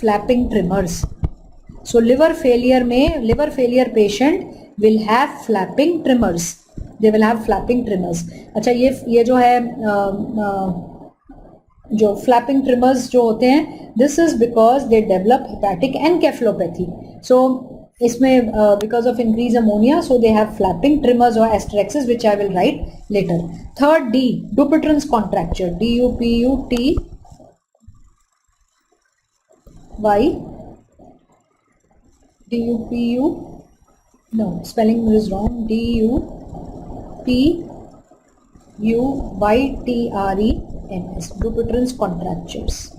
Flapping tremors. So liver failure patient will have flapping tremors. They will have flapping tremors. अच्छा ये जो है जो flapping tremors जो होते हैं, this is because they develop hepatic encephalopathy. So इसमें because of increased ammonia, so they have flapping tremors or asterexis, which I will write later. Third, D, Dupuytren's contracture, DUPUTY. DUPU, no, spelling is wrong. DUPUYTRENS, Dupuytren's contractures.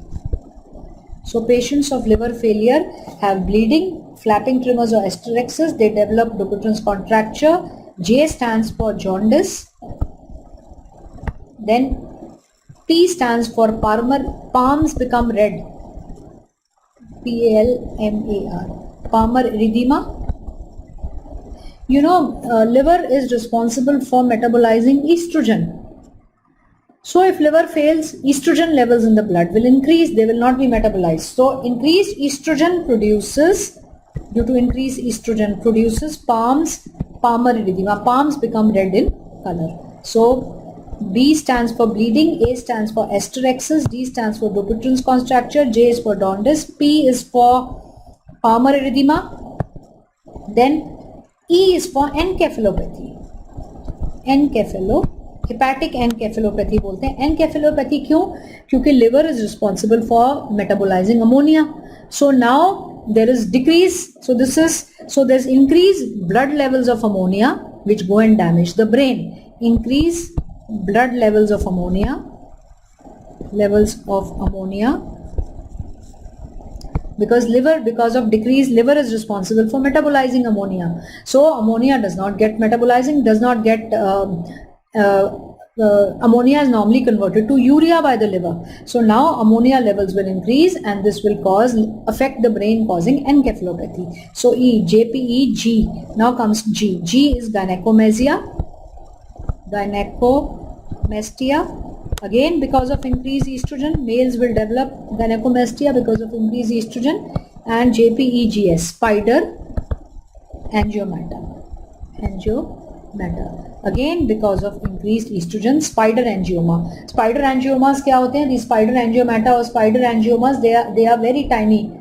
So patients of liver failure have bleeding, flapping tremors or asterexis. They develop Dupuytren's contracture. J stands for jaundice. Then P stands for palms become red. PALMAR. Palmar erythema. You know, liver is responsible for metabolizing estrogen. So if liver fails, estrogen levels in the blood will increase. They will not be metabolized. So increased estrogen produces, due to increased estrogen produces palmar erythema. Palms become red in color. So B stands for bleeding, A stands for asterexis, D stands for Dupuytren's contracture, J is for jaundice, P is for palmar erythema, then E is for encephalopathy. Hepatic encephalopathy बोलते हैं. Encephalopathy क्यों? क्योंकि liver is responsible for metabolizing ammonia. So now there is decrease. So there's increased blood levels of ammonia which go and damage the brain. Increase blood levels of ammonia. Because of decreased liver is responsible for metabolizing ammonia. So ammonia does not get ammonia is normally converted to urea by the liver. So now ammonia levels will increase and this will affect the brain, causing encephalopathy. So E, JPE, G. Now comes G. G is gynecomastia. Again, because of increased estrogen, males will develop gynecomastia because of increased estrogen. And JPEGS, spider angiomata. Again, because of increased estrogen, spider angioma. Spider angiomas क्या होते हैं? These spider angiomata or spider angiomas, they are very tiny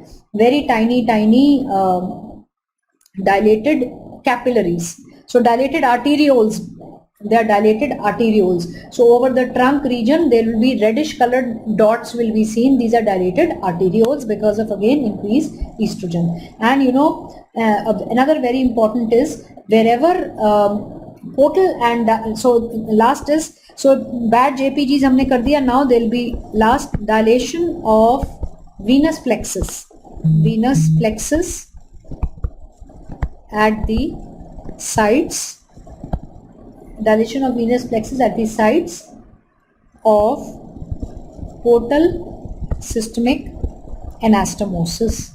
dilated capillaries. So dilated arterioles. They are dilated arterioles. So over the trunk region there will be reddish colored dots will be seen. These are dilated arterioles because of again increased estrogen. And you know, another very important is wherever portal and so last is, so bad JPGs हमने कर दिया. Now there will be last dilation of venous plexus at the sides. Dilation of venous plexus at the sides of portal systemic anastomosis.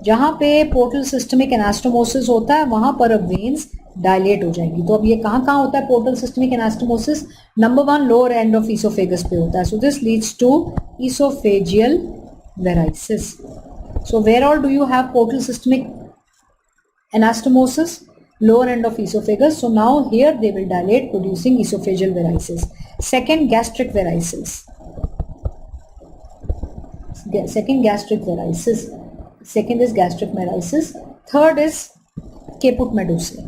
जहाँ पे portal systemic anastomosis होता है वहाँ पर अब veins dilate हो जाएंगी. तो अब ये कहाँ होता है portal systemic anastomosis? Number 1 lower end of esophagus पे होता है. So this leads to esophageal varices. So where all do you have portal systemic anastomosis? Lower end of esophagus. So now here they will dilate, producing esophageal varices. Second, gastric varices. Second is gastric varices. Third is caput medusae.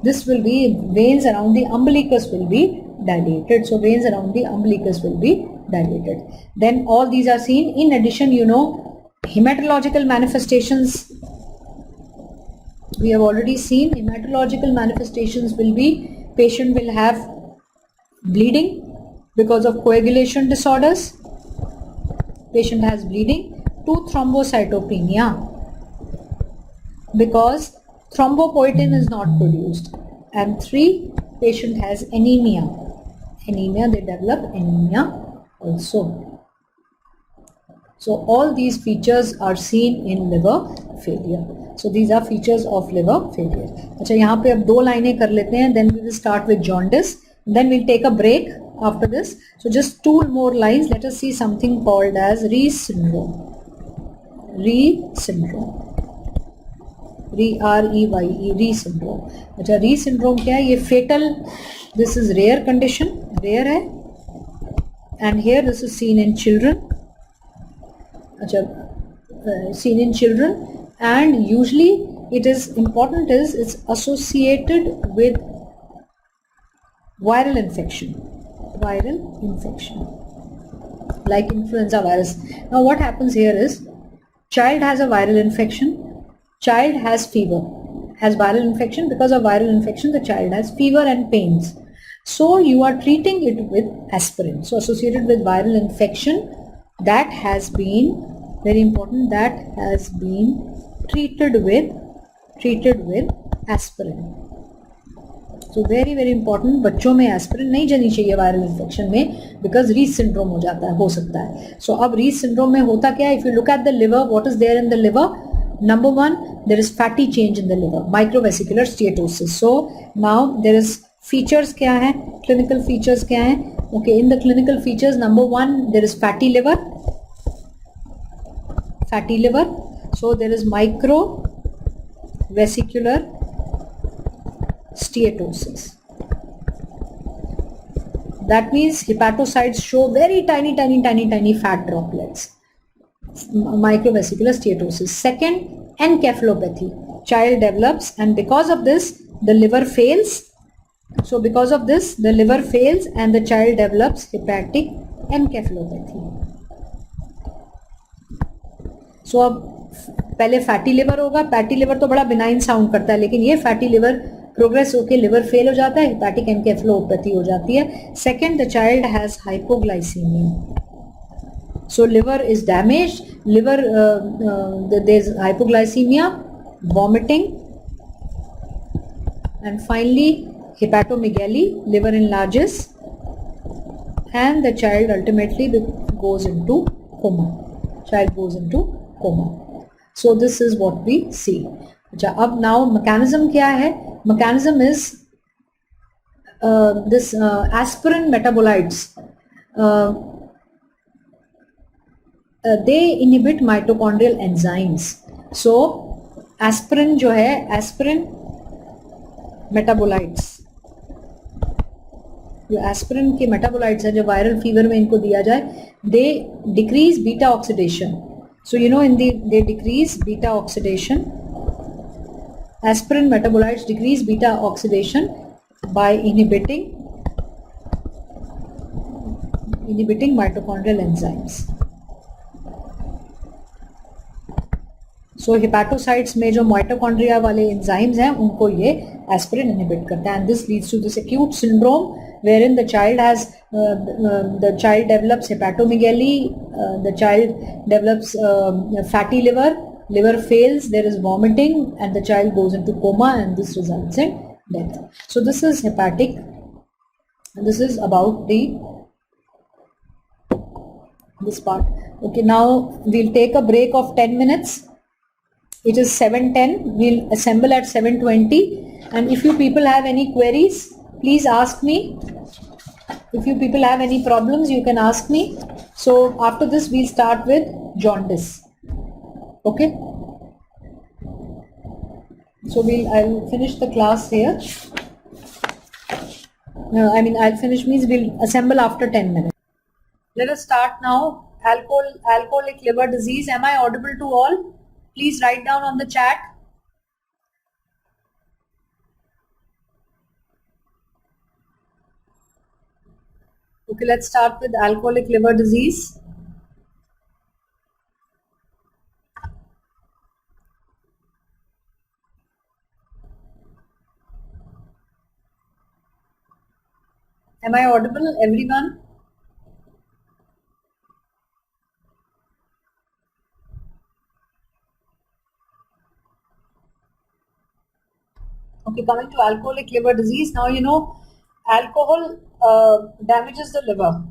This will be veins around the umbilicus will be dilated. So veins around the umbilicus will be dilated. Then all these are seen. In addition, you know, hematological manifestations we have already seen hematological manifestations will be patient will have bleeding because of coagulation disorders. Patient has bleeding. 2, thrombocytopenia because thrombopoietin is not produced. And 3, patient has anemia. Anemia, they develop anemia also. So all these features are seen in liver failure. So these are features of liver failure. अच्छा यहाँ पे अब 2 लाइनें कर लेते हैं. Then we will start with jaundice. Then we'll take a break after this. So just 2 more lines. Let us see something called as Rees syndrome. Rees syndrome. R-E-Y-E. Rees syndrome. अच्छा Rees syndrome क्या है? ये fatal. This is rare condition. Rare है. And here this is seen in children. Seen in children, and usually it is important is it's associated with viral infection like influenza virus. Now what happens here is child has a viral infection, child has fever, has viral infection. Because of viral infection the child has fever and pains, so you are treating it with aspirin. So associated with viral infection, that has been very important, that has been treated with aspirin. So very very important, बच्चों में aspirin नहीं जानी चाहिए viral infection में, because Reece syndrome हो जाता है, हो सकता है. सो अब रीस सिंड्रोम में होता क्या है? If you look at the liver, what is there in the liver? Number 1, there is fatty change in the liver, microvesicular steatosis. So now there is features क्या है, clinical features क्या है? Okay, in the clinical features, number 1, there is fatty liver. So there is microvesicular steatosis. That means hepatocytes show very tiny fat droplets. Microvesicular steatosis. Second, encephalopathy. Child develops, and because of this the liver fails. So because of this the liver fails and the child develops hepatic encephalopathy. So अब पहले fatty liver होगा. Fatty liver तो बड़ा benign sound करता है, लेकिन ये fatty liver progress होके लिवर फेल हो जाता है, हेपेटिक एनकेफेलोपैथी हो जाती है. Second, the child has hypoglycaemia. So liver is damaged, there's hypoglycemia, vomiting, and finally hepatomegaly, liver enlarges, and the child ultimately goes into coma. So this is what we see. अब now mechanism क्या है? Mechanism is this aspirin metabolites. They inhibit mitochondrial enzymes. So aspirin जो है, aspirin metabolites, जो aspirin के metabolites हैं जो viral fever में इनको दिया जाए, they decrease beta oxidation. So you know in they decrease beta oxidation. Aspirin metabolites decrease beta oxidation by inhibiting mitochondrial enzymes. सो हेपेटोसाइट्स में जो माइटोकॉन्ड्रिया वाले एंजाइम्स हैं उनको ये एस्पिरिन इनहिबिट करता है, and this leads to this acute syndrome wherein the child develops hepatomegaly, the child develops fatty liver fails, there is vomiting, and the child goes into coma, and this results in death. So this is hepatic, and this is about this part. Okay, now we'll take a break of 10 minutes. It is 7:10. We'll assemble at 7:20, and if you people have any queries, please ask me. If you people have any problems, you can ask me. So after this we'll start with jaundice. Okay, so I'll finish the class here. I'll finish means we'll assemble after 10 minutes. Let us start now. Alcoholic liver disease. Am I audible to all? Please write down on the chat. Okay, let's start with alcoholic liver disease. Am I audible, everyone? Okay, coming to alcoholic liver disease. Now, alcohol damages the liver.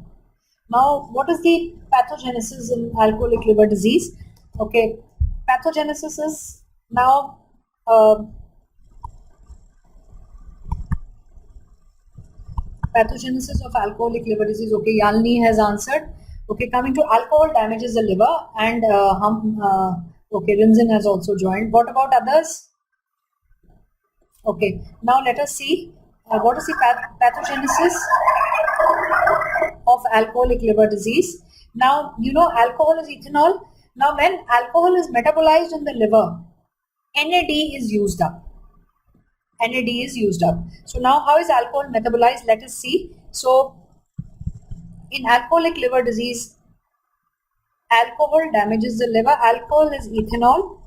Now, what is the pathogenesis in alcoholic liver disease? Okay, pathogenesis is now pathogenesis of alcoholic liver disease. Okay, Yalini has answered. Okay, coming to alcohol damages the liver, and okay, Rinzin has also joined. What about others? Okay, now let us see what is the pathogenesis of alcoholic liver disease. Now, alcohol is ethanol. Now, when alcohol is metabolized in the liver, NAD is used up. NAD is used up. So now how is alcohol metabolized? Let us see. So in alcoholic liver disease, alcohol damages the liver. Alcohol is ethanol.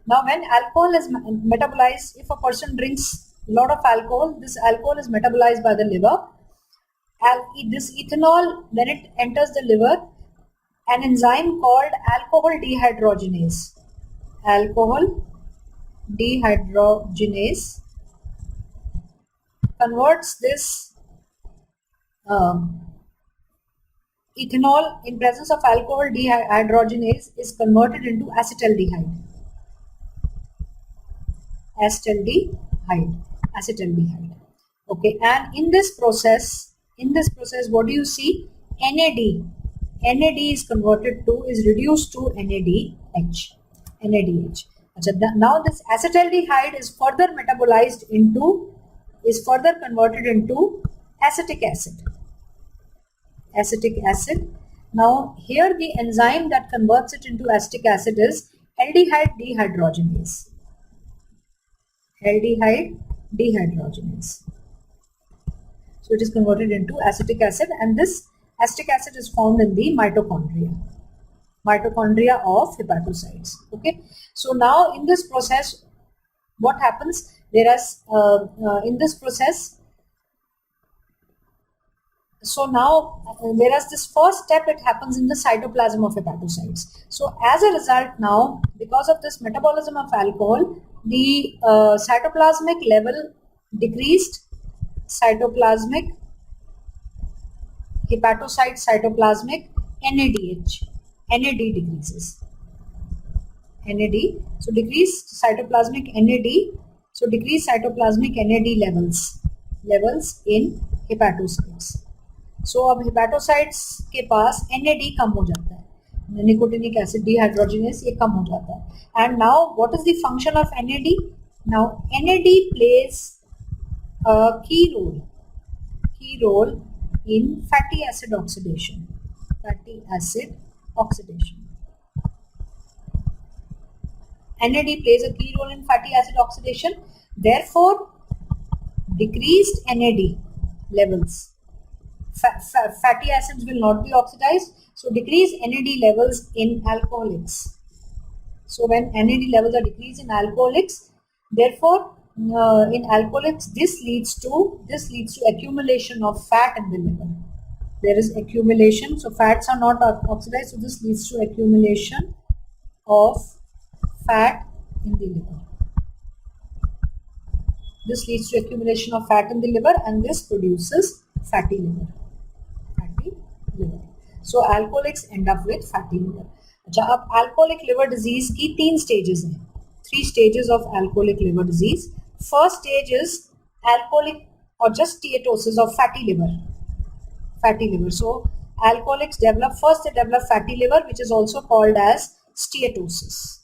Now when alcohol is metabolized, if a person drinks a lot of alcohol, this alcohol is metabolized by the liver. This ethanol, when it enters the liver, an enzyme called alcohol dehydrogenase converts this ethanol in presence of alcohol dehydrogenase is converted into acetaldehyde. Okay, and in this process, what do you see? NAD is reduced to NADH. Now this acetaldehyde is further converted into acetic acid. Now here the enzyme that converts it into acetic acid is aldehyde dehydrogenase. So it is converted into acetic acid, and this acetic acid is found in the mitochondria of hepatocytes. Okay, so now in this process, what happens? Whereas this first step, it happens in the cytoplasm of hepatocytes. So as a result, now because of this metabolism of alcohol, the cytoplasmic level decreased. Hepatocyte cytoplasmic NAD decreases. So decreased cytoplasmic NAD. So decreased cytoplasmic NAD levels in hepatocytes. So अब hepatocytes के पास NAD कम हो जाता है, nicotinic acid dehydrogenase ये कम हो जाता है. And now what is the function of NAD? Now NAD plays a key role in fatty acid oxidation. NAD plays a key role in fatty acid oxidation. Therefore, decreased NAD levels, fatty acids will not be oxidized. So decreased NAD levels in alcoholics. So when NAD levels are decreased in alcoholics, therefore in alcoholics this leads to accumulation of fat in the liver. There is accumulation, so fats are not oxidized, so this leads to accumulation of fat in the liver. This leads to accumulation of fat in the liver, and this produces fatty liver. So alcoholics end up with fatty liver. अच्छा, अब alcoholic liver disease की 3 stages हैं. 3 stages of alcoholic liver disease. First stage is alcoholic or just steatosis of fatty liver. So alcoholics develop fatty liver, which is also called as steatosis.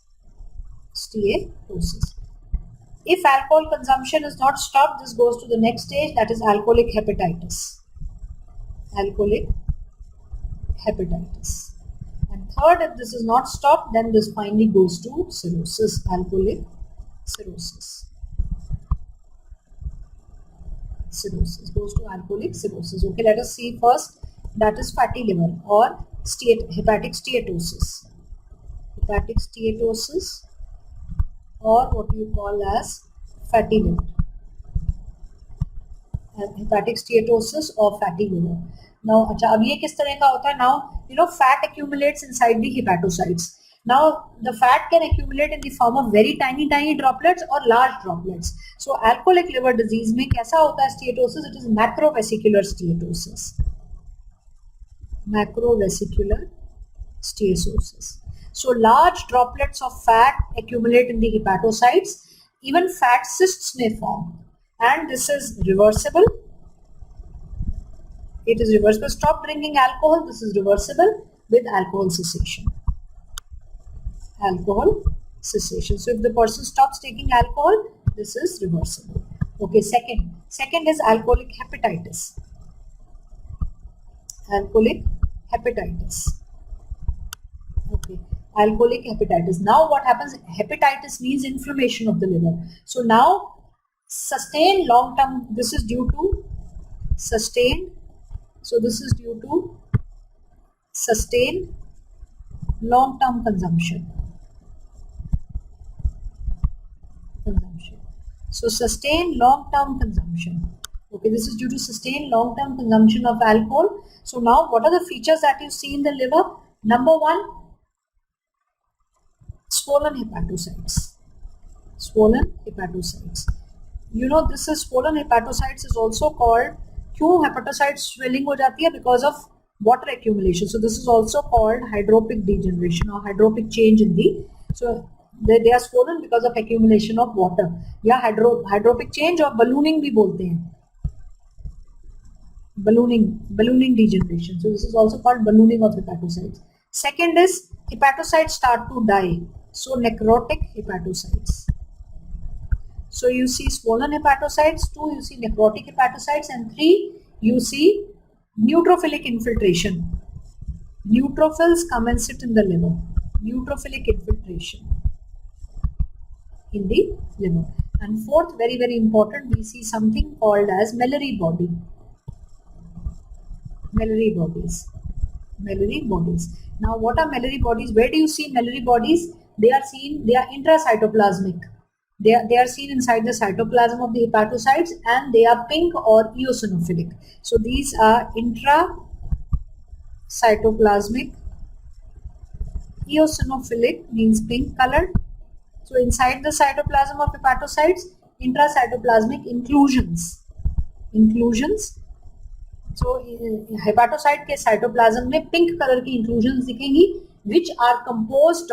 If alcohol consumption is not stopped, this goes to the next stage, that is alcoholic hepatitis. And third, if this is not stopped, then this finally goes to cirrhosis, alcoholic cirrhosis. Goes to alcoholic cirrhosis. Okay, let us see first, that is fatty liver or hepatic steatosis. Or what you call as fatty liver. hepatic steatosis or fatty liver. Now, अच्छा अब ये किस तरह का होता है? Now fat accumulates inside the hepatocytes. Now the fat can accumulate in the form of very tiny droplets or large droplets. So alcoholic liver disease में कैसा होता है steatosis? It is macrovesicular steatosis. Macrovesicular steatosis. So large droplets of fat accumulate in the hepatocytes. Even fat cysts may form, and this is reversible. It is reversible. Stop drinking alcohol. This is reversible with alcohol cessation. Alcohol cessation. So if the person stops taking alcohol, this is reversible. Okay, second is alcoholic hepatitis. Alcoholic hepatitis. Okay, alcoholic hepatitis. Now what happens? Hepatitis means inflammation of the liver. So now sustained long term, this is due to sustained. So this is due to sustained long term consumption. So sustained long term consumption. Okay, this is due to sustained long term consumption of alcohol. So now what are the features that you see in the liver? Number one, swollen hepatocytes. Swollen hepatocytes. This is swollen hepatocytes is also called, क्यों hepatocytes swelling हो जाती है? Because of water accumulation. So this is also called hydropic degeneration or hydropic change in the, so they are swollen because of accumulation of water. या hydropic change और ballooning भी बोलते हैं. Ballooning degeneration. So this is also called ballooning of hepatocytes. Second is hepatocytes start to die. So necrotic hepatocytes. So you see swollen hepatocytes, 2 you see necrotic hepatocytes, and 3 you see neutrophilic infiltration. Neutrophils come and sit in the liver. Neutrophilic infiltration in the liver. And fourth, very important, we see something called as Mallory body. Mallory bodies. Mallory bodies. Now what are Mallory bodies? Where do you see Mallory bodies? They are intracytoplasmic. They are seen inside the cytoplasm of the hepatocytes, and they are pink or eosinophilic. So these are intracytoplasmic. Eosinophilic means pink colored. So inside the cytoplasm of hepatocytes, intracytoplasmic inclusions. So hepatocyte के cytoplasm में pink color की inclusions दिखेंगी, which are composed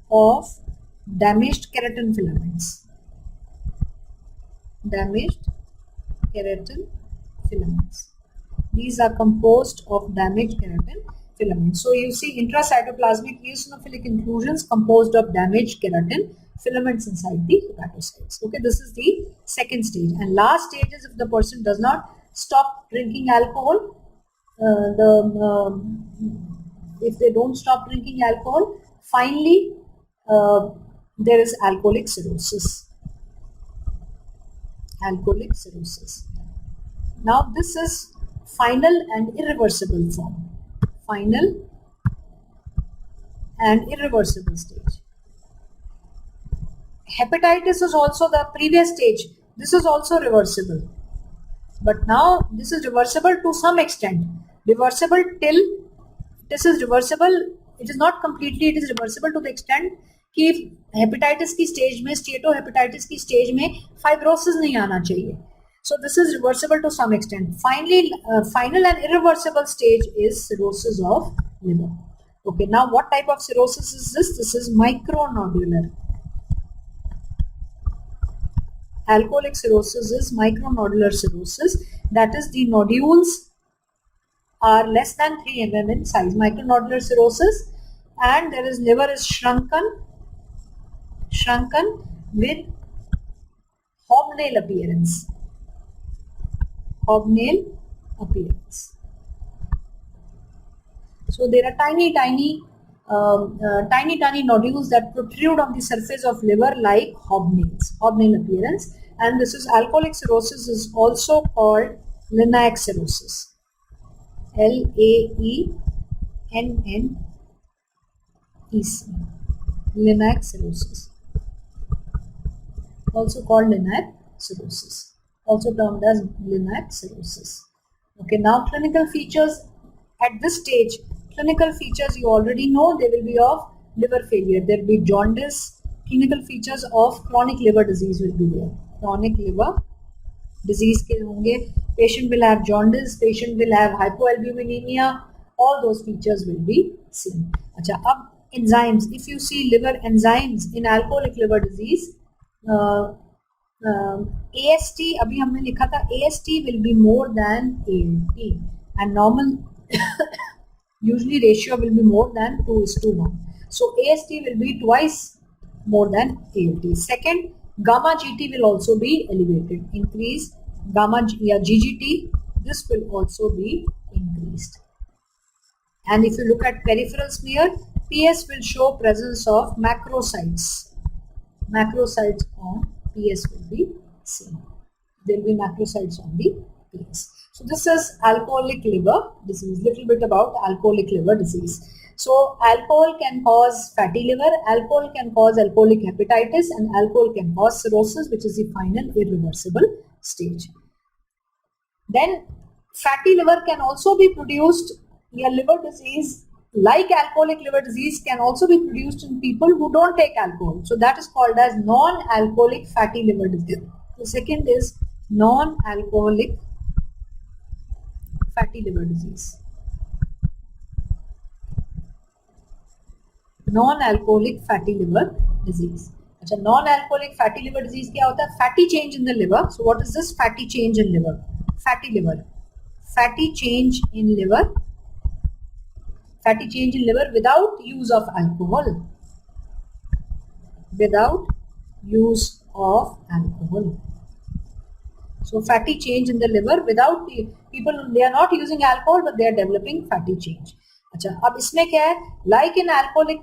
of damaged keratin filaments. Damaged keratin filaments. These are composed of damaged keratin filaments. So you see intracytoplasmic eosinophilic inclusions composed of damaged keratin filaments inside the hepatocytes. Okay, this is the second stage. And last stage is if the person does not stop drinking alcohol. If they don't stop drinking alcohol, finally there is alcoholic cirrhosis. Alcoholic cirrhosis. Now this is final and irreversible form. Final and irreversible stage. Hepatitis is also the previous stage. This is also reversible. But now this is reversible to some extent. Reversible till this is reversible. It is not completely. It is reversible to the extent कि hepatitis की stage में, स्टेटोहेपेटाइटिस की stage में fibrosis नहीं आना चाहिए. So this is reversible to some extent. Finally, final and irreversible stage is cirrhosis of liver. Okay, now what type of cirrhosis is this? This is micronodular. Alcoholic cirrhosis is micronodular cirrhosis. That is, the nodules are less than 3 mm in size. Micronodular cirrhosis, and there is liver is shrunken with hobnail appearance. Hobnail appearance. So there are tiny nodules that protrude on the surface of liver like hobnail appearance. And this is alcoholic cirrhosis is also called Linacre cirrhosis. L-A-E-N-N-E-C. Linacre cirrhosis. Also called Linacre cirrhosis, also termed as Linac cirrhosis. Okay, now clinical features at this stage, clinical features you already know, they will be of liver failure, there will be jaundice, clinical features of chronic liver disease will be there. Chronic liver disease के होंगे, patient will have jaundice, patient will have hypoalbuminemia, all those features will be seen. अच्छा, अब enzymes, if you see liver enzymes in alcoholic liver disease, AST अभी हमने लिखा था AST will be more than ALT and normal usually ratio will be more than 2:1. So AST will be twice more than ALT. Second, gamma GT will also be elevated. Increase gamma GGT, this will also be increased. And if you look at peripheral smear, PS will show presence of macrocytes. Macrocytes on PS will be seen. There will be macrocytes on the PS. So this is alcoholic liver disease. Little bit about alcoholic liver disease. So alcohol can cause fatty liver, alcohol can cause alcoholic hepatitis, and alcohol can cause cirrhosis, which is the final irreversible stage. Then fatty liver can also be produced. A liver disease like alcoholic liver disease can also be produced in people who don't take alcohol. So that is called as non-alcoholic fatty liver disease. The second is non-alcoholic fatty liver disease. Non-alcoholic fatty liver disease. अच्छा, non-alcoholic fatty liver disease क्या होता है? Fatty change in the liver. So what is this fatty change in liver? Fatty liver. Fatty change in liver. Fatty change in liver without use of alcohol. Without use of alcohol. So fatty change in the liver without people, they are not using alcohol but they are developing fatty change. अच्छा, अब इसमें क्या है? Like in alcoholic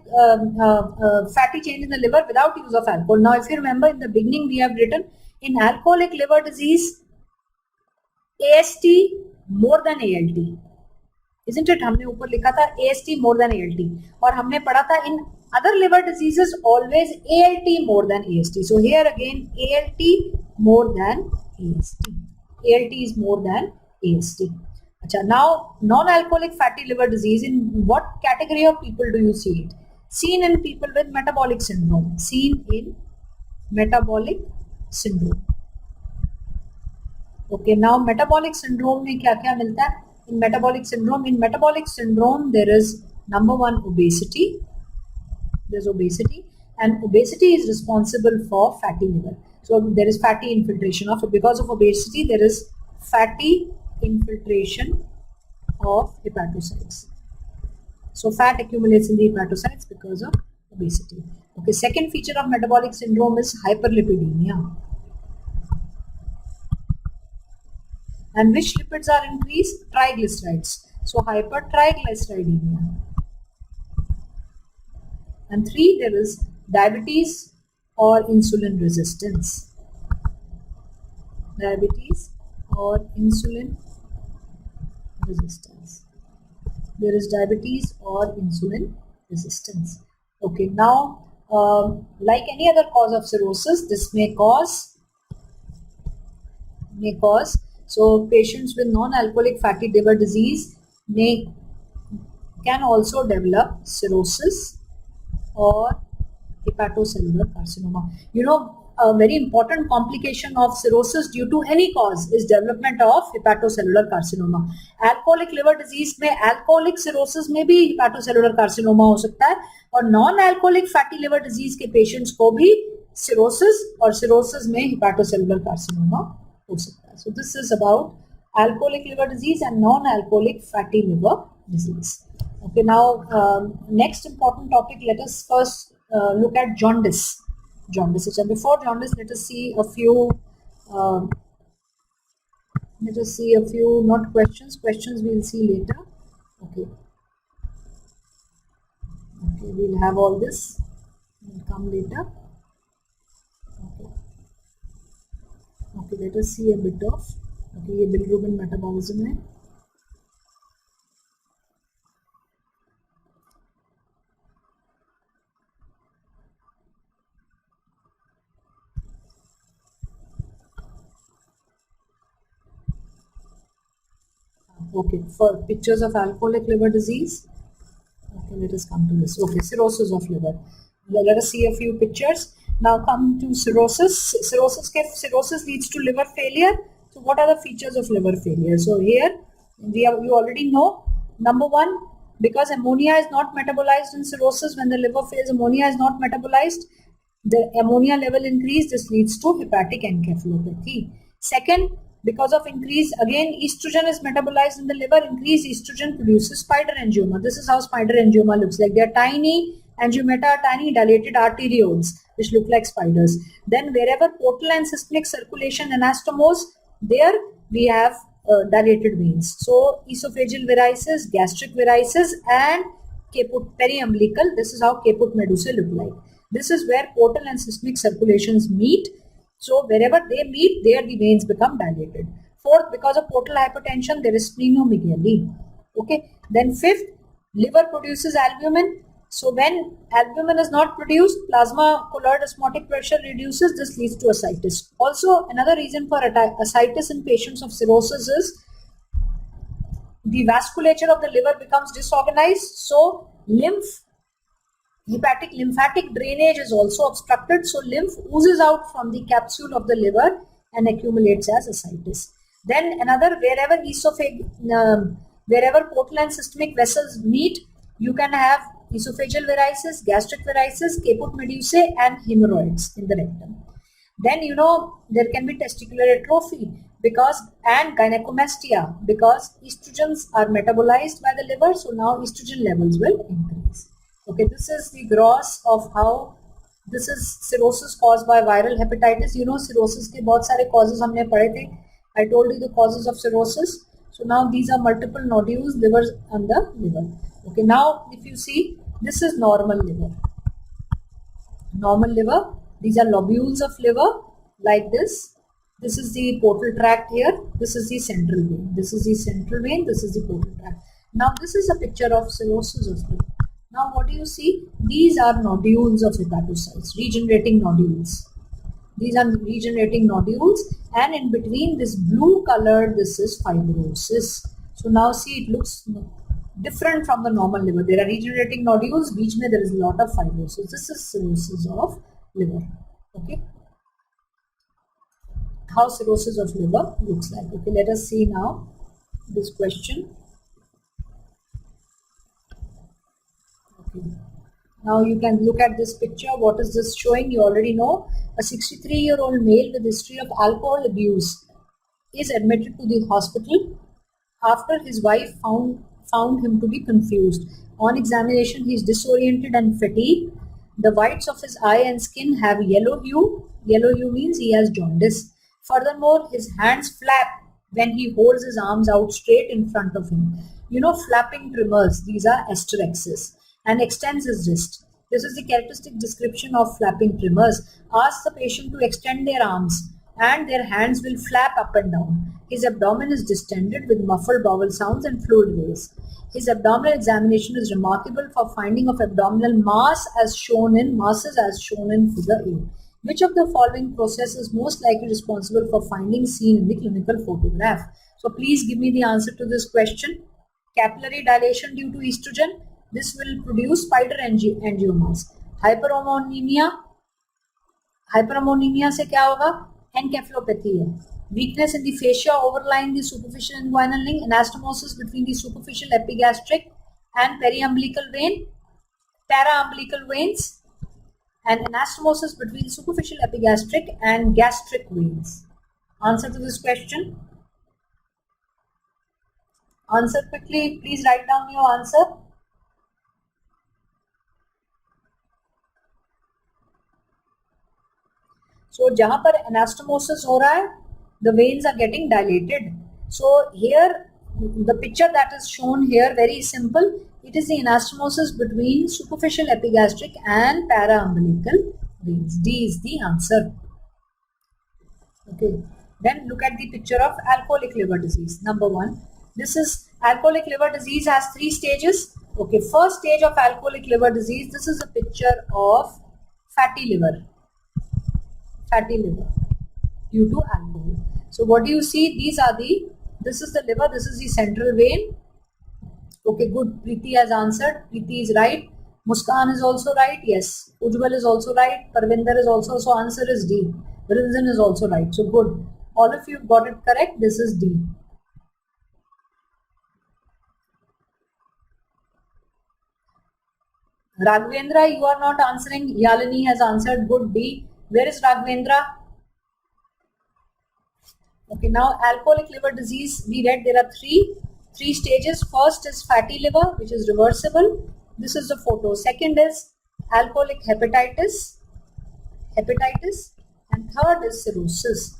fatty change in the liver without use of alcohol. Now if you remember in the beginning we have written in alcoholic liver disease AST more than ALT. Isn't it? हमने ऊपर लिखा था AST more than ALT और हमने पढ़ा था in other liver diseases always ALT more than AST. So here again ALT more than AST. ALT is more than AST. अच्छा, now non-alcoholic fatty liver disease, in what category of people do you see it? Seen in people with metabolic syndrome. Seen in metabolic syndrome. Okay, now metabolic syndrome में क्या क्या मिलता है? In metabolic syndrome there is number one obesity. There's obesity, and obesity is responsible for fatty liver. So there is fatty infiltration of it. Because of obesity there is fatty infiltration of hepatocytes. So fat accumulates in the hepatocytes because of obesity. Okay, second feature of metabolic syndrome is hyperlipidemia. And which lipids are increased? Triglycerides. So hypertriglyceridemia. And three, there is diabetes or insulin resistance. Diabetes or insulin resistance. There is diabetes or insulin resistance. Okay, now like any other cause of cirrhosis, this may cause. So patients with non-alcoholic fatty liver disease can also develop cirrhosis or hepatocellular carcinoma. You know, a very important complication of cirrhosis due to any cause is development of hepatocellular carcinoma. Alcoholic liver disease में alcoholic cirrhosis में भी hepatocellular carcinoma हो सकता है और non-alcoholic fatty liver disease के patients को भी cirrhosis और cirrhosis में hepatocellular carcinoma हो सकता है. So this is about alcoholic liver disease and non-alcoholic fatty liver disease. Okay, now next important topic, let us first look at jaundice. Jaundice. So before jaundice, let us see a few. Not questions. Questions we'll see later. Okay. Okay, we'll have all this. Will come later. Okay, let us see a bit of. Okay, ये bilirubin metabolism है. Okay, for pictures of alcoholic liver disease. Okay, let us come to this. Okay, cirrhosis of liver. Let us see a few pictures. Now come to cirrhosis. Cirrhosis leads to liver failure. So what are the features of liver failure? So here you already know. Number one, because ammonia is not metabolized in cirrhosis, when the liver fails, ammonia is not metabolized. The ammonia level increase. This leads to hepatic encephalopathy. Second, because of increase, again, estrogen is metabolized in the liver. Increased estrogen produces spider angioma. This is how spider angioma looks like. They are tiny angiomata, tiny dilated arterioles, which look like spiders. Then wherever portal and systemic circulation anastomose, there we have dilated veins. So esophageal varices, gastric varices, and caput periumbilical. This is how caput medusae look like. This is where portal and systemic circulations meet. So wherever they meet, there the veins become dilated. Fourth, because of portal hypertension, there is splenomegaly. Okay. Then fifth, liver produces albumin. So when albumin is not produced, plasma colloid osmotic pressure reduces. This leads to ascites. Also, another reason for ascites in patients of cirrhosis is the vasculature of the liver becomes disorganized. So hepatic lymphatic drainage is also obstructed, so lymph oozes out from the capsule of the liver and accumulates as ascites. Then another, wherever portal and systemic vessels meet, you can have esophageal varices, gastric varices, caput medusae, and hemorrhoids in the rectum. Then there can be testicular atrophy and gynecomastia, because estrogens are metabolized by the liver, so now estrogen levels will increase. Okay, this is the gross of how this is cirrhosis caused by viral hepatitis. Cirrhosis के बहुत सारे causes हमने पढ़े थे. I told you the causes of cirrhosis. So now these are multiple nodules, livers on the liver. Okay, now if you see, this is normal liver. Normal liver. These are lobules of liver like this. This is the portal tract here. This is the central vein. This is the central vein. This is the portal tract. Now this is a picture of cirrhosis of liver. Now what do you see? These are nodules of hepatocytes, regenerating nodules. These are regenerating nodules, and in between this blue color, this is fibrosis. So now see, it looks different from the normal liver. There are regenerating nodules, beach mein there is a lot of fibrosis. This is cirrhosis of liver. Okay. How cirrhosis of liver looks like. Okay, let us see now this question. Now you can look at this picture. What is this showing? You already know. A 63-year-old male with history of alcohol abuse is admitted to the hospital after his wife found him to be confused. On examination, he is disoriented and fatigued. The whites of his eye and skin have yellow hue. Yellow hue means he has jaundice. Furthermore, his hands flap when he holds his arms out straight in front of him. Flapping tremors, these are hysterexis, and extends his wrist. This is the characteristic description of flapping tremors. Ask the patient to extend their arms and their hands will flap up and down. His abdomen is distended with muffled bowel sounds and fluid waves. His abdominal examination is remarkable for finding of abdominal masses as shown in figure A. Which of the following process is most likely responsible for findings seen in the clinical photograph? So please give me the answer to this question. Capillary dilation due to estrogen. This will produce spider angiomas. Hyperammonemia से क्या होगा? Encephalopathy है. Weakness in the fascia overlying the superficial inguinal ring. Anastomosis between the superficial epigastric and periumbilical vein. Paraumbilical veins. And anastomosis between superficial epigastric and gastric veins. Answer to this question. Answer quickly. Please write down your answer. So जहाँ पर anastomosis हो रहा है, the veins are getting dilated. So here, the picture that is shown here, very simple. It is the anastomosis between superficial epigastric and paraumbilical veins. D is the answer. Okay. Then look at the picture of alcoholic liver disease. Number 1. This is alcoholic liver disease has 3 stages. Okay. First stage of alcoholic liver disease. This is a picture of fatty liver. Fatty liver due to alcohol. So what do you see? These are the This is the liver, this is the central vein. Okay, good. Preeti has answered. Preeti is right. Muskan is also right. Yes. Ujjwal is also right. Parvinder is also. So answer is D. Rinzan is also right. So good. All of you got it correct. This is D. Raghavendra, you are not answering. Yalini has answered. Good. D. Where is Raghavendra? Okay, now alcoholic liver disease, we read there are three stages. First is fatty liver, which is reversible. This is the photo. Second is alcoholic hepatitis, and third is cirrhosis.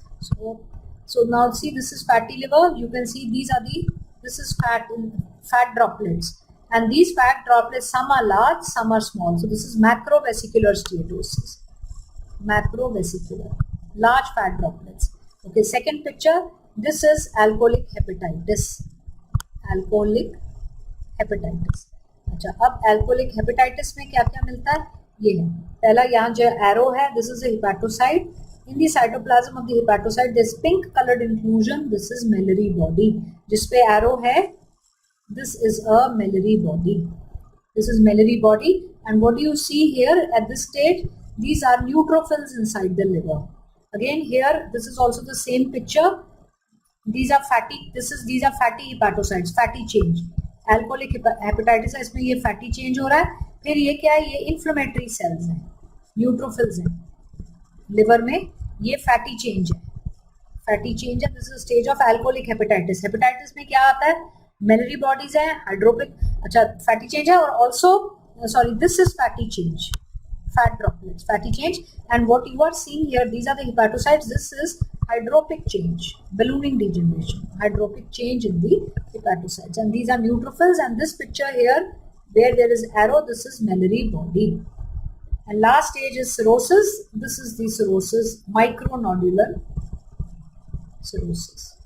So now see, this is fatty liver. You can see this is fat droplets, and these fat droplets, some are large, some are small. So this is macrovesicular steatosis. Macrovesicular, large fat droplets. Okay, second picture, this is alcoholic hepatitis. Alcoholic hepatitis. अच्छा, अब alcoholic hepatitis में क्या क्या मिलता है? ये है पहला, यहाँ जो arrow है, this is a hepatocyte. In the cytoplasm of the hepatocyte, this pink colored inclusion, this is Mallory body. जिस पे arrow है, this is a Mallory body. This is Mallory body, and what do you see here at this stage? These are neutrophils inside the liver. Again here, this is also the same picture. These are fatty. These are fatty hepatocytes. Fatty change. Alcoholic hepatitis है, इसमें ये fatty change हो रहा है. फिर ये क्या है? ये inflammatory cells हैं, neutrophils हैं. Liver में ये fatty change है. Fatty change है. This is a stage of alcoholic hepatitis. Hepatitis में क्या आता है? Mallory bodies है, hydropic. अच्छा, fatty change है, और also this is fatty change. Fat droplets, fatty change, and what you are seeing here, these are the hepatocytes. This is hydropic change, ballooning degeneration, hydropic change in the hepatocytes, and these are neutrophils. And this picture here, where there is arrow, this is Mallory body. And last stage is cirrhosis. This is the cirrhosis, micronodular cirrhosis,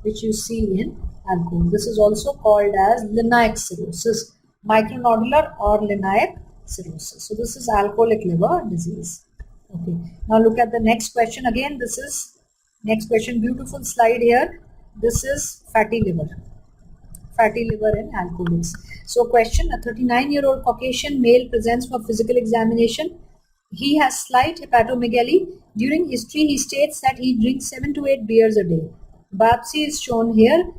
which you see in alcohol. This is also called as linaic cirrhosis, micronodular or linaic cirrhosis. So this is alcoholic liver disease. Okay, now look at the next question. Again, this is next question. Beautiful slide here. This is fatty liver in alcoholics. So question, a 39-year-old Caucasian male presents for physical examination. He has slight hepatomegaly. During history, he states that he drinks 7 to 8 beers a day. Biopsy is shown here.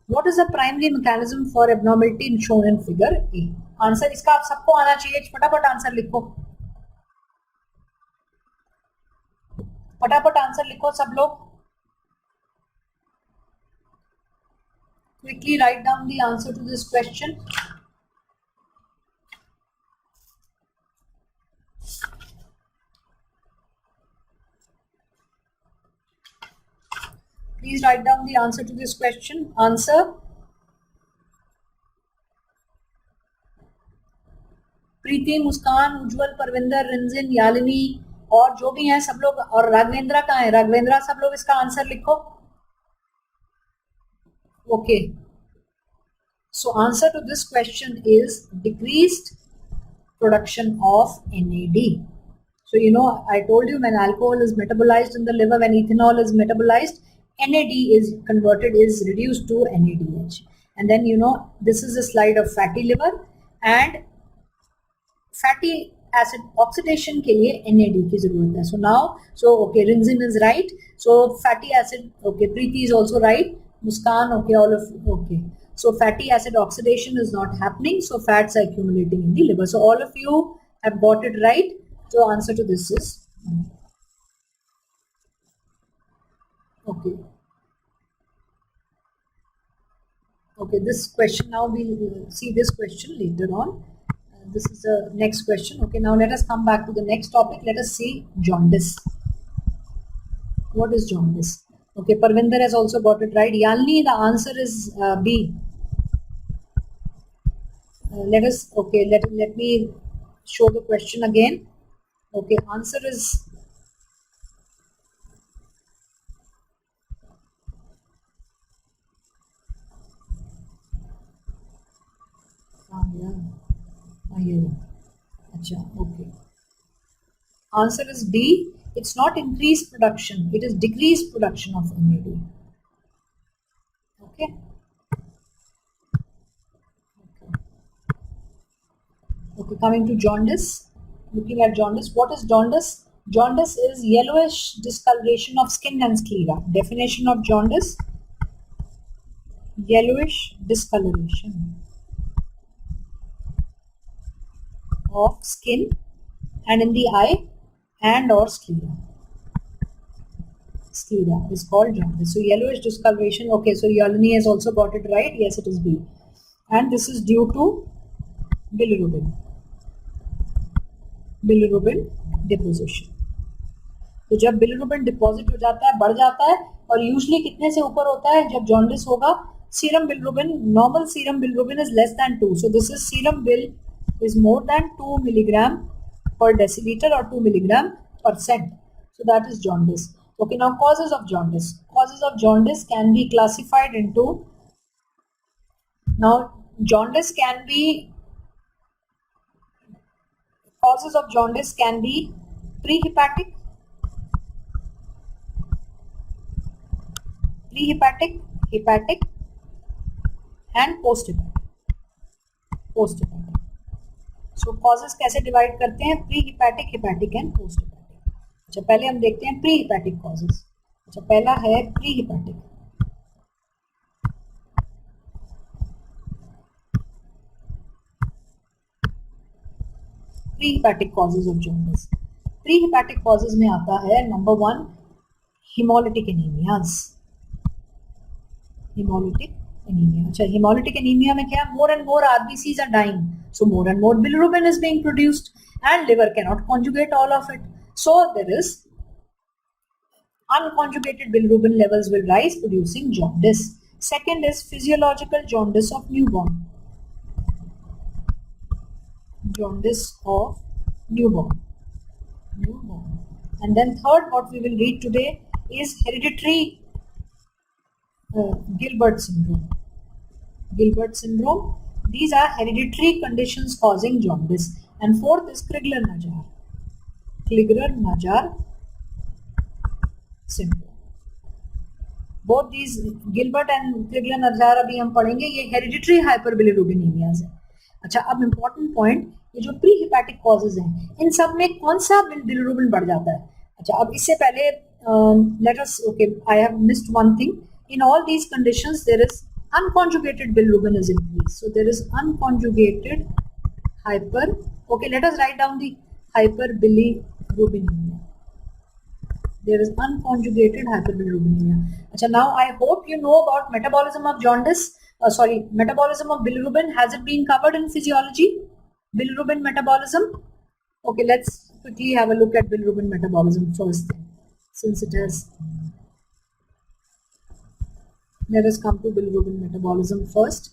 What is the primary mechanism for abnormality shown in figure A? Answer इसका आप सबको आना चाहिए. फटाफट answer लिखो, फटाफट answer लिखो सब लोग. Quickly write down the answer to this question. Please write down the answer to this question. Answer. प्रीति, मुस्कान, उज्जवल, परविंदर, रिंजन, यालिनी और जो भी हैं सब लोग, और राघवेंद्रा कहाँ है? राघवेंद्रा, सब लोग इसका आंसर लिखो. Okay, so answer to this question is decreased production of NAD. So you know, I told you, when alcohol is metabolized in the liver, when ethanol is metabolized, NAD is converted, is reduced to NADH. And then you know, this is a slide of fatty liver, and fatty acid oxidation के लिए NAD की जरूरत है. So now, okay, Rinzin is right. So fatty acid, okay, Preeti is also right. Muskan, okay, all of you, okay. So fatty acid oxidation is not happening. So fats are accumulating in the liver. So all of you have got it right. So answer to this is okay. Okay, this question, now we'll see this question later on. This is the next question. Okay, now let us come back to the next topic. Let us see jaundice. What is jaundice? Okay, Parvinder has also got it right. Yalini, the answer is B. Let me show the question again. Okay, answer is okay. Answer is B. It's not increased production, it is decreased production of NAD. Okay. Okay, coming to jaundice. Looking at jaundice, what is jaundice? Jaundice is yellowish discoloration of skin and sclera. Definition of jaundice: yellowish discoloration of skin and in the eye and or sclera. Sclera is called jaundice. So yellowish discoloration. Okay, so Yalini has also got it right. Yes, it is B. And this is due to bilirubin. Bilirubin deposition. तो जब bilirubin deposit हो जाता है, बढ़ जाता है, और usually कितने से ऊपर होता है जब जॉन्डिस होगा? Serum bilirubin, normal serum bilirubin is less than 2. So this is serum bill is more than 2 milligram per deciliter or 2 milligram per cent. So that is jaundice. Okay, now causes of jaundice. Causes of jaundice can be classified into, now jaundice can be, causes of jaundice can be prehepatic, hepatic and posthepatic. Posthepatic. So causes कैसे divide करते हैं? Pre hepatic, hepatic and post hepatic. अच्छा, पहले हम देखते हैं pre hepatic causes. अच्छा, पहला है pre hepatic. Pre hepatic causes of jaundice. Pre hepatic causes में आता है number 1 haemolytic anaemias. Haemolytic anemia. अच्छा, hemolytic anemia में क्या? More and more RBCs are dying, so more and more bilirubin is being produced, and liver cannot conjugate all of it. So there is unconjugated bilirubin levels will rise, producing jaundice. Second is physiological jaundice of newborn. Jaundice of newborn. And then third, what we will read today is hereditary Gilbert syndrome. Gilbert syndrome. These are hereditary conditions causing jaundice. And fourth is Crigler-Najjar. Crigler-Najjar syndrome. Both these Gilbert and Crigler-Najjar अभी हम पढ़ेंगे. ये hereditary hyperbilirubinemia है. अच्छा, अब important point, ये जो pre hepatic causes हैं, इन सब में कौन सा बिलिरुबिन बढ़ जाता है? अच्छा, अब इससे पहले let us, okay, I have missed one thing. In all these conditions, there is unconjugated bilirubin is increased. So there is unconjugated hyper. Okay, let us write down the hyperbilirubinemia. There is unconjugated hyperbilirubinemia. Achha, now I hope you know about metabolism of jaundice. Metabolism of bilirubin. Has it been covered in physiology? Bilirubin metabolism. Okay, let's quickly have a look at bilirubin metabolism first, since it has. Let us come to bilirubin metabolism first.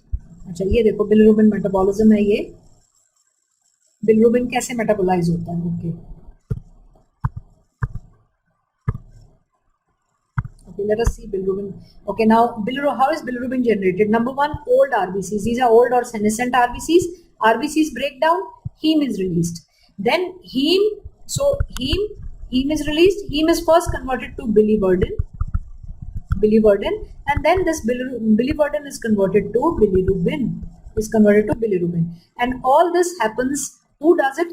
अच्छा, ये देखो bilirubin metabolism है. ये bilirubin कैसे metabolise होता है? Okay, let us see bilirubin. Okay, now how is bilirubin generated? Number 1, old RBCs. These are old or senescent RBCs. RBCs break down, heme is released. Then heme is released. Heme is first converted to biliverdin, and then this biliverdin is converted to bilirubin. And all this happens, who does it?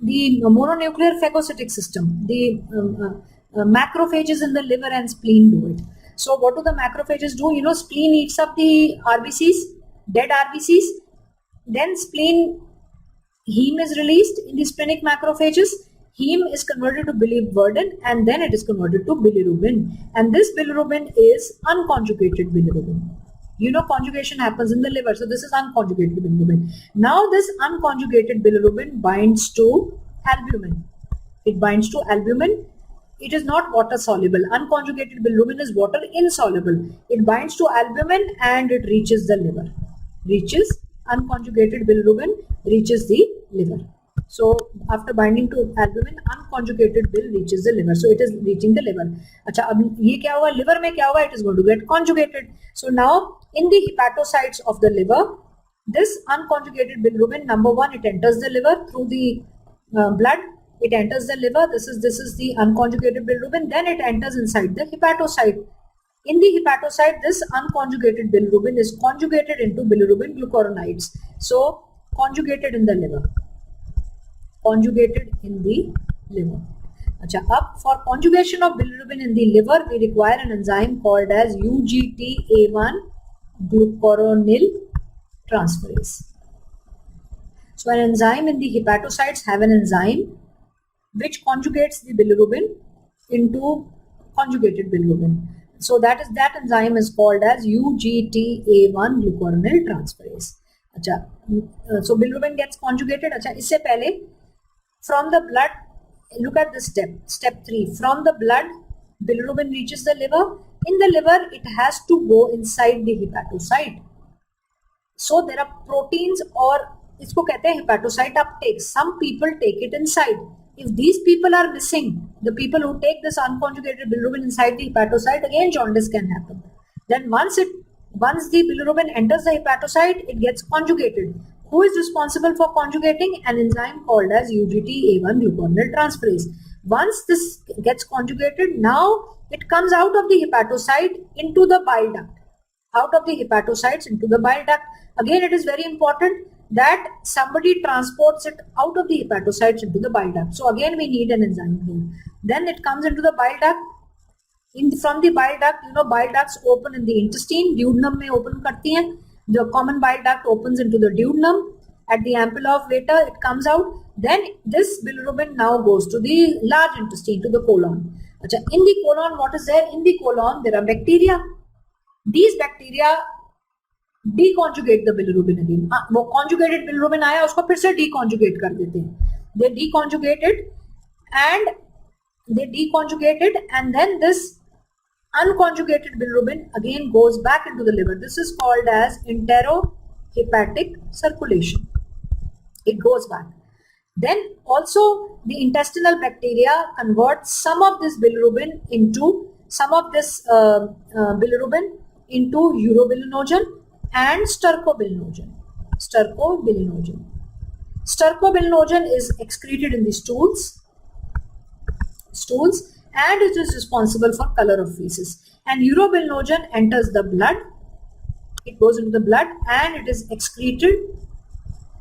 The mononuclear phagocytic system. The macrophages in the liver and spleen do it. So what do the macrophages do? You know, spleen eats up the RBCs, dead RBCs. Then heme is released in the splenic macrophages. Heme is converted to biliverdin, and then it is converted to bilirubin. And this bilirubin is unconjugated bilirubin. You know, conjugation happens in the liver, so this is unconjugated bilirubin. Now this unconjugated bilirubin binds to albumin. It binds to albumin. It is not water soluble. Unconjugated bilirubin is water insoluble. It binds to albumin and it reaches the liver. Unconjugated bilirubin reaches the liver. So after binding to albumin, unconjugated bil reaches the liver. So it is reaching the liver. अच्छा, अब ये क्या होगा? Liver में क्या होगा? It is going to get conjugated. So now in the hepatocytes of the liver, this unconjugated bilirubin, number 1, it enters the liver through the blood. It enters the liver. This is the unconjugated bilirubin. Then it enters inside the hepatocyte. In the hepatocyte, this unconjugated bilirubin is conjugated into bilirubin glucuronides. So conjugated in the liver. Conjugated in the liver. Up for conjugation of bilirubin in the liver, we require an enzyme called as UGT-A1 glucuronyl transferase. So an enzyme in the hepatocytes have an enzyme which conjugates the bilirubin into conjugated bilirubin. So that enzyme is called as UGT-A1 glucuronyl transferase. So bilirubin gets conjugated. Isse pehle, from the blood, look at this step 3. From the blood, bilirubin reaches the liver. In the liver, it has to go inside the hepatocyte. So there are proteins, or isko kehte hain hepatocyte uptake. Some people take it inside. If these people are missing, the people who take this unconjugated bilirubin inside the hepatocyte, again jaundice can happen. Then once the bilirubin enters the hepatocyte, it gets conjugated. Who is responsible for conjugating? An enzyme called as UGT-A1 glucuronyl transferase. Once this gets conjugated, now it comes out of the hepatocyte into the bile duct. Out of the hepatocytes into the bile duct. Again, it is very important that somebody transports it out of the hepatocytes into the bile duct. So again, we need an enzyme here. Then it comes into the bile duct. From the bile duct, bile ducts open in the intestine. Duodenum mein open karti hain. The common bile duct opens into the duodenum. At the ampulla of Vater, it comes out. Then this bilirubin now goes to the large intestine, to the colon. In the colon, what is there? In the colon, there are bacteria. These bacteria deconjugate the bilirubin again. वो conjugated bilirubin आया, उसको फिर से deconjugate कर देते हैं. They deconjugate it, and then this unconjugated bilirubin again goes back into the liver. This is called as enterohepatic circulation. It goes back. Then also the intestinal bacteria convert some of this bilirubin into urobilinogen and stercobilinogen. Stercobilinogen is excreted in the stools, and it is responsible for color of feces. And urobilinogen enters the blood. It goes into the blood and it is excreted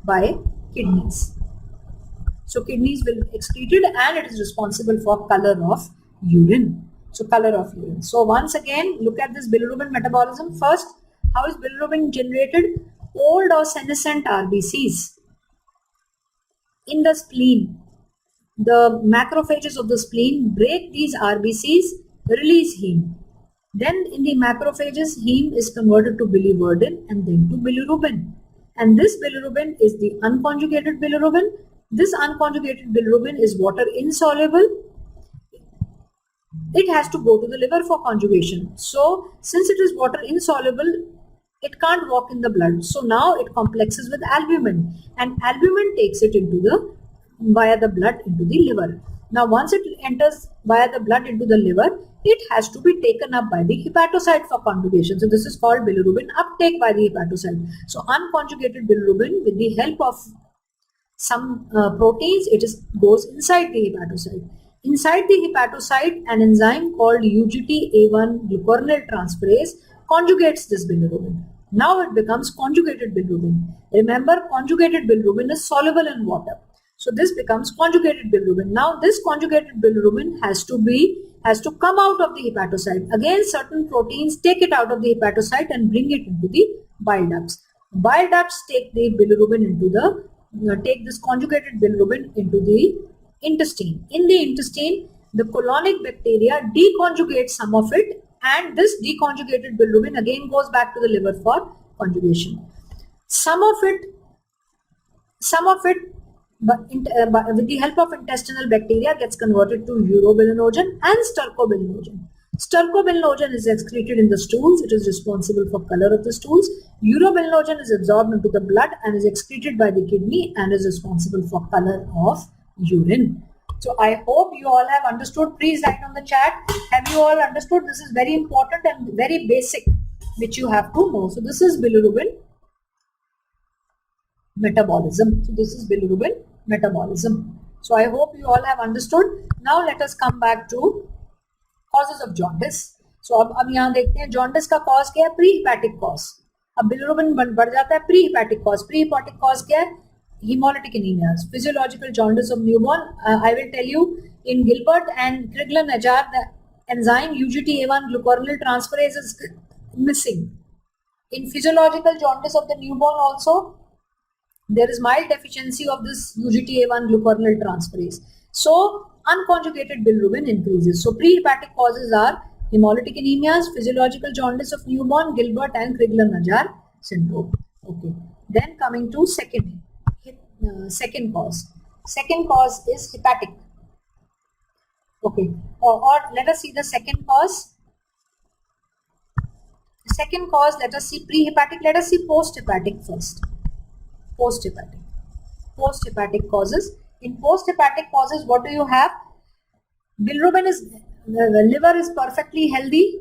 by kidneys. So kidneys will excrete it, and it is responsible for color of urine. So color of urine. So once again, look at this bilirubin metabolism. First, how is bilirubin generated? Old or senescent RBCs in the spleen. The macrophages of the spleen break these RBCs, release heme. Then in the macrophages, heme is converted to biliverdin and then to bilirubin. And this bilirubin is the unconjugated bilirubin. This unconjugated bilirubin is water insoluble. It has to go to the liver for conjugation. So since it is water insoluble, it can't walk in the blood. So now it complexes with albumin, and albumin takes it via the blood into the liver. Now once it enters via the blood into the liver, it has to be taken up by the hepatocyte for conjugation. So this is called bilirubin uptake by the hepatocyte. So unconjugated bilirubin, with the help of some proteins, goes inside the hepatocyte. Inside the hepatocyte, an enzyme called UGT-A1 glucuronyl transferase conjugates this bilirubin. Now it becomes conjugated bilirubin. Remember, conjugated bilirubin is soluble in water. So this becomes conjugated bilirubin. Now this conjugated bilirubin has to come out of the hepatocyte. Again, certain proteins take it out of the hepatocyte and bring it into the bile ducts. Bile ducts take the bilirubin take this conjugated bilirubin into the intestine. In the intestine, the colonic bacteria deconjugate some of it, and this deconjugated bilirubin again goes back to the liver for conjugation. Some of it, with the help of intestinal bacteria, gets converted to urobilinogen and stercobilinogen. Stercobilinogen is excreted in the stools. It is responsible for color of the stools. Urobilinogen is absorbed into the blood and is excreted by the kidney and is responsible for color of urine. So I hope you all have understood. Please write on the chat. Have you all understood? This is very important and very basic, which you have to know. So this is bilirubin metabolism. So this is bilirubin metabolism. So I hope you all have understood. Now let us come back to causes of jaundice. सो अब यहाँ देखते हैं jaundice का cause क्या है, pre hepatic cause. अब bilirubin बढ़ जाता है, pre hepatic cause. Pre hepatic cause क्या है, hemolytic anemias. Physiological jaundice of newborn, I will tell you, in Gilbert and Crigler-Najjar, the enzyme UGT-A1 glucuronidase transferase is missing. In physiological jaundice of the newborn also, there is mild deficiency of this UGT-A1 glucuronidase transferase. So, unconjugated bilirubin increases. So, prehepatic causes are hemolytic anemias, physiological jaundice of newborn, Gilbert and Crigler-Najjar syndrome. Okay. Then coming to second cause. Second cause is hepatic. Okay. Or let us see the second cause. Second cause, let us see prehepatic. Let us see posthepatic first. Posthepatic causes. In posthepatic causes, what do you have? Bilirubin is, the liver is perfectly healthy.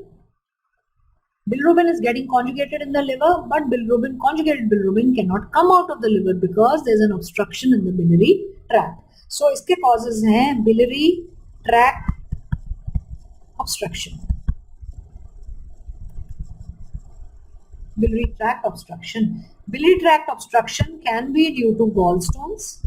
Bilirubin is getting conjugated in the liver, but conjugated bilirubin cannot come out of the liver because there is an obstruction in the biliary tract. So, इसके causes हैं biliary tract obstruction. Biliary tract obstruction. Biliary tract obstruction can be due to gallstones.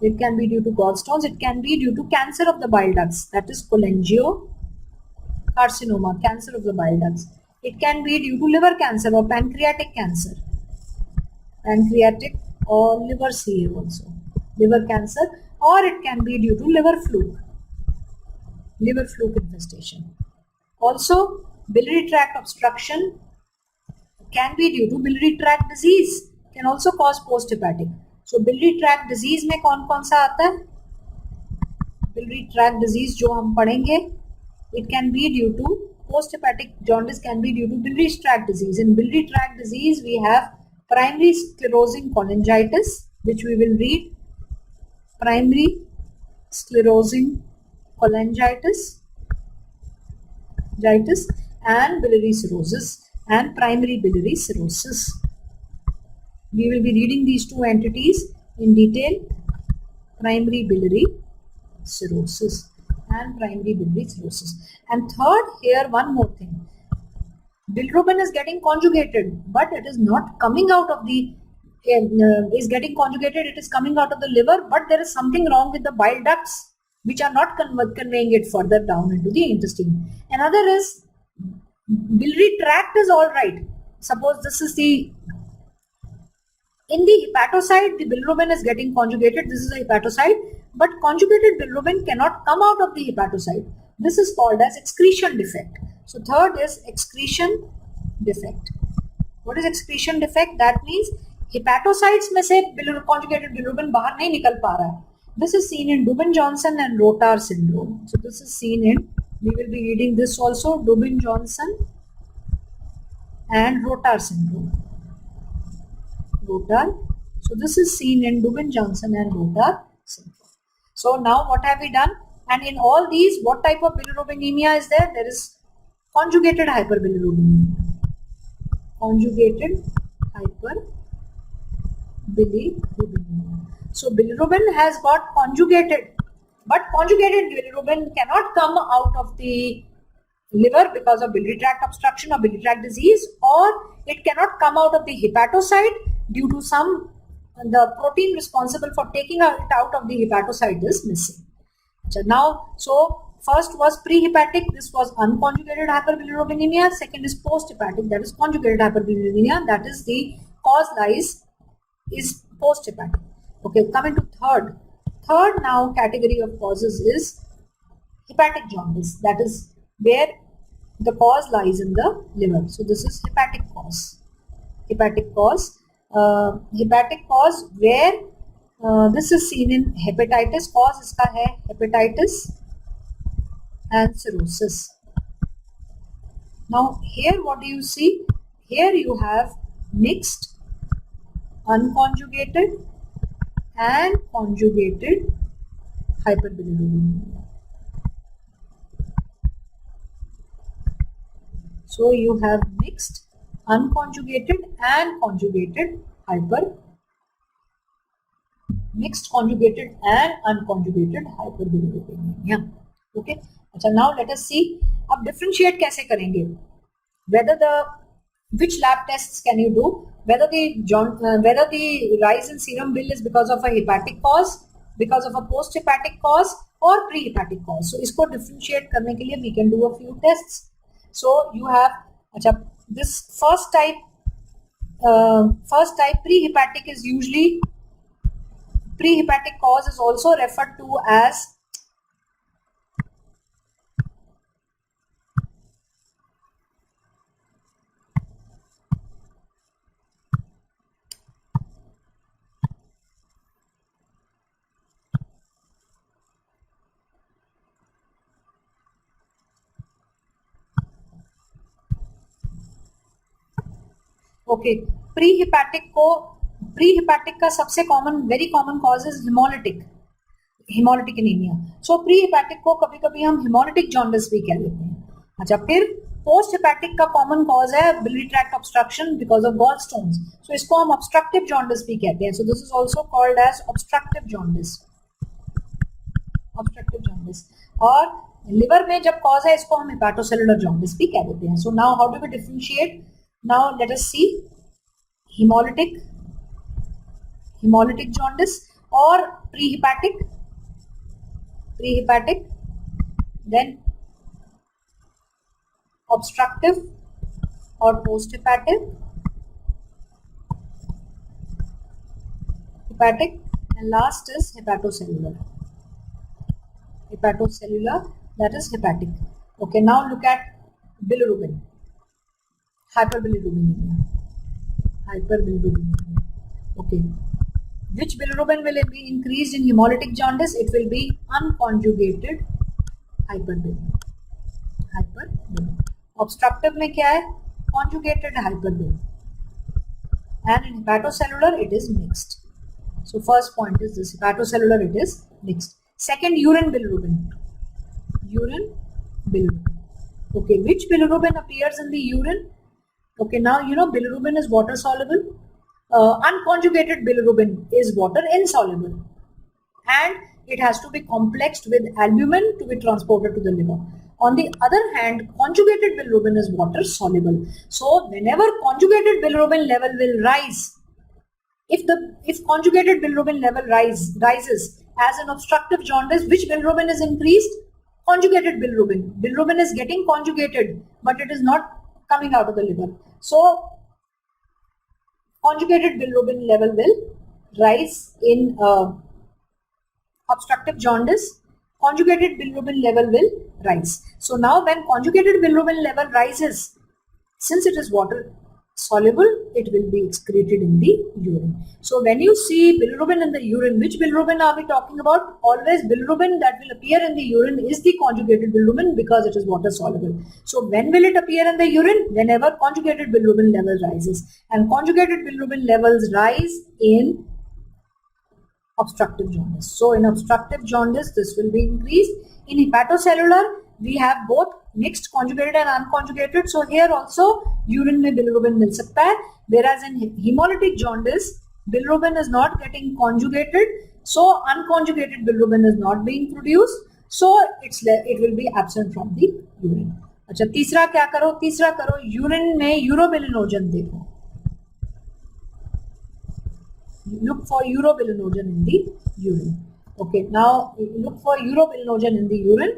It can be due to gallstones. It can be due to cancer of the bile ducts, that is cholangiocarcinoma, cancer of the bile ducts. It can be due to liver cancer or pancreatic cancer. Pancreatic or liver CA also. Liver cancer, or it can be due to liver fluke infestation. Also, biliary tract obstruction can be due to biliary tract disease, can also cause posthepatic. So, biliary tract disease में कौन सा आता है? Biliary tract disease जो हम पढ़ेंगे, it can be due to posthepatic jaundice, can be due to biliary tract disease. In biliary tract disease, we have primary sclerosing cholangitis, which we will read. Primary sclerosing cholangitis and biliary cirrhosis and primary biliary cirrhosis. We will be reading these two entities in detail. Primary biliary cirrhosis and primary biliary cirrhosis. And third, here one more thing. Bilirubin is getting conjugated, but it is not coming out of the it is coming out of the liver, but there is something wrong with the bile ducts which are not conveying it further down into the intestine. Another is biliary tract is all right. Suppose this is the in the hepatocyte, the bilirubin is getting conjugated. This is a hepatocyte, but conjugated bilirubin cannot come out of the hepatocyte. This is called as excretion defect. So third is excretion defect. What is excretion defect? That means hepatocytes में से conjugated bilirubin बाहर नहीं निकल पा रहा है. This is seen in Dubin-Johnson and Rotar syndrome. So this is seen in, we will be reading this also, Dubin-Johnson and Rotar syndrome. So this is seen in Dubin-Johnson and Rotar syndrome. So now what have we done? And in all these, what type of bilirubinemia is there? There is conjugated hyperbilirubinemia. Conjugated hyperbilirubinemia. So bilirubin has got conjugated, but conjugated bilirubin cannot come out of the liver because of biliary tract obstruction or biliary tract disease, or it cannot come out of the hepatocyte due to the protein responsible for taking it out of the hepatocyte is missing. So now, first was prehepatic, this was unconjugated hyperbilirubinemia. Second is posthepatic, that is conjugated hyperbilirubinemia, that is the cause is posthepatic. Okay, coming to third now category of causes is hepatic jaundice, that is where the cause lies in the liver. So this is hepatic cause. Hepatic cause where this is seen in hepatitis. Cause iska hai hepatitis and cirrhosis. Now here what do you see? Here you have mixed, unconjugated and conjugated hyperbilirubinemia. So you have mixed, unconjugated and conjugated mixed, conjugated and unconjugated hyperbilirubinemia. Okay. अच्छा, now let us see. अब differentiate कैसे करेंगे? Whether which lab tests can you do? Whether the rise in serum bill is because of a hepatic cause, because of a post-hepatic cause, or pre-hepatic cause. So इसको differentiate करने के लिए we can do a few tests. So you have अच्छा this first type pre-hepatic is usually pre-hepatic cause is also referred to as okay pre-hepatic का सबसे very common cause is haemolytic anaemia. So pre-hepatic को कभी कभी हम haemolytic jaundice भी कह देते हैं. अच्छा, फिर पोस्ट हेपाटिक का कॉमन कॉज है biliary tract obstruction because of gall stones. So इसको हम ऑब्स्ट्रक्टिव जॉन्डिस भी कहते हैं. So this is also called as obstructive jaundice. और लिवर में जब कॉज है इसको हम हेपाटोसेलुलर जॉन्डिस भी कह देते हैं. So now how do we differentiate? Now let us see hemolytic jaundice or prehepatic, then obstructive or post-hepatic, hepatic, and last is hepatocellular. That is hepatic. Okay, now look at bilirubin. Hyperbilirubinemia. Okay. Which bilirubin will it be increased in hemolytic jaundice? It will be unconjugated hyperbilin. Obstructive में क्या है? Conjugated hyperbilin. And in hepatocellular it is mixed. So first point is this: hepatocellular it is mixed. Second, urine bilirubin. Okay, which bilirubin appears in the urine? Okay, now you know bilirubin is water soluble. Unconjugated bilirubin is water insoluble, and it has to be complexed with albumin to be transported to the liver. On the other hand, conjugated bilirubin is water soluble. So whenever conjugated bilirubin level will rise, if conjugated bilirubin level rises as an obstructive jaundice, which bilirubin is increased? Conjugated bilirubin. Bilirubin is getting conjugated, but it is not coming out of the liver. So conjugated bilirubin level will rise in obstructive jaundice. Conjugated bilirubin level will rise. So now when conjugated bilirubin level rises, since it is water soluble, it will be excreted in the urine. So when you see bilirubin in the urine, which bilirubin are we talking about? Always bilirubin that will appear in the urine is the conjugated bilirubin because it is water soluble. So when will it appear in the urine? Whenever conjugated bilirubin level rises. And conjugated bilirubin levels rise in obstructive jaundice. So in obstructive jaundice, this will be increased. In hepatocellular, we have both mixed conjugated and unconjugated. So here also urine में bilirubin मिल सकता है. Whereas in hemolytic jaundice, bilirubin is not getting conjugated. So unconjugated bilirubin is not being produced. So it will be absent from the urine. अच्छा, तीसरा क्या करो? तीसरा करो urine में urobilinogen देखो. Look for urobilinogen in the urine. Okay, now look for urobilinogen in the urine.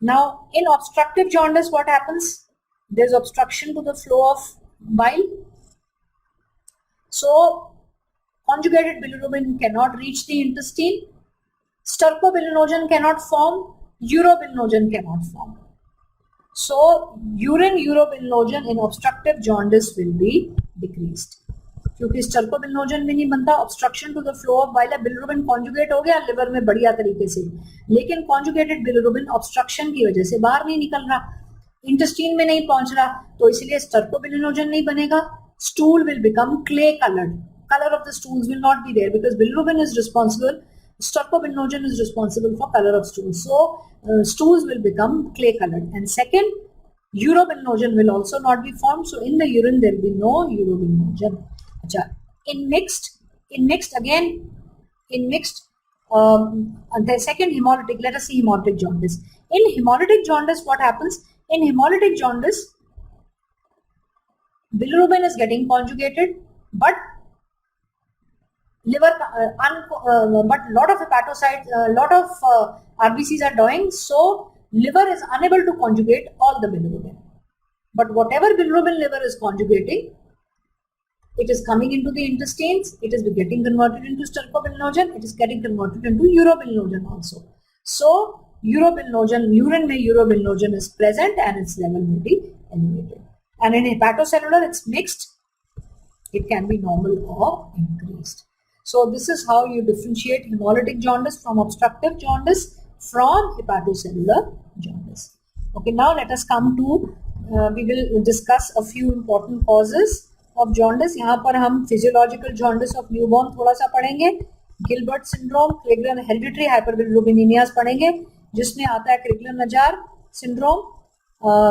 Now in obstructive jaundice, what happens? There's obstruction to the flow of bile. So conjugated bilirubin cannot reach the intestine. Stercobilinogen cannot form. Urobilinogen cannot form. So urine urobilinogen in obstructive jaundice will be decreased. क्योंकि स्टर्कोबिलिनोजन भी नहीं बनता, obstruction to the flow of bile. Bilirubin conjugate हो गया liver में बढ़िया तरीके से, लेकिन कॉन्जुगेटेड बिलिरुबिन ऑब्स्ट्रक्शन की वजह से बाहर नहीं निकल रहा, इंटेस्टाइन में नहीं पहुंच रहा, तो इसलिए स्टर्कोबिलिनोजन नहीं बनेगा. Stool will become clay coloured. Colour of the stools will not be there because bilirubin is responsible, stercobilinogen is responsible for color of stool. So stools will become clay colored. And second, urobilinogen will also not be formed. So in the urine there will be no urobilinogen. In mixed And the second hemolytic, let us see hemolytic jaundice. In hemolytic jaundice, what happens? In hemolytic jaundice, bilirubin is getting conjugated, but liver, but lot of hepatocytes, lot of RBCs are dying, so liver is unable to conjugate all the bilirubin. But whatever bilirubin liver is conjugating, it is coming into the intestines, it is getting converted into stercobilinogen, it is getting converted into urobilinogen also. So urobilinogen, urine mein urobilinogen is present and its level may be elevated. And in hepatocellular, it's mixed. It can be normal or increased. So this is how you differentiate hemolytic jaundice from obstructive jaundice from hepatocellular jaundice. Okay, now let us come to, we will discuss a few important causes of jaundice. यहाँ पर हम physiological jaundice of newborn थोड़ा सा पढ़ेंगे, Gilbert syndrome, Crigler hereditary hyperbilirubinemia पढ़ेंगे, जिसमें आता है Crigler-Najjar syndrome,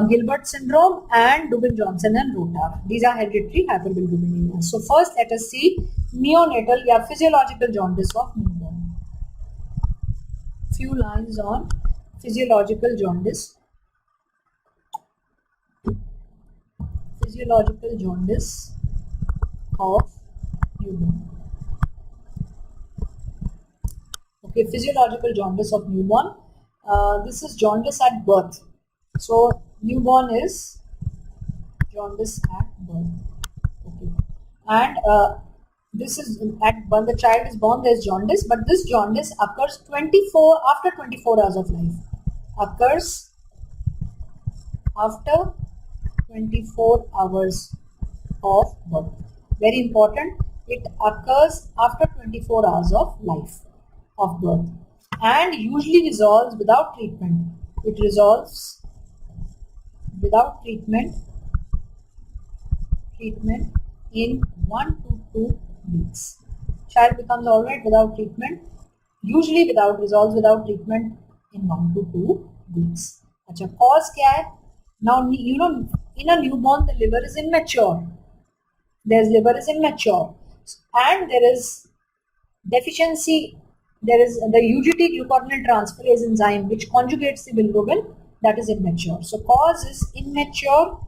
Gilbert syndrome and Dubin-Johnson and Rotar. These are hereditary hyperbilirubinemia. So first let us see neonatal या physiological jaundice of newborn. Few lines on physiological jaundice. Physiological jaundice of newborn. Okay, physiological jaundice of newborn. This is jaundice at birth. So newborn is jaundice at birth. Okay, and this is at birth. The child is born. There is jaundice, but this jaundice occurs after 24 hours of life. Occurs after 24 hours of birth. Very important. It occurs after 24 hours of life of birth and usually resolves without treatment. It resolves without treatment in 1 to 2 weeks. Child becomes alright without treatment. Usually resolves without treatment in 1 to 2 weeks. अच्छा, cause क्या है? Now you know, in a newborn the liver is immature. Liver is immature and there is deficiency. There is the UGT glucuronidase transferase enzyme which conjugates the bilirubin, that is immature. So cause is immature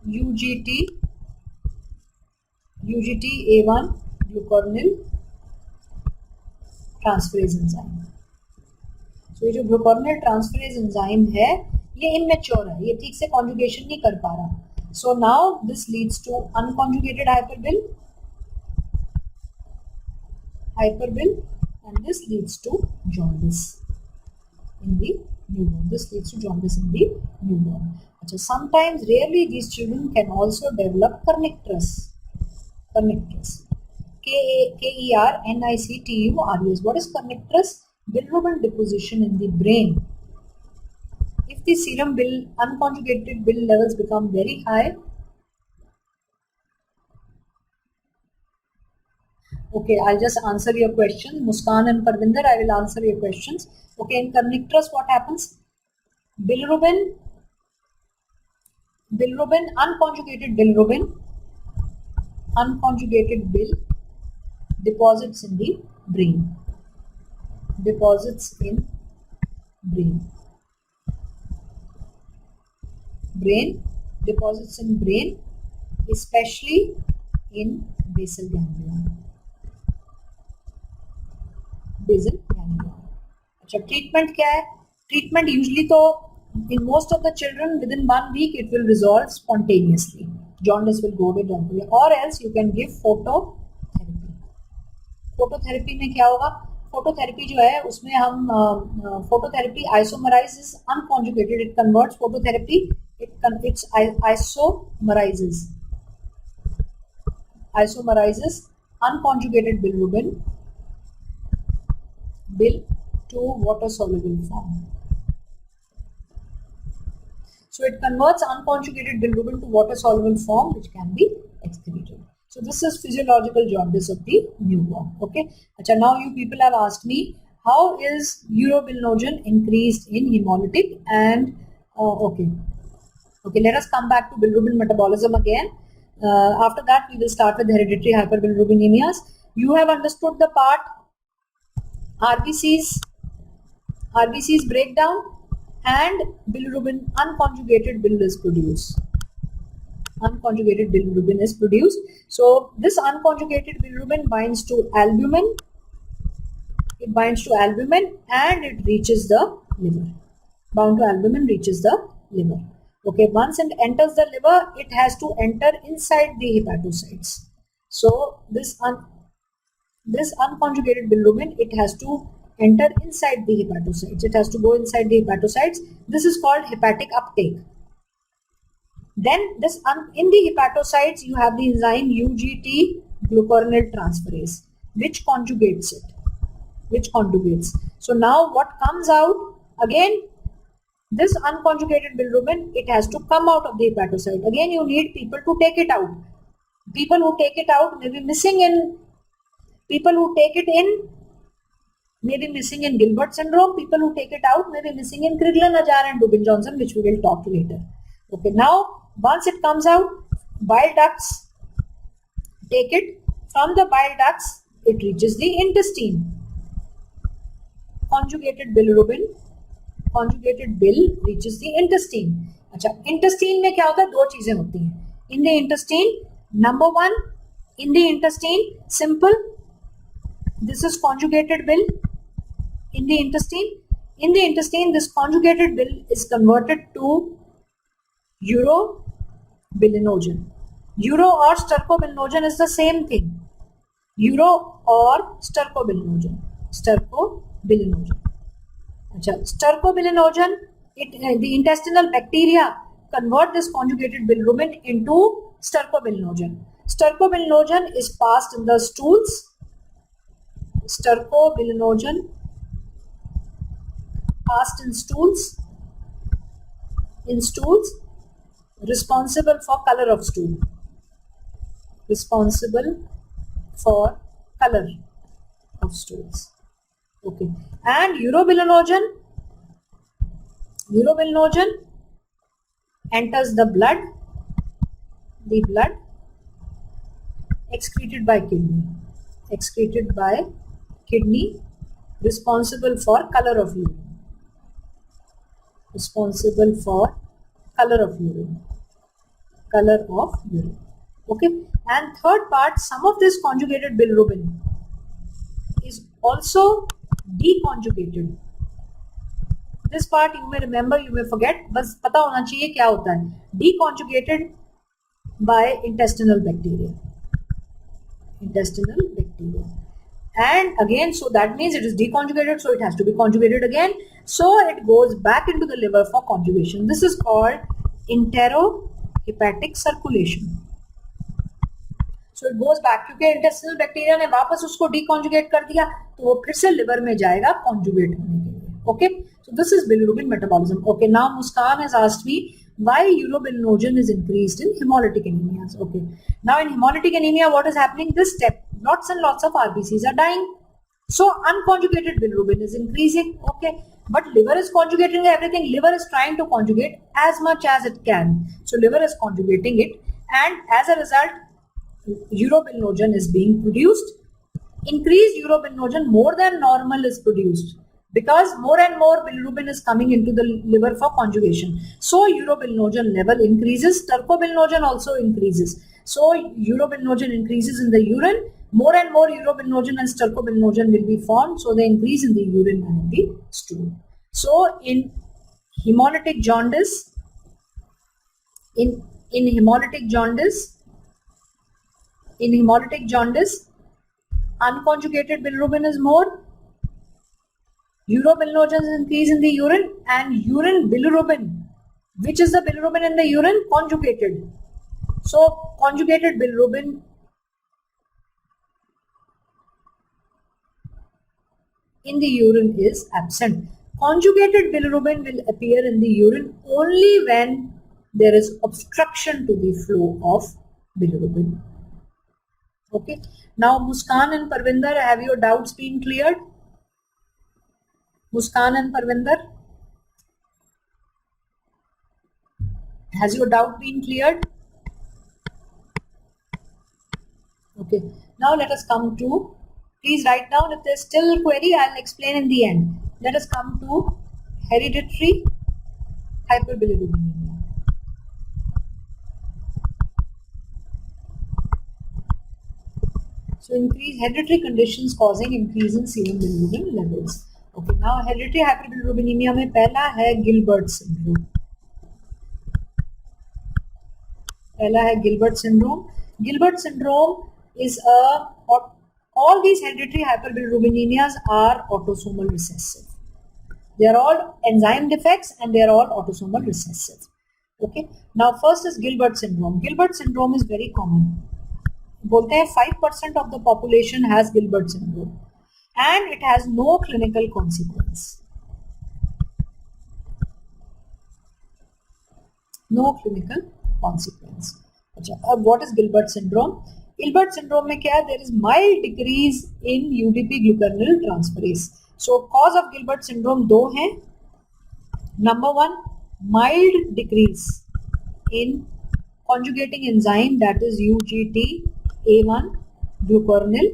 UGT-A1 glucuronidase transferase enzyme. So ये जो glucuronidase transferase enzyme है, ये immature है, ये ठीक से conjugation नहीं कर पा रहा. So now this leads to unconjugated hyperbil, and this leads to jaundice in the newborn. So sometimes, rarely, these children can also develop kernicterus. Kernicterus. What is kernicterus? Bilirubin deposition in the brain. If the serum unconjugated bil levels become very high, okay, I'll just answer your questions. Muskan and Parvinder, I will answer your questions. Okay, in kernicterus, what happens? Bilirubin, unconjugated bil deposits in the brain. Deposits in brain, especially in basal ganglia. अच्छा, treatment क्या है? Treatment usually तो in most of the children within 1 week it will resolve spontaneously. Jaundice will go away temporarily, or else you can give phototherapy. Phototherapy में क्या होगा? Phototherapy जो है उसमें हम phototherapy isomerizes unconjugated. It converts phototherapy. It isomerizes unconjugated bilirubin to water soluble form. So it converts unconjugated bilirubin to water soluble form, which can be excreted. So this is physiological jaundice of the newborn. Okay. Achha, now you people have asked me, how is urobilinogen increased in hemolytic and okay, let us come back to bilirubin metabolism again. After that we will start with hereditary hyperbilirubinemia. You have understood the part RBCs break down and bilirubin, unconjugated bilirubin is produced. Unconjugated bilirubin is produced. So this unconjugated bilirubin binds to albumin. It binds to albumin and it reaches the liver. Bound to albumin reaches the liver. Okay, once it enters the liver, it has to enter inside the hepatocytes. So this unconjugated bilirubin, it has to enter inside the hepatocytes. It has to go inside the hepatocytes. This is called hepatic uptake. Then this in the hepatocytes, you have the enzyme UGT glucuronide transferase, which conjugates it. So now what comes out again? This unconjugated bilirubin, it has to come out of the hepatocyte. Again, you need people to take it out. People who take it out may be missing in. People who take it in may be missing in Gilbert syndrome. People who take it out may be missing in Crigler-Najjar and Dubin-Johnson, which we will talk later. Okay, now once it comes out, bile ducts take it. From the bile ducts, it reaches the intestine. Conjugated bill reaches the intestine. अच्छा, intestine में क्या होता है? दो चीजें होती हैं. In the intestine, number one, in the intestine, simple. This is conjugated bill. In the intestine, this conjugated bill is converted to urobilinogen. Uro or stercobilinogen is the same thing. Uro or stercobilinogen. Stercobilinogen, the intestinal bacteria convert this conjugated bilirubin into stercobilinogen. Stercobilinogen is passed in the stools. Stercobilinogen passed in stools. Responsible for color of stool. Okay. And urobilinogen enters the blood, excreted by kidney, responsible for color of urine. Okay. And third part, some of this conjugated bilirubin is also deconjugated. This part you may remember, you may forget, बस पता होना चाहिए क्या होता है. Deconjugated by intestinal bacteria. And again, so that means it is deconjugated, so it has to be conjugated again. So it goes back into the liver for conjugation. This is called enterohepatic circulation. So it goes back, क्योंकि intestinal bacteria ने वापस उसको deconjugate कर दिया, तो वो फिर से liver में जाएगा conjugate होने के लिए. Okay, so this is bilirubin metabolism. Okay, now Muskan has asked me why urobilinogen is increased in hemolytic anemias. Okay, now in hemolytic anemia, what is happening? This step, lots and lots of RBCs are dying. So unconjugated bilirubin is increasing. Okay, but liver is conjugating everything. Liver is trying to conjugate as much as it can. So liver is conjugating it, and as a result, urobilinogen is being produced. Increased urobilinogen more than normal is produced because more and more bilirubin is coming into the liver for conjugation. So urobilinogen level increases. Stercobilinogen also increases. So urobilinogen increases in the urine. More and more urobilinogen and stercobilinogen will be formed. So they increase in the urine and in the stool. So in hemolytic jaundice, unconjugated bilirubin is more. Urobilinogen is increased in the urine, and urine bilirubin, which is the bilirubin in the urine, conjugated. So conjugated bilirubin in the urine is absent. Conjugated bilirubin will appear in the urine only when there is obstruction to the flow of bilirubin. Okay. Now Muskan and Parvinder, have your doubts been cleared? Muskan and Parvinder, has your doubt been cleared? Okay. Now let us come to, please write down, if there's still query, I'll explain in the end. Let us come to hereditary hyperbilirubinemia. So hereditary conditions causing increase in serum bilirubin levels. Okay, now hereditary hyperbilirubinemia में पहला है Gilbert syndrome. पहला है Gilbert syndrome. Gilbert syndrome is all these hereditary hyperbilirubinemias are autosomal recessive. They are all enzyme defects and they are all autosomal recessive. Okay. Now first is Gilbert syndrome. Gilbert syndrome is very common. बोलते हैं 5% of the population has Gilbert syndrome and it has no clinical consequence. No clinical consequence. अच्छा, अब what is Gilbert syndrome? Gilbert syndrome में क्या है? There is mild decrease in UDP glucuronidase transferase. So cause of Gilbert syndrome दो हैं. Number one, mild decrease in conjugating enzyme, that is UGT-A1 glucuronil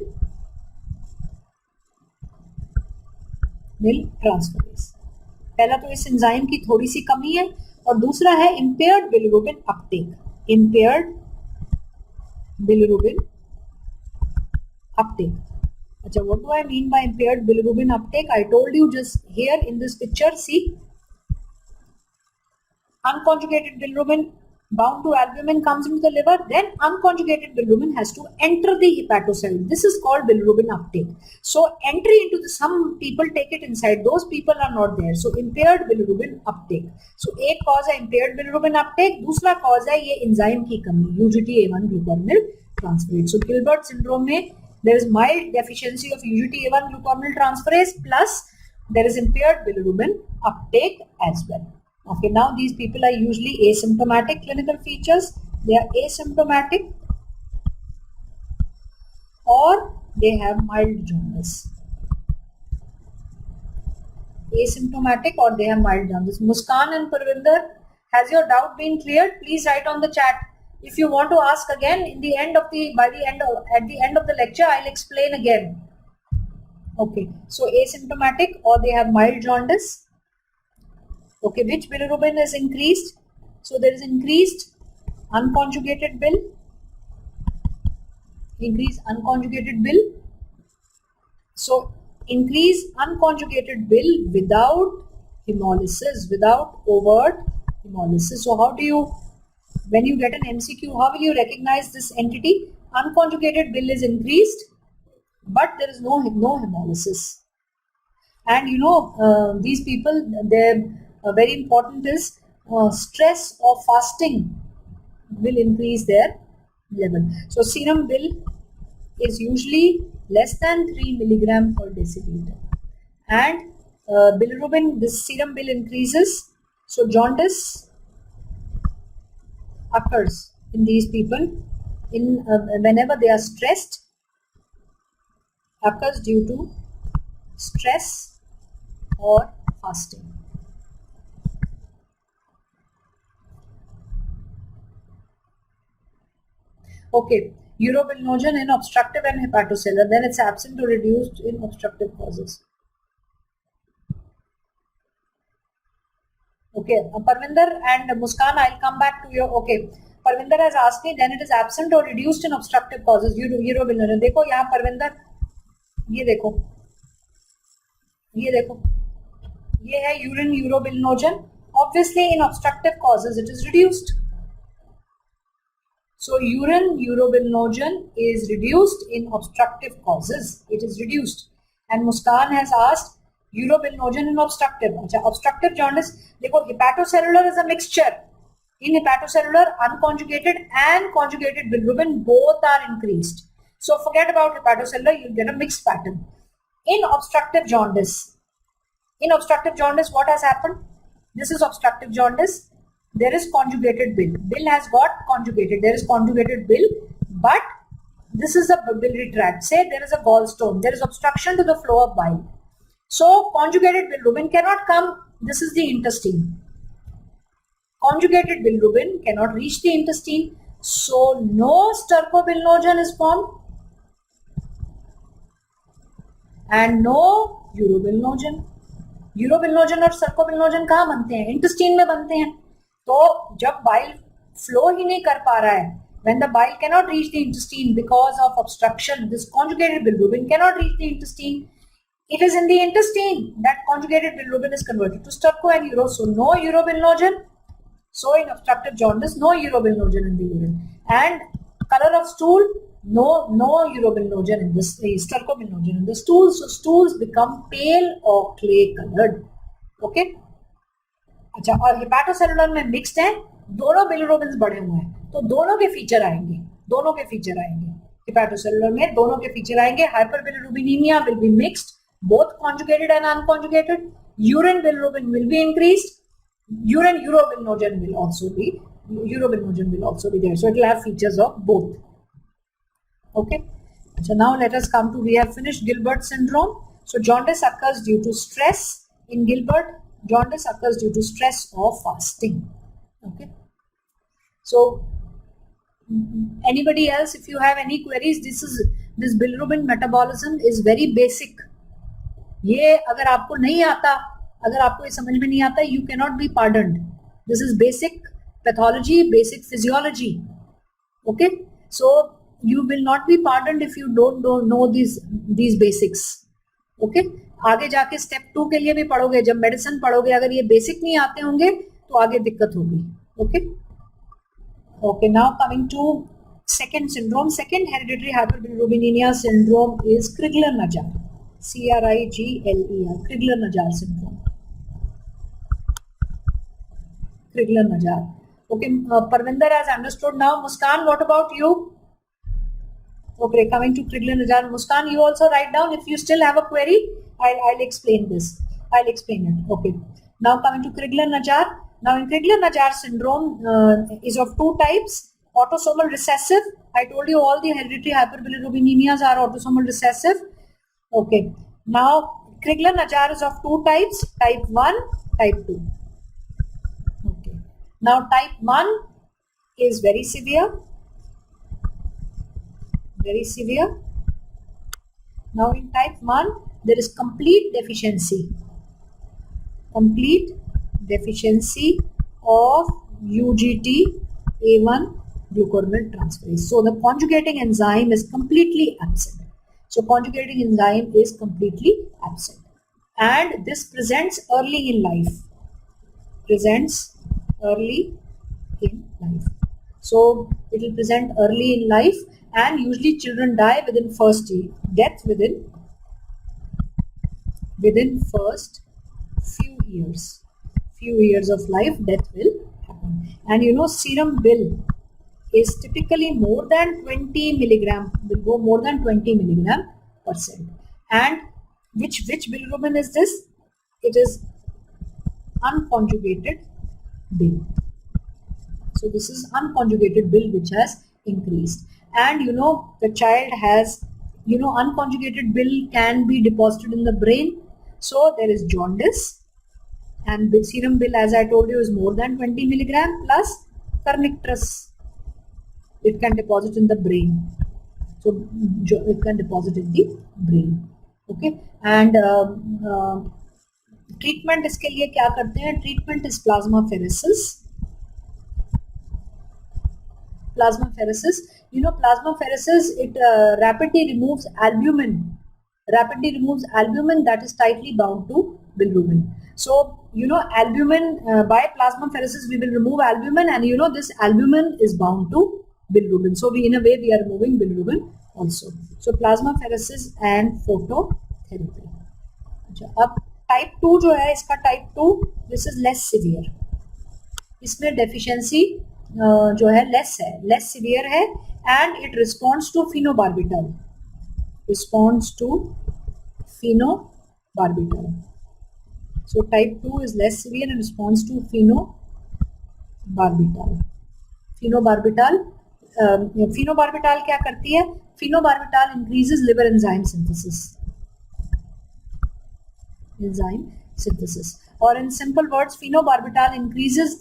transferase. पहला तो इस enzyme की थोड़ी सी कमी है और दूसरा है impaired bilirubin uptake. Impaired bilirubin uptake. Achha, what do I mean by impaired bilirubin uptake? I told you just here in this picture, see, unconjugated bilirubin bound to albumin comes into the liver, then unconjugated bilirubin has to enter the hepatocyte. This is called bilirubin uptake. So entry into the, some people take it inside, those people are not there. So impaired bilirubin uptake. So एक cause है impaired bilirubin uptake, दूसरा cause है ये enzyme की कमी, UGT-A1 glucuronil transferase. So Gilbert syndrome में there is mild deficiency of UGT-A1 glucuronil transferase plus there is impaired bilirubin uptake as well. Okay, now these people are usually asymptomatic clinical features. They are asymptomatic or they have mild jaundice. Asymptomatic or they have mild jaundice. Muskan and Parvinder, has your doubt been cleared? Please write on the chat. If you want to ask again in the end of the, at the end of the lecture, I'll explain again. Okay, so asymptomatic or they have mild jaundice. Okay, which bilirubin is increased? So there is increased unconjugated bil. Increase unconjugated bil. So increase unconjugated bil without hemolysis, without overt hemolysis. So how do you, when you get an MCQ, how will you recognize this entity? Unconjugated bil is increased, but there is no hemolysis. And you know, these people, their very important is stress or fasting will increase their level. So serum bil is usually less than 3 milligram per deciliter. And bilirubin, this serum bil increases. So jaundice occurs in these people in whenever they are stressed, occurs due to stress or fasting. Okay, urobilinogen in obstructive and hepatocellular, then it's absent or reduced in obstructive causes. Okay, Parvinder and Muskan, I'll come back to your, okay. Parvinder has asked me, then it is absent or reduced in obstructive causes. Urobilinogen. देखो यहाँ Parvinder, ये देखो, ये है urine urobilinogen. Obviously, in obstructive causes, it is reduced. So urine urobilinogen is reduced in obstructive causes. It is reduced. And Muskan has asked urobilinogen in obstructive. Obstructive jaundice. देखो hepatocellular is a mixture. In hepatocellular, unconjugated and conjugated bilirubin both are increased. So forget about hepatocellular. You get a mixed pattern. In obstructive jaundice, what has happened? This is obstructive jaundice. There is conjugated bil. Bil has got conjugated. There is conjugated bil, but this is a biliary tract. Say there is a gallstone. There is obstruction to the flow of bile. So conjugated bilirubin cannot come. This is the intestine. Conjugated bilirubin cannot reach the intestine. So no stercobilinogen is formed. and no urobilinogen. Urobilinogen और सर्कोबिलिनोजन कहाँ बनते हैं? Intestine में बनते हैं. तो जब bile flow ही नहीं कर पा रहा है, when the bile cannot reach the intestine because of obstruction, this conjugated bilirubin cannot reach the intestine. It is in the intestine that conjugated bilirubin is converted to sterco and uro. So no urobilinogen. So in obstructive jaundice, no urobilinogen in the urine. And color of stool, no urobilinogen in this, stercobilinogen in the stools. So stools become pale or clay colored. Okay. अच्छा, और hepatocellular में mixed है, दोनों बिलिरुबिन्स बढ़े हुए हैं, तो दोनों के फीचर आएंगे. हेपाटोसेलुलर में दोनों के फीचर आएंगे. Hyperbilirubinaemia will be mixed, both conjugated and unconjugated. Urine bilirubin will be increased. Urine urobilinogen will also be there. So it will have features of both. Okay. So now let us come to, we have finished Gilbert syndrome. So jaundice occurs due to stress. In Gilbert, jaundice occurs due to stress or fasting. Okay. So anybody else, if you have any queries, this bilirubin metabolism is very basic. ये अगर आपको नहीं आता, अगर आपको ये समझ में नहीं आता, you cannot be pardoned. This is basic pathology, basic physiology. Okay. So you will not be pardoned if you don't know these basics. Okay. आगे जाके स्टेप 2 के लिए भी पढ़ोगे, जब मेडिसिन पढ़ोगे, अगर ये बेसिक नहीं आते होंगे तो आगे दिक्कत होगी. Okay. Okay, now coming to second syndrome. Second hereditary hyperbilirubinemia syndrome is Crigler-Najjar. Crigler-Najjar. Crigler-Najjar syndrome. Crigler-Najjar. Okay, Parvinder has understood now. Muskan, what about you? Okay, coming to Crigler-Najjar. Muskan, you also write down. If you still have a query, I'll explain this. I'll explain it. Okay. Now coming to Crigler-Najjar. Now in Crigler-Najjar syndrome is of two types. Autosomal recessive. I told you all the hereditary hyperbilirubinemias are autosomal recessive. Okay. Now Crigler-Najjar is of two types. Type 1, type 2. Okay. Now type 1 is very severe. Very severe. Now in type 1 there is complete deficiency. Complete deficiency of UGT-A1 glucuronidase transferase. So the conjugating enzyme is completely absent. So conjugating enzyme is completely absent. And this presents early in life. So it will present early in life, and usually children die within first year. Death within first few years of life, death will happen. And you know, serum bill is typically more than 20 milligram, will go more than 20 milligram %. And which bilirubin is this? It is unconjugated bill. So this is unconjugated bill which has increased. And you know, the child has, you know, unconjugated bill can be deposited in the brain. So there is jaundice. And the serum bill, as I told you, is more than 20 milligram plus kernicterus. It can deposit in the brain. So it can deposit in the brain. Okay. And treatment इसके लिए क्या करते हैं? Treatment is plasmapheresis. Plasmapheresis. You know, plasmapheresis, it rapidly removes albumin. Rapidly removes albumin that is tightly bound to bilirubin. So, you know, albumin, by plasmapheresis we will remove albumin, and you know, this albumin is bound to bilirubin. So we, in a way, we are removing bilirubin also. So plasmapheresis and phototherapy. अब type 2 जो है, इसका type 2, this is less severe. इसमें deficiency जो है less severe है, and it responds to phenobarbital. So type 2 is less severe and responds to phenobarbital. Phenobarbital क्या करती है? Phenobarbital increases liver enzyme synthesis. Or in simple words, phenobarbital increases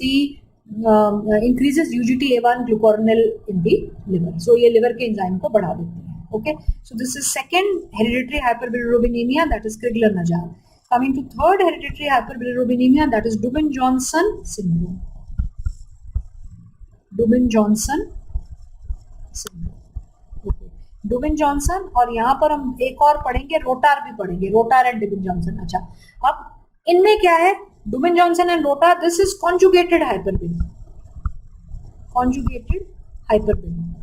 UGT-A1 glucuronil in the liver. So ये liver के enzyme को बढ़ा देते हैं. Okay, so this is second hereditary hyperbilirubinemia, that is Crigler-Najjar. Coming to third hereditary hyperbilirubinemia, that is Dubin-Johnson syndrome. Dubin-Johnson syndrome. Okay. Dubin-Johnson, और यहाँ पर हम एक और पढ़ेंगे, रोटार भी पढ़ेंगे, रोटार एंड Dubin-Johnson. अच्छा, अब इनमें क्या है? Dubin-Johnson and rotar, this is conjugated hyperbilirubinemia. Conjugated hyperbilirubinemia.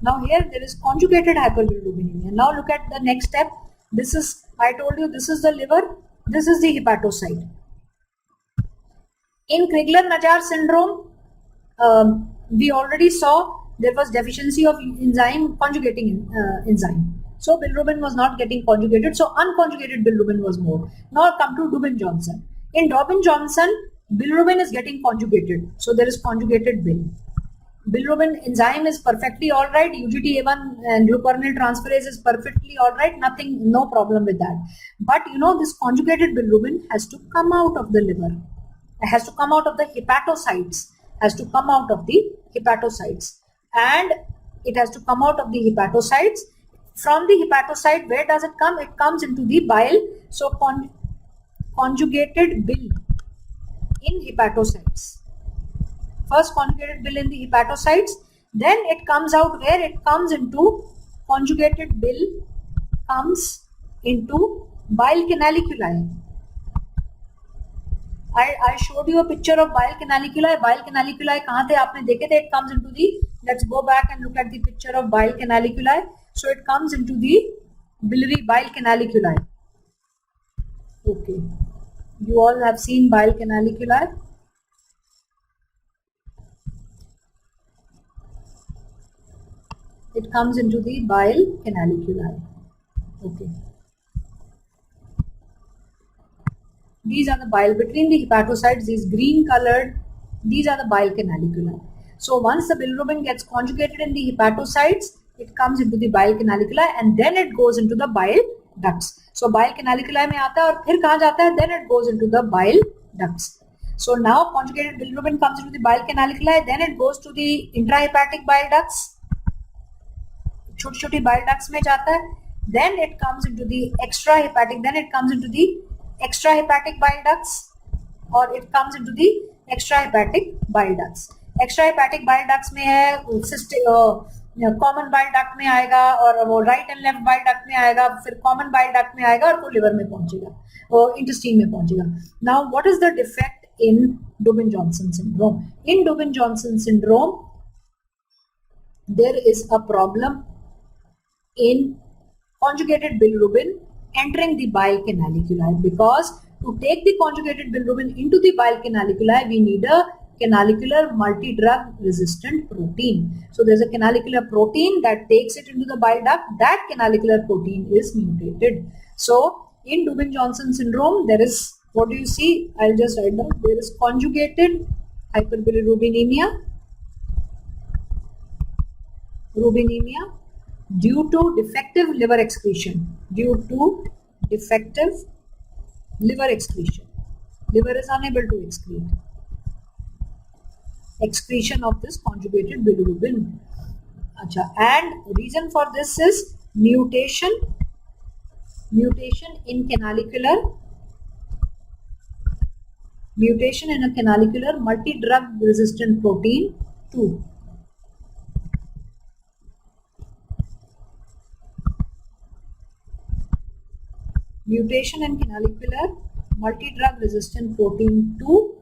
Now here there is conjugated hyperbilirubinemia. Now look at the next step. This is, I told you, this is the liver, this is the hepatocyte. In Crigler-Najjar syndrome, we already saw there was deficiency of enzyme, conjugating enzyme. So bilirubin was not getting conjugated, so unconjugated bilirubin was more. Now come to Dubin-Johnson. In Dubin-Johnson, bilirubin is getting conjugated, so there is conjugated bil. Bilirubin enzyme is perfectly all right. UGT-A1 and glucuronidase transferase is perfectly all right. Nothing, no problem with that. But you know, this conjugated bilirubin has to come out of the liver. It has to come out of the hepatocytes. Has to come out of the hepatocytes. And it has to come out of the hepatocytes. From the hepatocyte, where does it come? It comes into the bile. So conjugated bil in hepatocytes. First conjugated bil in the hepatocytes, then it comes out where? It comes into conjugated bil, comes into bile canaliculi. I showed you a picture of bile canaliculi. Bile canaliculi kahan the aapne dekhe the? It comes into the, let's go back and look at the picture of bile canaliculi. So it comes into the biliary bile canaliculi. Okay, you all have seen bile canaliculi. It comes into the bile canaliculi. Okay. These are the bile between the hepatocytes, these green colored, these are the bile canaliculi. So once the bilirubin gets conjugated in the hepatocytes, it comes into the bile canaliculi and then it goes into the bile ducts. So bile canaliculi mein aata hai aur phir kahan jata hai? Then it goes into the bile ducts. So now conjugated bilirubin comes into the bile canaliculi, then it goes to the intrahepatic bile ducts. छोटी छोटी bile ducts में जाता है, then it comes into the extrahepatic, then it comes into the extrahepatic bile ducts, or it comes into the extrahepatic bile ducts. Extrahepatic bile ducts में है common bile duct में आएगा और वो right and left bile duct में आएगा, फिर common bile duct में आएगा और वो liver में पहुंचेगा, वो intestine में पहुंचेगा. Now what is the defect in Dubin-Johnson syndrome? In Dubin-Johnson syndrome, there is a problem in conjugated bilirubin entering the bile canaliculi, because to take the conjugated bilirubin into the bile canaliculi, we need a canalicular multi-drug resistant protein. So there's a canalicular protein that takes it into the bile duct. That canalicular protein is mutated. So in Dubin-Johnson syndrome, there is, what do you see? I'll just write down. There is conjugated hyperbilirubinemia, due to defective liver excretion. Due to defective liver excretion. Liver is unable to excrete. Excretion of this conjugated bilirubin. Achha. And reason for this is mutation in canalicular, mutation in a canalicular multi-drug resistant protein 2. Mutation in canalicular multi-drug resistant protein 2,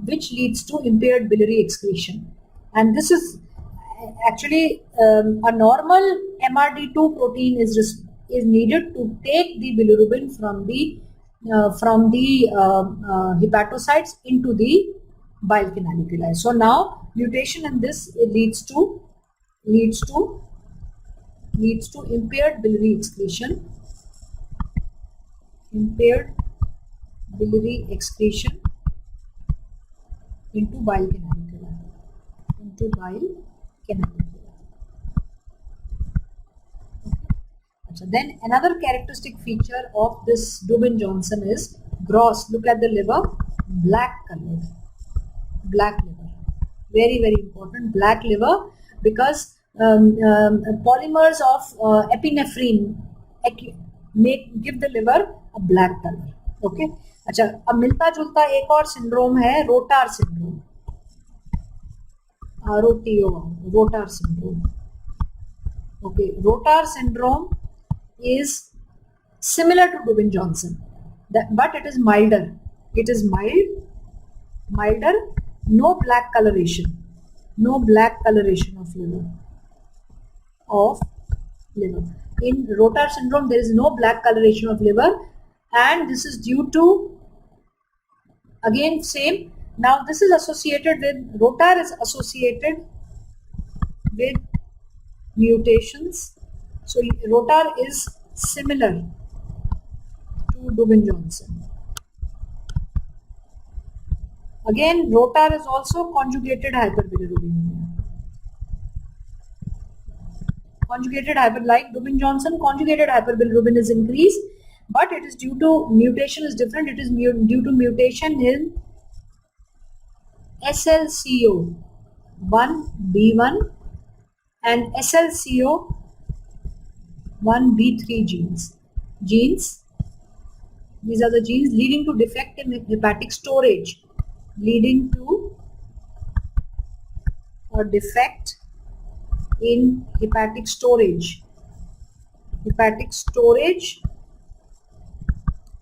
which leads to impaired biliary excretion. And this is actually a normal MRD2 protein is needed to take the bilirubin from the hepatocytes into the bile canaliculi. So now mutation in this leads to impaired biliary excretion. Impaired biliary excretion into bile canaliculi. Okay. Then another characteristic feature of this Dubin-Johnson is gross. Look at the liver, black colored, black liver. Very, very important, black liver, because polymers of epinephrine give the liver a black color. Okay. अच्छा, अब मिलता जुलता एक और syndrome है rotor syndrome, ROTO, rotor syndrome. Okay, rotar syndrome is similar to Dubin-Johnson, but it is milder. It is milder, no black coloration of liver. In rotar syndrome, there is no black coloration of liver, and this is due to, again, same. Now, this is associated with, rotar is associated with mutations. So rotar is similar to Dubin-Johnson. Again, rotar is also conjugated hyperbilirubinemia. Conjugated like Dubin-Johnson, conjugated hyperbilirubin is increased, but it is due to mutation is different. It is due to mutation in SLCO1B1 and SLCO1B3 genes. These are the genes leading to defect in hepatic storage, leading to a defect in hepatic storage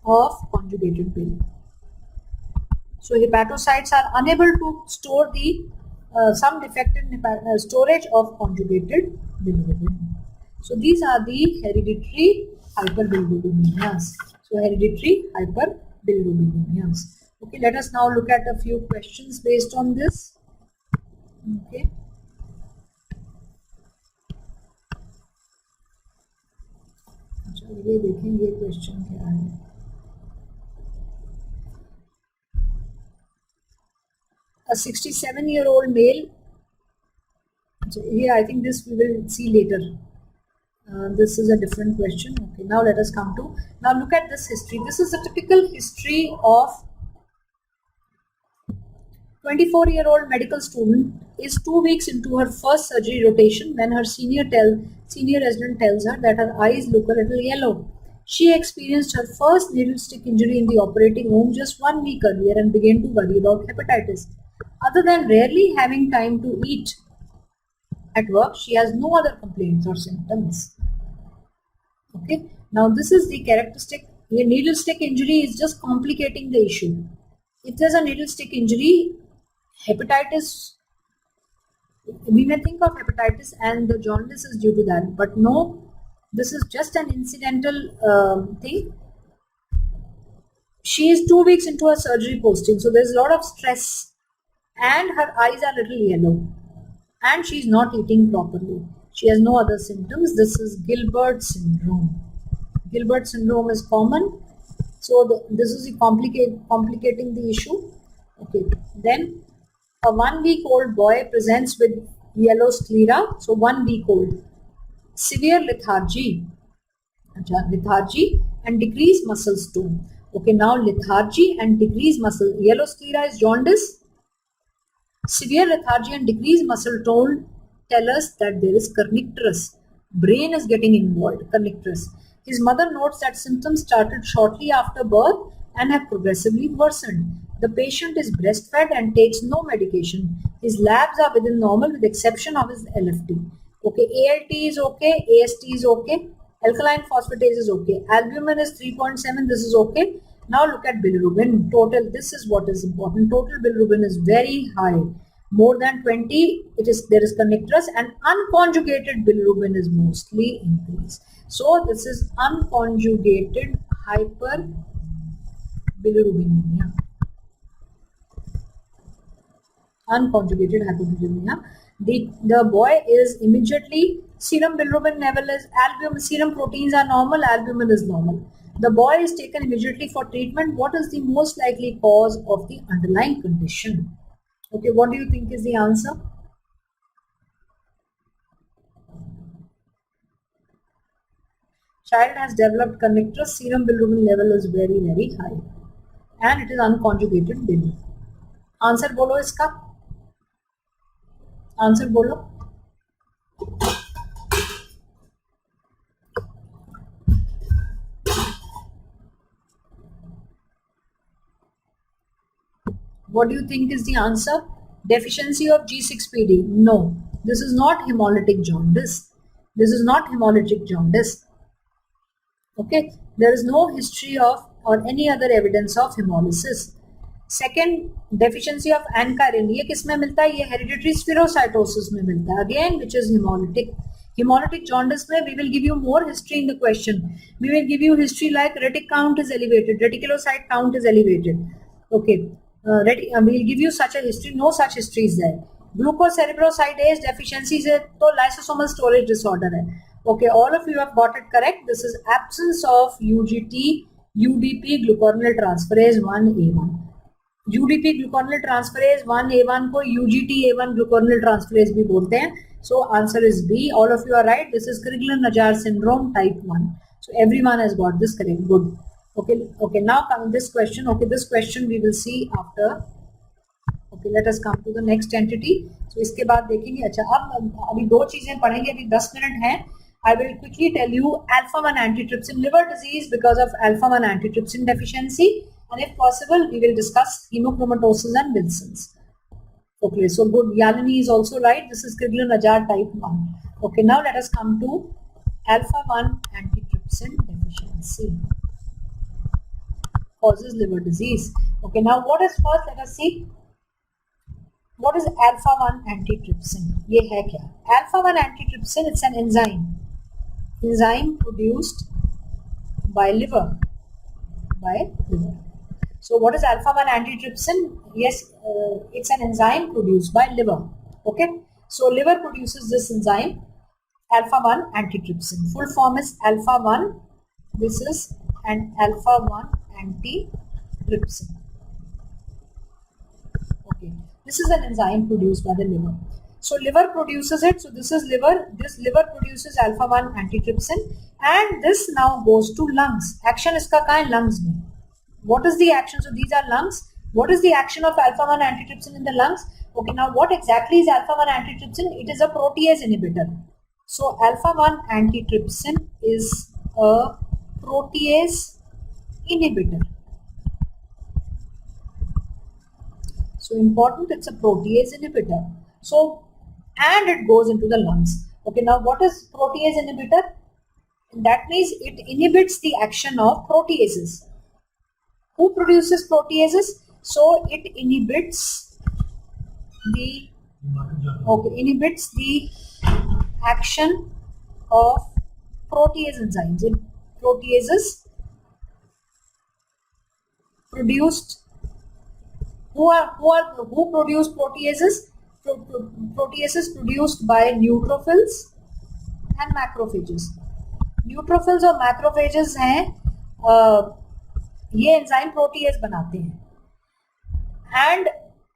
of conjugated bill. So hepatocytes are unable to store the some defect in storage of conjugated bilirubin. So these are the hereditary hyperbilirubinemias. Okay, let us now look at a few questions based on this. Okay. चलिए देखेंगे question क्या है. A 67-year-old male. Here, I think this we will see later. This is a different question. Okay, now let us come to, now look at this history. This is a typical history of 24-year-old medical student is 2 weeks into her first surgery rotation when her senior resident tells her that her eyes look a little yellow. She experienced her first needle stick injury in the operating room just 1 week earlier and began to worry about hepatitis. Other than rarely having time to eat at work, she has no other complaints or symptoms. Okay, now this is the characteristic. A needle stick injury is just complicating the issue. If there's a needle stick injury, hepatitis, we may think of hepatitis and the jaundice is due to that, but no, this is just an incidental thing. She is 2 weeks into her surgery posting, so there's a lot of stress and her eyes are a little yellow and she's not eating properly. She has no other symptoms. This is Gilbert syndrome. Gilbert syndrome is common, so this is complicating the issue. Okay, then a 1-week-old boy presents with yellow sclera, so 1 week old, severe lethargy and decreased muscle tone. Okay, now lethargy and decreased muscle, yellow sclera is jaundice. Severe lethargy and decreased muscle tone tell us that there is kernicterus. Brain is getting involved, kernicterus. His mother notes that symptoms started shortly after birth and have progressively worsened. The patient is breastfed and takes no medication. His labs are within normal with exception of his LFT. Okay, ALT is okay, AST is okay, alkaline phosphatase is okay, albumin is 3.7, this is okay. Now look at bilirubin total. This is what is important. Total bilirubin is very high, more than 20. There is kernicterus, and unconjugated bilirubin is mostly increased. So this is unconjugated hyperbilirubinemia. Unconjugated hyperbilirubinemia. The boy is immediately, serum bilirubin level is albumin, serum proteins are normal, albumin is normal. The boy is taken immediately for treatment. What is the most likely cause of the underlying condition? Okay, what do you think is the answer? Child has developed kernicterus, serum bilirubin level is very, very high. And it is unconjugated bilirubin. Answer bolo iska. Answer bolo. What do you think is the answer? Deficiency of G6PD. No, this is not hemolytic jaundice. This is not hemolytic jaundice. Okay, there is no history of or any other evidence of hemolysis. Second, deficiency of ankyrin. ये किसमें मिलता है? ये hereditary spherocytosis में मिलता है. Again, which is hemolytic. Hemolytic jaundice में we will give you more history in the question. We will give you history like retic count is elevated, reticulocyte count is elevated. Okay, we'll give you such a history. No such history is there. Glucocerebrosidase deficiency is तो lysosomal storage disorder है. Okay, all of you have got it correct. This is absence of UGT, UDP, glucuronidase transferase 1A1. UDP glucuronidase transferase 1A1 को UGT-A1 glucuronidase transferase भी बोलते हैं. So answer is B. All of you are right. This is Crigler-Najjar syndrome type 1. So everyone has got this correct. Good. Okay. Now come this question. Okay, this question we will see after. Okay, let us come to the next entity. So इसके बाद देखेंगे. अच्छा, अब अभी दो चीजें पढ़ेंगे. अभी 10 मिनट हैं. I will quickly tell you alpha-1 antitrypsin liver disease because of alpha-1 antitrypsin deficiency, and if possible, we will discuss hemochromatosis and Wilson's. Okay, so good. Yalini is also right. This is Crigler-Najjar type 1. Okay, now let us come to alpha-1 antitrypsin deficiency causes liver disease. Okay, now what is first? Let us see. What is alpha-1 antitrypsin? ये है क्या? Alpha-1 antitrypsin, it's an enzyme. Enzyme produced by liver. So what is alpha-1 antitrypsin? Yes, it's an enzyme produced by liver. Okay, so liver produces this enzyme, alpha-1 antitrypsin. Full form is alpha-1. This is an alpha-1 antitrypsin. Okay, this is an enzyme produced by the liver. So liver produces it. So this is liver. This liver produces alpha-1 antitrypsin, and this now goes to lungs. Action इसका कहाँ है? Lungs में. What is the action? So these are lungs. What is the action of alpha-1 antitrypsin in the lungs? Okay, now what exactly is alpha-1 antitrypsin? It is a protease inhibitor. So alpha-1 antitrypsin is a protease inhibitor. So important, it's a protease inhibitor. So, and it goes into the lungs. Okay, now what is protease inhibitor? That means it inhibits the action of proteases. Who produces proteases? So it inhibits the action of protease enzymes. In proteases produced. Who produce proteases? Proteases produced by neutrophils and macrophages. Neutrophils और macrophages हैं ये enzyme protease बनाते हैं. And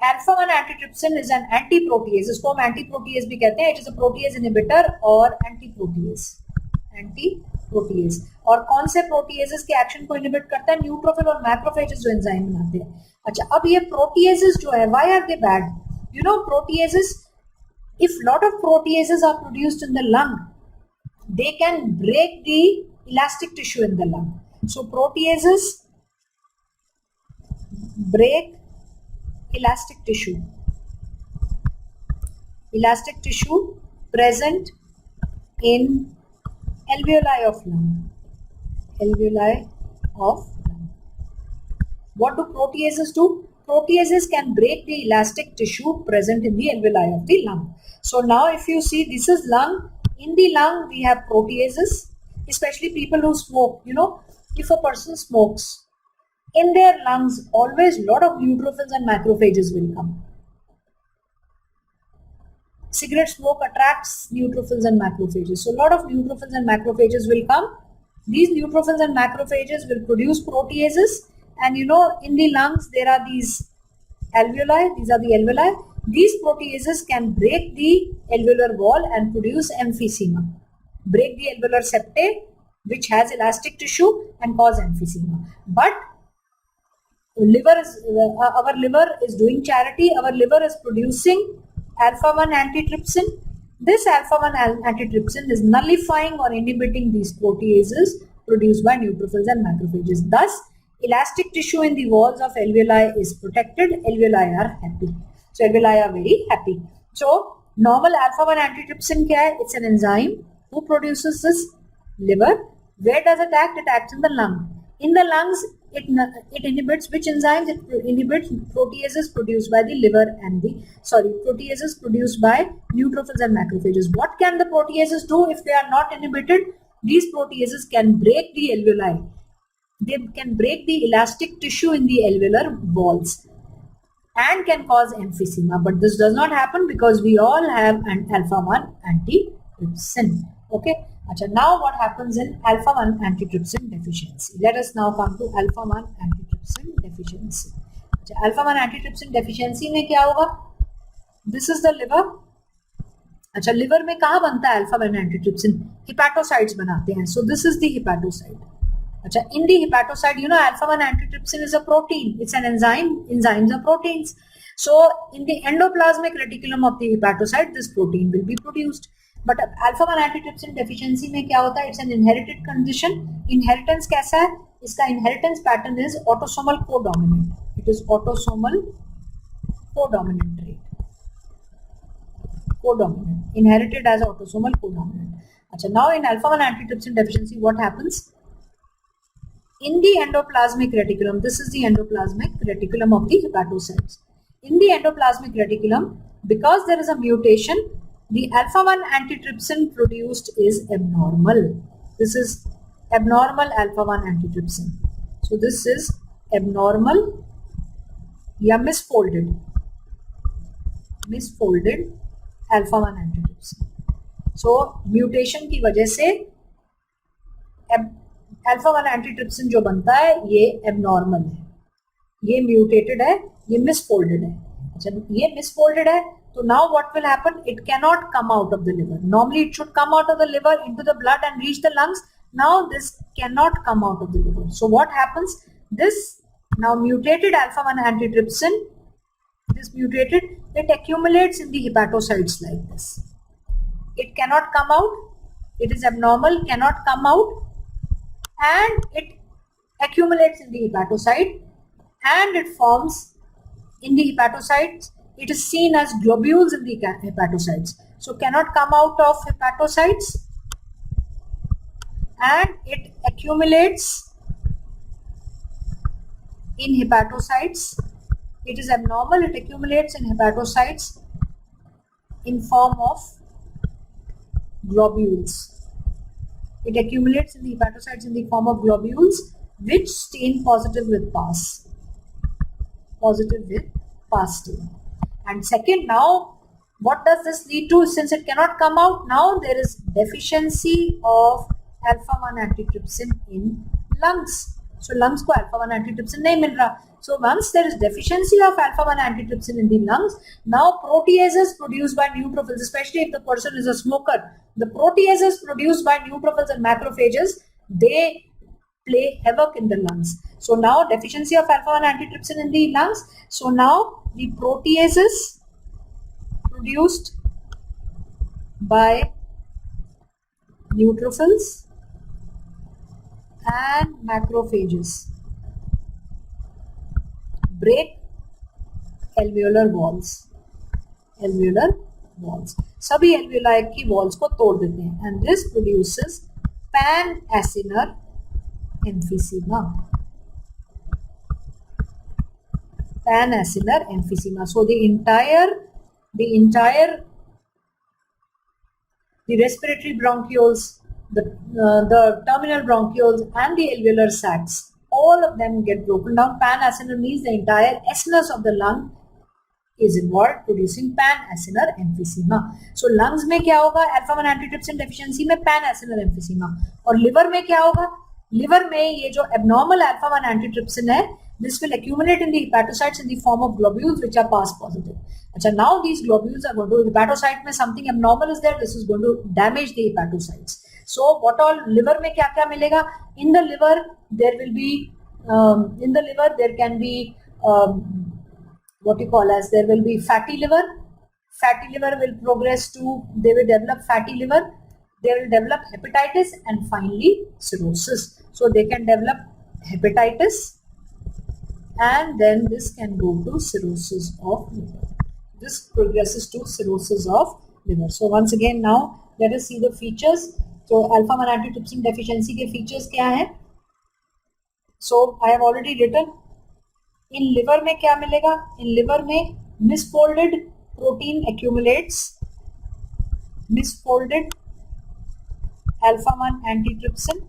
alpha-1 antitrypsin is an anti-protease. इसको हम anti-protease भी कहते हैं. It is a protease inhibitor और anti-protease. और कौन से proteases के action को inhibit करता है? Neutrophil और macrophages जो enzyme बनाते हैं. अच्छा, अब ये proteases जो है, why are they bad? You know, proteases, if lot of proteases are produced in the lung, they can break the elastic tissue in the lung. So proteases break elastic tissue. Elastic tissue present in alveoli of lung. What do proteases do? Proteases can break the elastic tissue present in the alveoli of the lung. So now if you see, this is lung. In the lung we have proteases, especially people who smoke. You know, if a person smokes, in their lungs always lot of neutrophils and macrophages will come. Cigarette smoke attracts neutrophils and macrophages. So a lot of neutrophils and macrophages will come. These neutrophils and macrophages will produce proteases. And you know, in the lungs there are these alveoli. These are the alveoli. These proteases can break the alveolar wall and produce emphysema. Break the alveolar septae, which has elastic tissue, and cause emphysema. But our liver is doing charity. Our liver is producing alpha-1 antitrypsin. This alpha-1 antitrypsin is nullifying or inhibiting these proteases produced by neutrophils and macrophages. Thus, elastic tissue in the walls of alveoli is protected, alveoli are happy. So alveoli are very happy. So normal alpha-1 antitrypsin kya hai? It's an enzyme who produces this liver. Where does it act? It acts in the lung. In the lungs, it inhibits which enzymes? It inhibits proteases produced by the liver and proteases produced by neutrophils and macrophages. What can the proteases do if they are not inhibited? These proteases can break the alveoli. They can break the elastic tissue in the alveolar walls and can cause emphysema. But this does not happen because we all have an alpha-1 antitrypsin. Okay. Now what happens in alpha-1 antitrypsin deficiency? Let us now come to alpha-1 antitrypsin deficiency. Alpha-1 antitrypsin deficiency में क्या होगा? This is the liver. अच्छा, liver में कहाँ बनता है alpha-1 antitrypsin? Hepatocytes बनाते हैं. So this is the hepatocyte. अच्छा, in the hepatocyte, you know, alpha-1 antitrypsin is a protein. It's an enzyme. Enzymes are proteins. So in the endoplasmic reticulum of the hepatocyte, this protein will be produced. But alpha-1 antitrypsin deficiency में क्या होता है? It's an inherited condition. Inheritance कैसा है? इसका inheritance pattern is autosomal codominant. It is autosomal codominant trait. Codominant. Inherited as autosomal codominant. अच्छा, now in alpha-1 antitrypsin deficiency, what happens? In the endoplasmic reticulum, this is the endoplasmic reticulum of the hepatocytes. In the endoplasmic reticulum, because there is a mutation, the alpha-1 antitrypsin produced is abnormal. This is abnormal alpha-1 antitrypsin. So this is abnormal या misfolded alpha-1 antitrypsin. So mutation की वजह से alpha-1 antitrypsin जो बनता है ये abnormal है, ये mutated है, ये misfolded है. अच्छा, ये misfolded है. So now what will happen? It cannot come out of the liver. Normally it should come out of the liver into the blood and reach the lungs. Now this cannot come out of the liver. So what happens? This now mutated alpha-1 antitrypsin, it accumulates in the hepatocytes like this. It cannot come out. It is abnormal, cannot come out, and it accumulates in the hepatocyte and it forms in the hepatocytes. It is seen as globules in the hepatocytes. So cannot come out of hepatocytes and it accumulates in hepatocytes. It is abnormal. It accumulates in hepatocytes in form of globules. It accumulates in the hepatocytes in the form of globules which stain positive with PAS. Positive with PAS stain. And second, now what does this lead to? Since it cannot come out, now there is deficiency of alpha-1 antitrypsin in lungs. So lungs को alpha-1 antitrypsin नहीं मिल रहा. So once there is deficiency of alpha-1 antitrypsin in the lungs, now proteases produced by neutrophils, especially if the person is a smoker, the proteases produced by neutrophils and macrophages, they play havoc in the lungs. So now deficiency of alpha-1 antitrypsin in the lungs. So now the proteases produced by neutrophils and macrophages break alveolar walls. Alveolar walls. सभी alveoli की walls को तोड़ देते हैं, and this produces pan-acinar emphysema. Pan-acinar emphysema. So the respiratory bronchioles, the terminal bronchioles and the alveolar sacs, all of them get broken down. Pan-acinar means the entire acinus of the lung is involved, producing pan-acinar emphysema. So lungs में क्या होगा? alpha-1 antitrypsin deficiency में pan-acinar emphysema. और liver में क्या होगा? Liver में ये जो abnormal alpha-1 antitrypsin है, this will accumulate in the hepatocytes in the form of globules which are PAS positive. अच्छा, now these globules are going to, hepatocyte में something abnormal is there, this is going to damage the hepatocytes. So what all, liver में क्या क्या मिलेगा? In the liver there will be, there can be what you call as, there will be fatty liver. Fatty liver will progress to, they will develop fatty liver. They will develop hepatitis and finally cirrhosis. So they can develop hepatitis and then this can go to cirrhosis of liver. This progresses to cirrhosis of liver. So once again now let us see the features. So alpha 1 antitrypsin deficiency के features क्या है? So I have already written. In liver में क्या मिलेगा? In liver में misfolded protein accumulates. Misfolded alpha 1 antitrypsin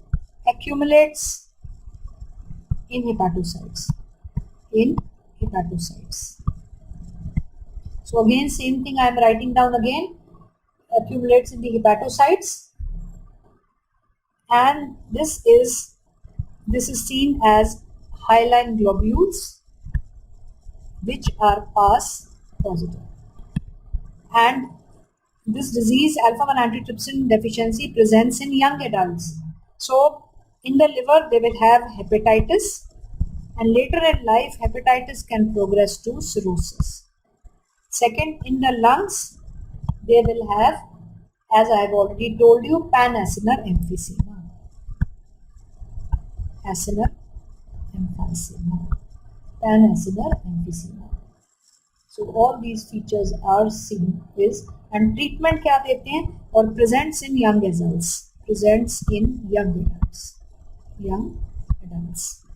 accumulates in hepatocytes. In hepatocytes. So again same thing I am writing down again. Accumulates in the hepatocytes, and this is seen as hyaline globules which are PAS positive. And this disease, alpha 1 antitrypsin deficiency, presents in young adults. So in the liver they will have hepatitis, and later in life hepatitis can progress to cirrhosis. Second, in the lungs they will have, as I have already told you, pan-acinar emphysema. Acinar emphysema. Pan-acinar emphysema. So all these features are seen is, and treatment क्या देते हैं, और presents in young adults. Presents in young adults. Young adults.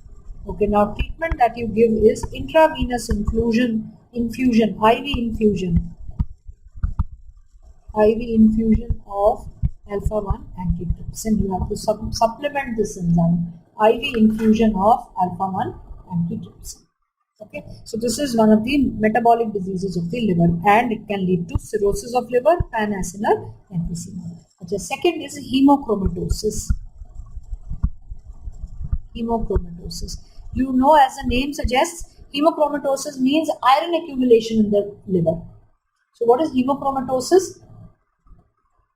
Okay, now treatment that you give is intravenous infusion, IV infusion. IV infusion of alpha 1 antitrypsin. You have to supplement this enzyme. IV infusion of alpha 1 antitrypsin. Okay, so this is one of the metabolic diseases of the liver, and it can lead to cirrhosis of liver, pan-acinar emphysema. Okay, second is hemochromatosis. Hemochromatosis. You know, as the name suggests, hemochromatosis means iron accumulation in the liver. So what is hemochromatosis?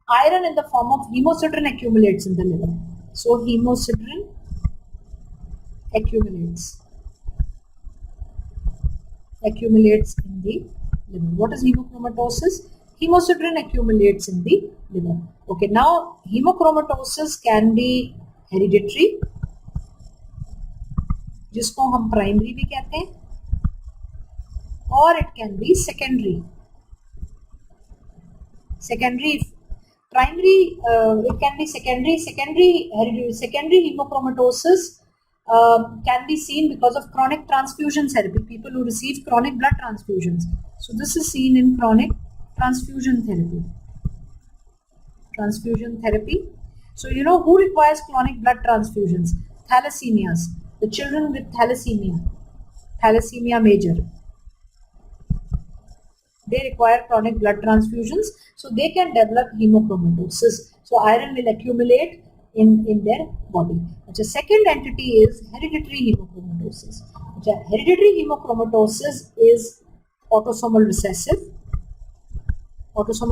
Iron in the form of hemosiderin accumulates in the liver. So hemosiderin accumulates in the liver. What is hemochromatosis? Hemosiderin accumulates in the liver. Okay, now hemochromatosis can be hereditary, जिसको हम primary भी कहते हैं, और it can be secondary. Primary, it can be secondary. Secondary hemochromatosis can be seen because of chronic transfusion therapy. People who receive chronic blood transfusions. So this is seen in chronic transfusion therapy. So you know who requires chronic blood transfusions? Thalassemias. The children with thalassemia major. They require chronic blood transfusions, so they can develop hemochromatosis. So iron will accumulate in their body. The second entity is hereditary hemochromatosis. Hereditary hemochromatosis is autosomal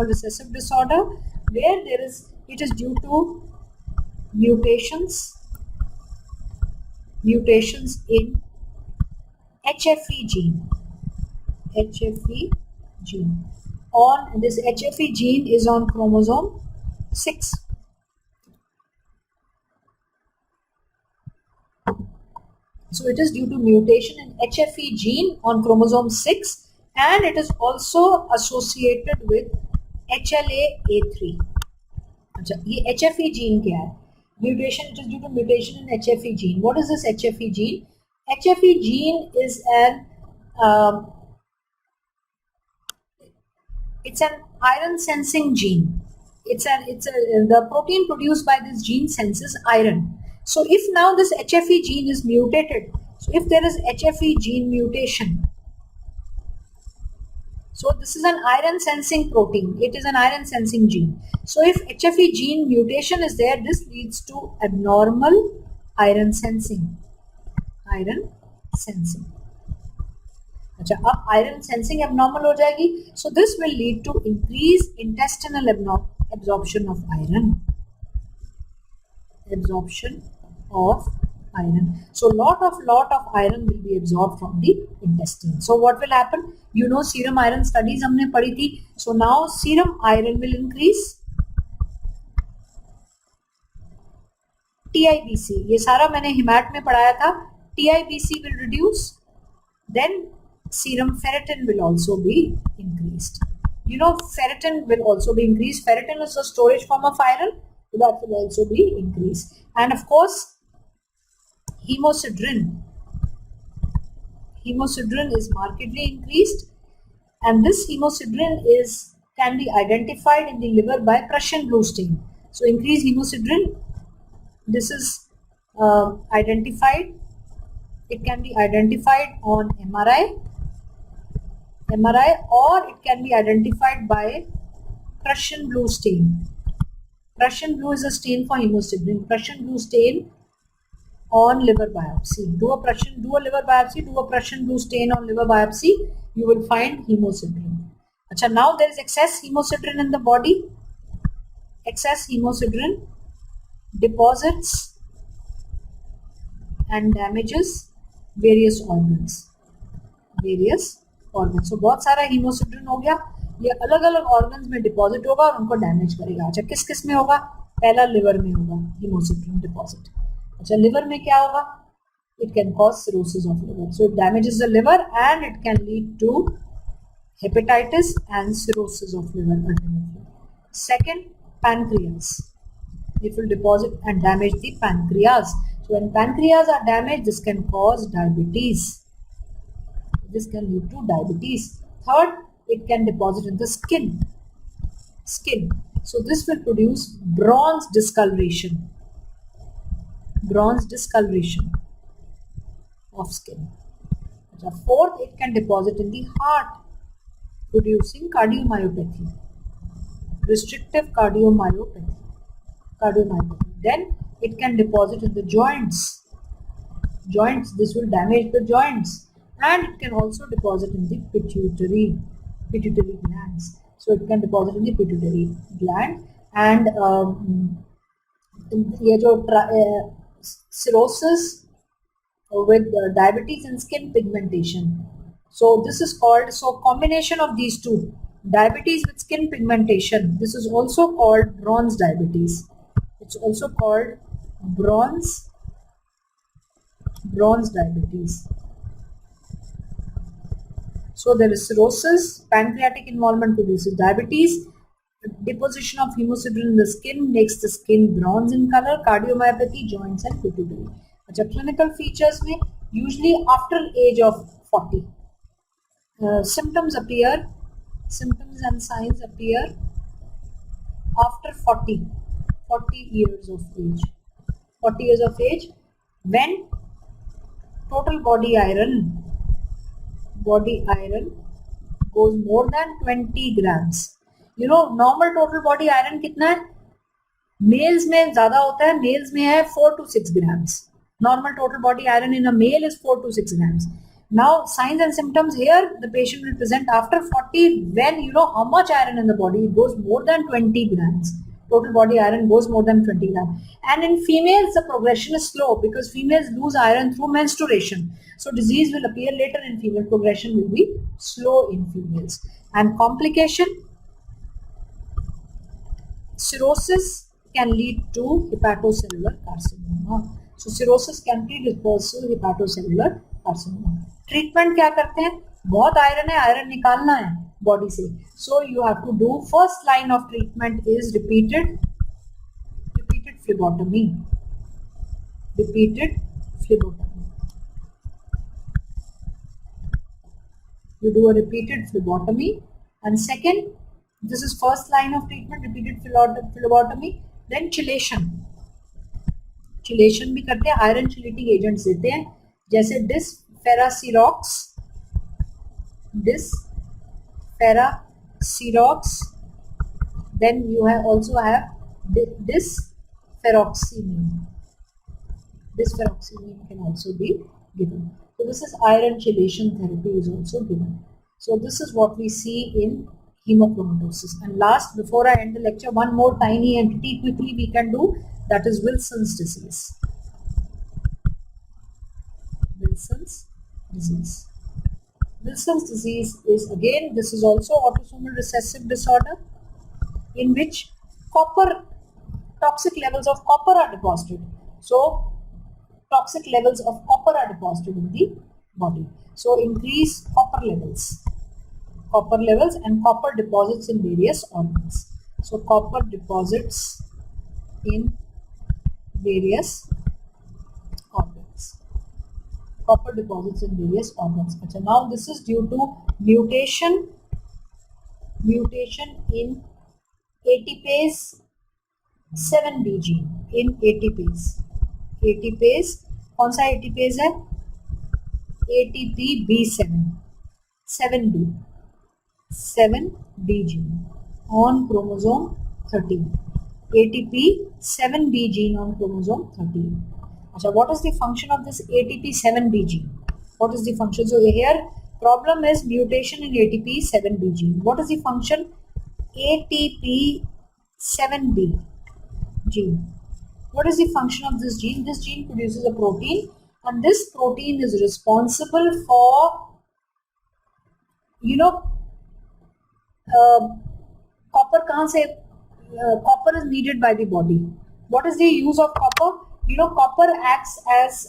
recessive disorder, where it is due to mutations in HFE gene. On this HFE gene is on chromosome 6. So it is due to mutation in HFE gene on chromosome 6, and it is also associated with HLA-A3. अच्छा, ये HFE gene क्या है? Mutation, it is due to mutation in HFE gene. What is this HFE gene? HFE gene is it's an iron sensing gene. The protein produced by this gene senses iron. So if now this HFE gene is mutated, so if there is HFE gene mutation, so this is an iron sensing protein. It is an iron sensing gene. So if HFE gene mutation is there, this leads to abnormal iron sensing. अच्छा, अब iron sensing abnormal हो जाएगी. So this will lead to increased intestinal absorption of iron. So lot of iron will be absorbed from the intestine. So what will happen? You know, serum iron studies हमने पढ़ी थी. So now serum iron will increase. TIBC, ये सारा मैंने हिमैट में पढ़ाया था. TIBC will reduce. then serum ferritin will also be increased. You know, ferritin will also be increased. Ferritin is a storage form of iron, so that will also be increased. And of course, hemosiderin is markedly increased, and this hemosiderin can be identified in the liver by Prussian blue stain. So increased hemosiderin, this is identified. It can be identified on MRI, or it can be identified by Prussian blue stain. Prussian blue is a stain for hemosiderin. Prussian blue stain on liver biopsy. Do a liver biopsy, do a Prussian blue stain on liver biopsy, you will find hemosiderin. Achha, now there is excess hemosiderin in the body. Excess hemosiderin deposits and damages various organs. So बहुत सारा haemosiderin हो गया, ये अलग अलग organs में deposit होगा और उनको डैमेज करेगा. अच्छा, किस किस में होगा? पहला लिवर में होगा हीमोसिड्रिन डिपॉजिट. अच्छा, लिवर में क्या होगा? It can cause cirrhosis of liver. So it damages the liver and it can lead to hepatitis and cirrhosis of liver ultimately. Second, pancreas. It will deposit and damage the pancreas. So when pancreas are damaged, this can cause diabetes. This can lead to diabetes. Third, it can deposit in the skin. So this will produce bronze discoloration of skin. Fourth, it can deposit in the heart, producing cardiomyopathy, restrictive cardiomyopathy. Then it can deposit in the joints. This will damage the joints, and it can also deposit in the pituitary glands. So it can deposit in the pituitary gland, and cirrhosis with diabetes and skin pigmentation. So this is called, combination of these two, diabetes with skin pigmentation, this is also called bronze diabetes. It's also called bronze diabetes. So there is cirrhosis, pancreatic involvement produces diabetes, deposition of hemosiderin in the skin makes the skin bronze in color, cardiomyopathy, joints and pituitary. Clinical features में usually after age of 40. Symptoms and signs appear after 40 years of age. 40 years of age, when total body iron goes more than 20 grams. You know, normal total body iron कितना है? Males में ज़्यादा होता है, males में है 4 to 6 grams. Normal total body iron in a male is 4 to 6 grams. Now, signs and symptoms here, the patient will present after 40 when you know how much iron in the body, it goes more than 20 grams. Total body iron goes more than 20 grams. And in females, the progression is slow because females lose iron through menstruation. So disease will appear later in female, progression will be slow in females. And complication, cirrhosis can lead to hepatocellular carcinoma. So cirrhosis can predispose to hepatocellular carcinoma. Treatment क्या करते हैं? बहुत iron है, iron निकालना है body से. So you have to do, first line of treatment is repeated phlebotomy. You do a repeated phlebotomy, and second, this is first line of treatment, repeated phlebotomy. Then chelation भी करते हैं, iron chelating agents देते हैं जैसे डिसफेरासिरोक्स, then you also have disferoxamine. Disferoxamine can also be given. So this is iron chelation therapy is also given. So this is what we see in hemochromatosis. And last, before I end the lecture, one more tiny entity quickly we can do, that is Wilson's disease. Wilson's disease is, again, this is also autosomal recessive disorder in which toxic levels of copper are deposited. So toxic levels of copper are deposited in the body. So increase copper levels and copper deposits in various organs. So copper deposits in various organs. Copper deposits in various organs. So now this is due to mutation in ATPase 7B gene. In ATPase कौन सा ATPase है? ATPB7 7B gene on chromosome 13. ATP7B gene on chromosome 13. So what is the function of this ATP7B gene? What is the function? So here problem is mutation in ATP7B gene. What is the function? ATP7B gene. What is the function of this gene? This gene produces a protein, and this protein is responsible for, copper कहाँ से copper is needed by the body. What is the use of copper? Copper acts as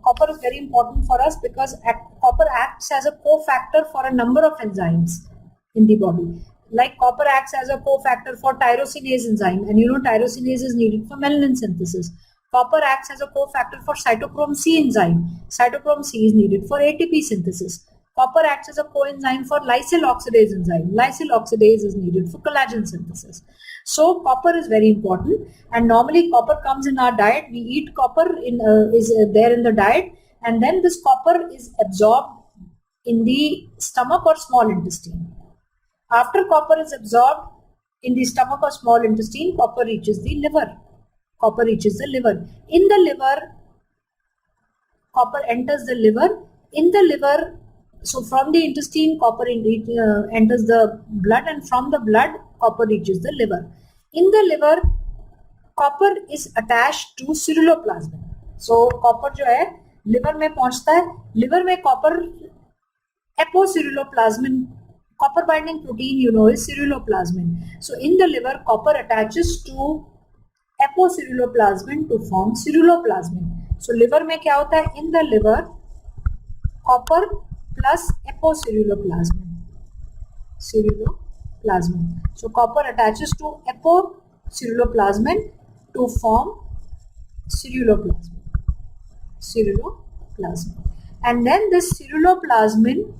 copper is very important for us because copper acts as a cofactor for a number of enzymes in the body. Like copper acts as a cofactor for tyrosinase enzyme, and tyrosinase is needed for melanin synthesis. Copper acts as a cofactor for cytochrome C enzyme. Cytochrome C is needed for ATP synthesis. Copper acts as a coenzyme for lysyl oxidase enzyme. Lysyl oxidase is needed for collagen synthesis. So copper is very important, and normally copper comes in our diet. We eat copper is there in the diet, and then this copper is absorbed in the stomach or small intestine. After copper is absorbed in the stomach or small intestine, copper reaches the liver. In the liver, copper enters the liver. In the liver, so from the intestine, copper enters the blood, and from the blood, copper reaches the liver. In the liver, copper is attached to ceruloplasmin. So copper जो है liver में पहुंचता है. Liver में copper apoceruloplasmin, copper binding protein is ceruloplasmin. So in the liver, copper attaches to apoceruloplasmin to form ceruloplasmin. So liver में क्या होता है? In the liver, copper plus apoceruloplasmin. So copper attaches to apoceruloplasmin to form ceruloplasmin. And then this ceruloplasmin,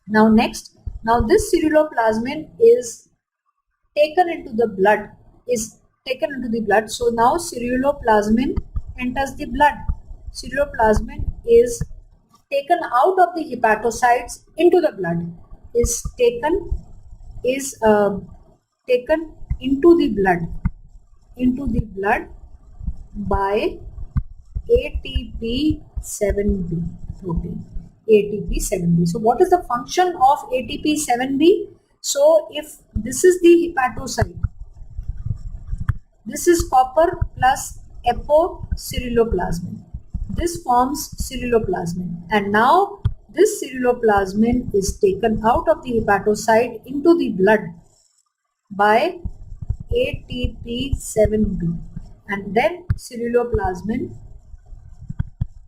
now this ceruloplasmin is taken into the blood. So now ceruloplasmin enters the blood. Ceruloplasmin is taken out of the hepatocytes into the blood. Is taken into the blood by ATP7B protein. ATP7B. So what is the function of ATP7B? So if this is the hepatocyte, this is copper plus apoceruloplasmin. This forms ceruloplasmin, and now this ceruloplasmin is taken out of the hepatocyte into the blood by ATP7B, and then ceruloplasmin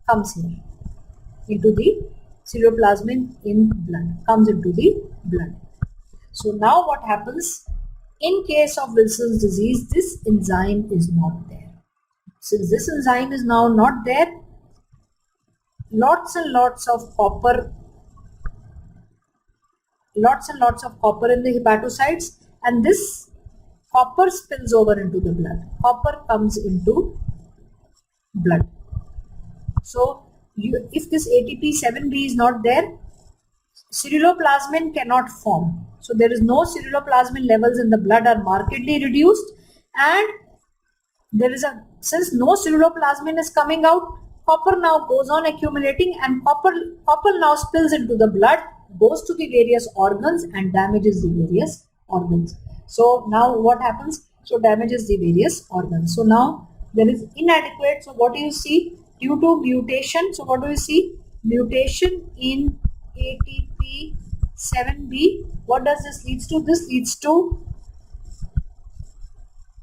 comes here into the ceruloplasmin in blood, comes into the blood. So now what happens? In case of Wilson's disease, this enzyme is not there. Since this enzyme is now not there, lots and lots of copper in the hepatocytes, and this copper spills over into the blood. Copper comes into blood. So if this ATP7B is not there, ceruloplasmin cannot form. So there is no ceruloplasmin levels in the blood are markedly reduced, and since no ceruloplasmin is coming out, copper now goes on accumulating, and copper now spills into the blood, goes to the various organs and damages the various organs. So now what happens? So damages the various organs. So now there is inadequate. So what do you see? Due to mutation. So what do you see? Mutation in ATP7B. What does this leads to? This leads to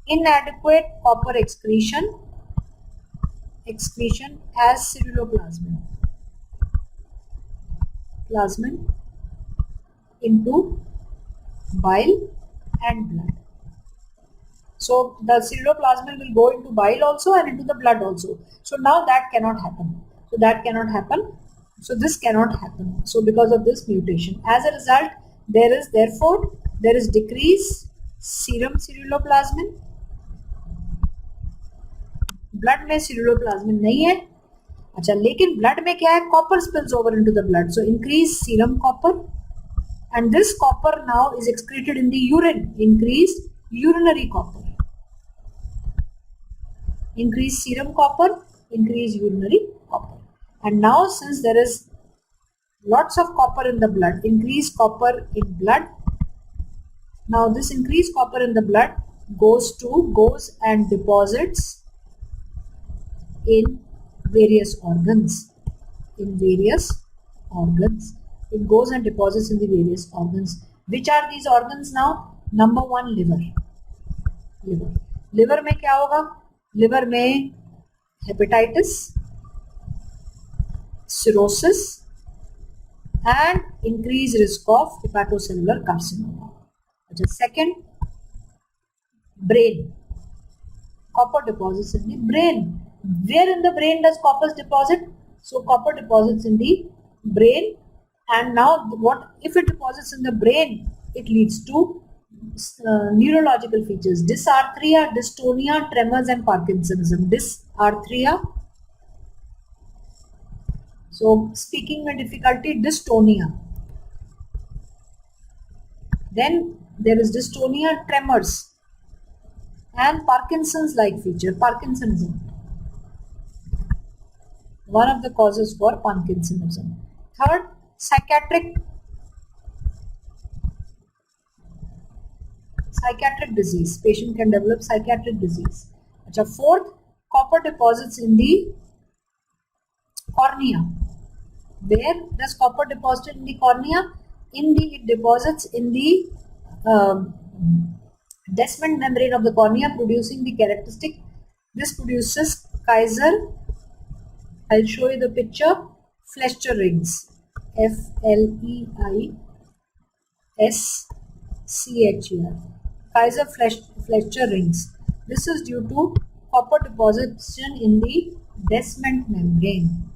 inadequate copper excretion as ceruloplasmin. ceruloplasmin into bile and blood. So the ceruloplasmin will go into bile also and into the blood also. So now that cannot happen. So that cannot happen. So this cannot happen. So because of this mutation, as a result, there is decrease serum ceruloplasmin. Blood में ceruloplasmin नहीं है. अच्छा, लेकिन blood में क्या है? Copper spills over into the blood. So increase serum copper, and this copper now is excreted in the urine. Increased urinary copper. Increase serum copper, increase urinary copper. And now since there is lots of copper in the blood, increase copper in blood. Now this increased copper in the blood goes and deposits in various organs. It goes and deposits in the various organs. Which are these organs now? Number 1, liver. Liver में क्या होगा? Liver में hepatitis, cirrhosis, and increased risk of hepatocellular carcinoma. Second, brain. Copper deposits in the brain. Where in the brain does copper deposit? So copper deposits in the brain, and now what if it deposits in the brain? It leads to neurological features: dysarthria, dystonia, tremors, and Parkinsonism. Dysarthria. So speaking में difficulty, dystonia. Then there is dystonia, tremors, and Parkinson's-like feature, Parkinsonism. One of the causes for Parkinsonism. Third, psychiatric disease. Patient can develop psychiatric disease. Fourth, copper deposits in the cornea. Where does copper deposit in the cornea? It deposits in the Descent membrane of the cornea, producing the characteristic. This produces Kaiser. I'll show you the picture. Fletcher rings. Fleischer. Kaiser Fletcher rings. This is due to copper deposition in the Descent membrane.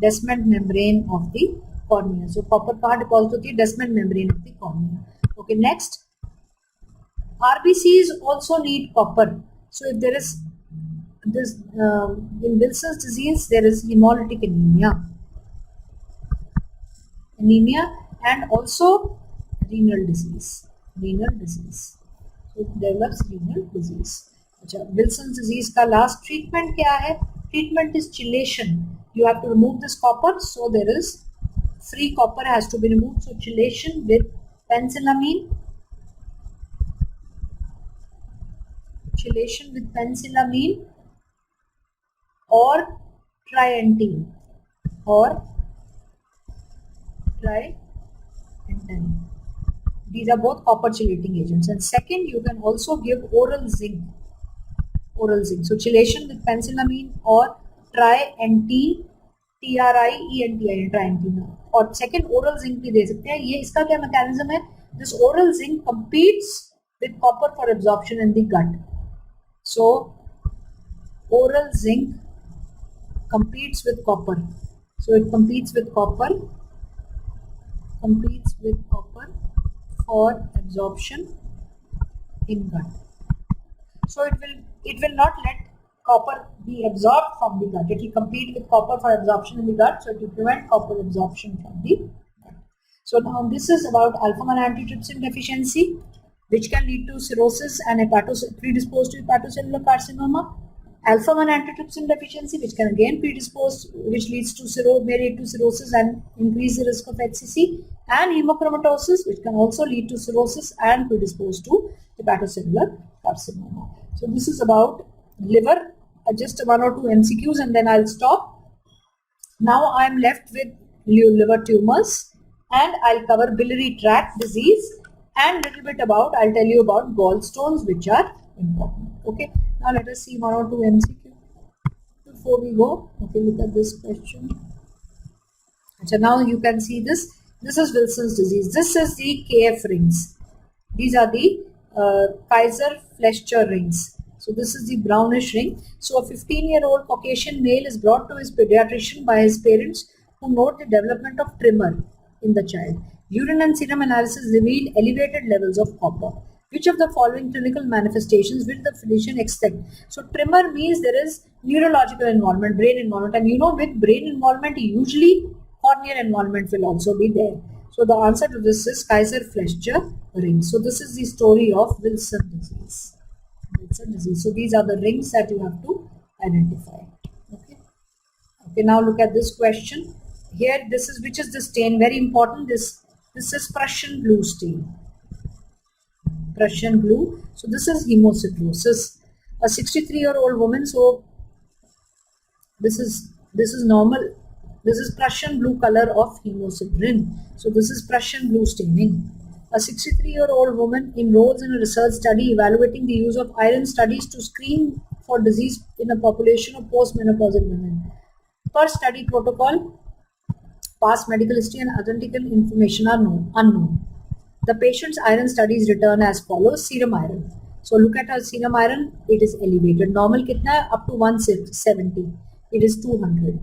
Descent membrane of the cornea. So copper कहाँ deposit होती है? Descent membrane of the cornea. Okay, next. RBCs also need copper. So if there is this in Wilson's disease, there is hemolytic anemia, and also renal disease. So it develops renal disease. Wilson's disease का last treatment क्या है? Treatment is chelation. You have to remove this copper, so there is free copper has to be removed. So chelation with penicillamine. Or trientine. These are both copper chelating agents. And second, you can also give oral zinc. So chelation with penicillamine or trientine, trientine. और second oral zinc भी दे सकते हैं. ये इसका क्या mechanism है? This oral zinc competes with copper for absorption in the gut. So oral zinc competes with copper. So it competes with copper for absorption in gut. So it will not let copper be absorbed from the gut. It will compete with copper for absorption in the gut. So it will prevent copper absorption from the gut. So now this is about alpha-1 antitrypsin deficiency, which can lead to cirrhosis and predisposed to hepatocellular carcinoma. Alpha-1 antitrypsin deficiency, which can again which leads to cirrhosis and increase the risk of HCC, and hemochromatosis, which can also lead to cirrhosis and predispose to hepatocellular carcinoma. So this is about liver. Just 1 or 2 MCQs and then I'll stop. Now I am left with liver tumors, and I'll cover biliary tract disease and little bit I'll tell you about gallstones, which are important. Okay, now let us see 1 or 2 MCQ before we go. Okay, look at this question. So now you can see this. This is Wilson's disease. This is the KF rings. These are the Kaiser-Fleischer rings. So this is the brownish ring. So a 15-year-old Caucasian male is brought to his pediatrician by his parents, who note the development of tremor in the child. Urine and serum analysis revealed elevated levels of copper. Which of the following clinical manifestations will the physician expect? So tremor means there is neurological involvement, brain involvement, and you know, with brain involvement usually corneal involvement will also be there. So the answer to this is Kaiser-Fleischer ring. So this is the story of Wilson disease. Wilson disease. So these are the rings that you have to identify. Okay. Okay. Now look at this question. Here, this is, which is the stain? Very important. This is Prussian blue stain. Prussian blue. So this is hemocitosis. A 63-year-old woman. So this is normal. This is Prussian blue color of hemosiderin. So this is Prussian blue staining. A 63-year-old woman enrolls in a research study evaluating the use of iron studies to screen for disease in a population of postmenopausal women. Per study protocol, past medical history and authentical information are unknown. The patient's iron studies return as follows. Serum iron. So look at her serum iron. It is elevated. Normal kitna hai? Up to 170. It is 200.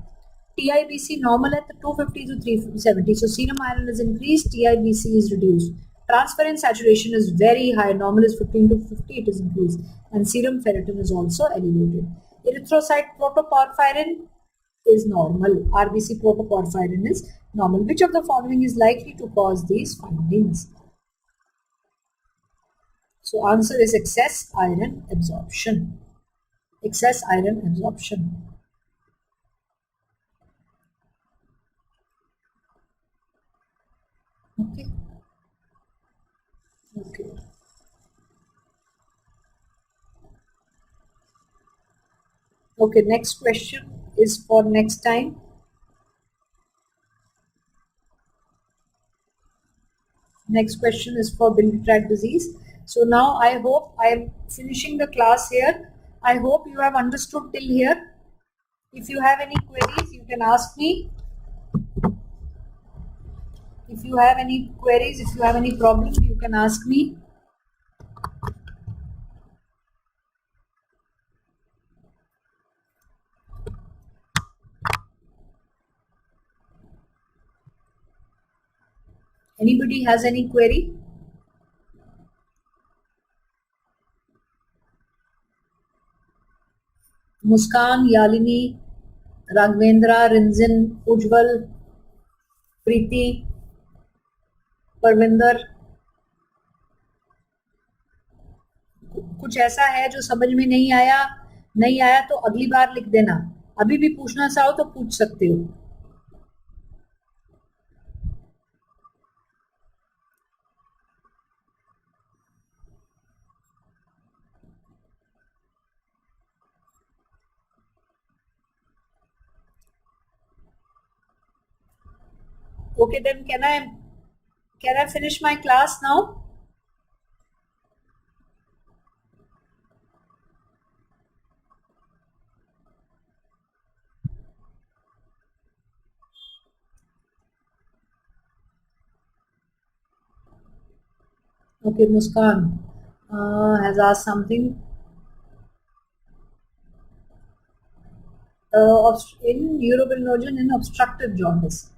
TIBC normal at 250 to 370. So serum iron is increased, TIBC is reduced. Transferrin saturation is very high. Normal is 15 to 50. It is increased. And serum ferritin is also elevated. Erythrocyte protoporphyrin is normal. RBC protoporphyrin is normal. Which of the following is likely to cause these findings? So answer is excess iron absorption. Excess iron absorption. Okay. Okay. Okay, next question is for next time. Next question is for biliary tract disease. So now I hope I am finishing the class here. I hope you have understood till here. If you have any queries, you can ask me. If you have any queries, if you have any problems, you can ask me. Anybody has any query? Muskan, Yalini, Raghavendra, Rinzin, Ujjwal, Preeti, Parvinder, कुछ ऐसा है जो समझ में नहीं आया तो अगली बार लिख देना. अभी भी पूछना चाहो तो पूछ सकते हो. Okay, then can I finish my class now? Okay, Muskan has asked something. In urobilinogen in obstructive jaundice.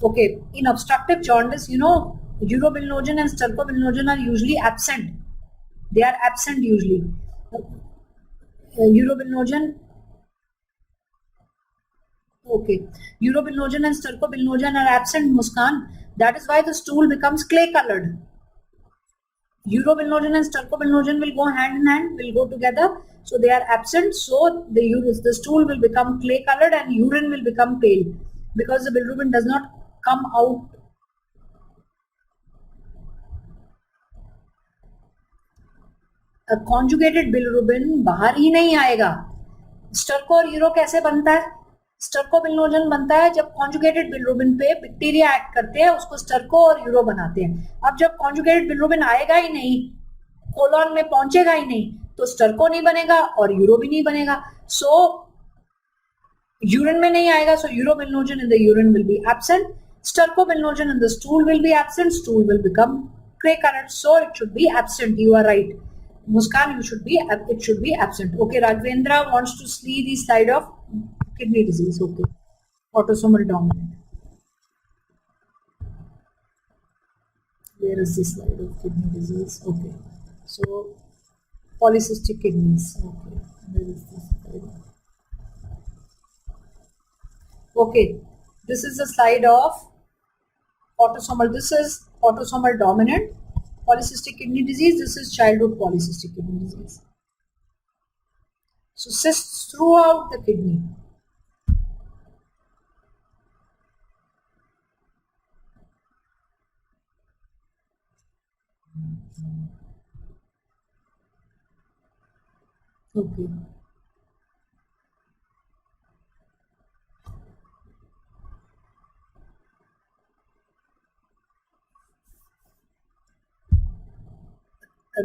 Okay, in obstructive jaundice, you know, urobilinogen and stercobilinogen are usually absent. They are absent usually. Urobilinogen. Okay, urobilinogen and stercobilinogen are absent, Muskan. That is why the stool becomes clay colored. Urobilinogen and stercobilinogen will go hand in hand, will go together. So they are absent. So the stool will become clay colored and urine will become pale because the bilirubin does not come out. A conjugated bilirubin बाहर ही नहीं आएगा. स्टर्को और euro कैसे बनता है? स्टर्कोबिलिनोजन बनता है जब कॉन्जुगेटेड बिलिरुबिन पे बैक्टीरिया एक्ट करते हैं, उसको स्टर्को और यूरो बनाते हैं. अब जब कॉन्जुगेटेड बिलिरुबिन आएगा ही नहीं, कोलॉन में पहुंचेगा ही नहीं, तो स्टर्को नहीं बनेगा और यूरो भी नहीं बनेगा. सो Urine में नहीं आएगा, so urobilinogen in the urine will be absent. Stercobilinogen in the stool will be absent. Stool will become gray colored, so it should be absent. You are right, Muskan. It should be absent. Okay, Raghavendra wants to see the slide of kidney disease. Okay, autosomal dominant. Where is the slide of kidney disease? Okay, so polycystic kidneys. Okay, where is this slide? Okay, this is the slide of autosomal. This is autosomal dominant polycystic kidney disease. This is childhood polycystic kidney disease. So cysts throughout the kidney. Okay.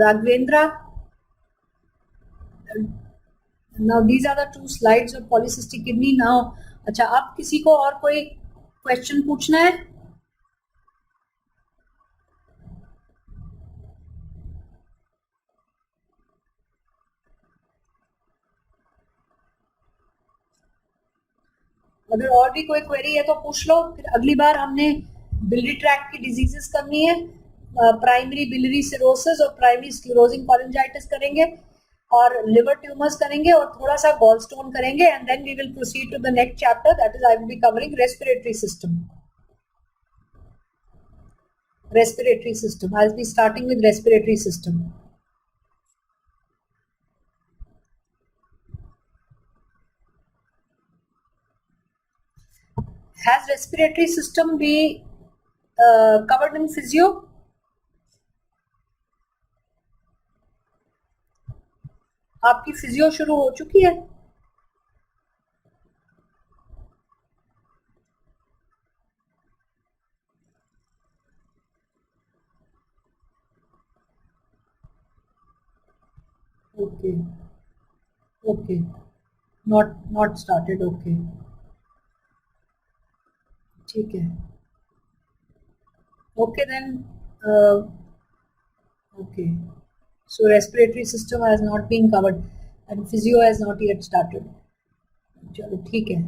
Raghavendra, now these are the two slides of polycystic kidney. Now, अच्छा, अब किसी को और कोई question पूछना है? अगर और भी कोई क्वेरी है तो पूछ लो. फिर अगली बार हमने बिलियरी ट्रैक्ट की डिजीजेस करनी है. प्राइमरी बिलियरी सिरोसिस और प्राइमरी स्क्लेरोजिंग कोलिंजाइटिस करेंगे और लिवर ट्यूमर्स करेंगे और थोड़ा सा गॉलस्टोन करेंगे. And then we will proceed to the next chapter, that is I will be covering respiratory system. Respiratory system. I'll be starting with respiratory system. Has respiratory system be covered in physio? आपकी physio शुरू हो चुकी है? Okay. Okay. Not started. Okay. ठीक है. Okay then. Okay. So respiratory system has not been covered and physio has not yet started. चलो ठीक है.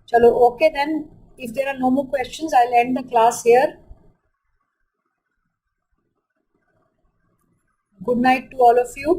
चलो okay then. If there are no more questions, I'll end the class here. Good night to all of you.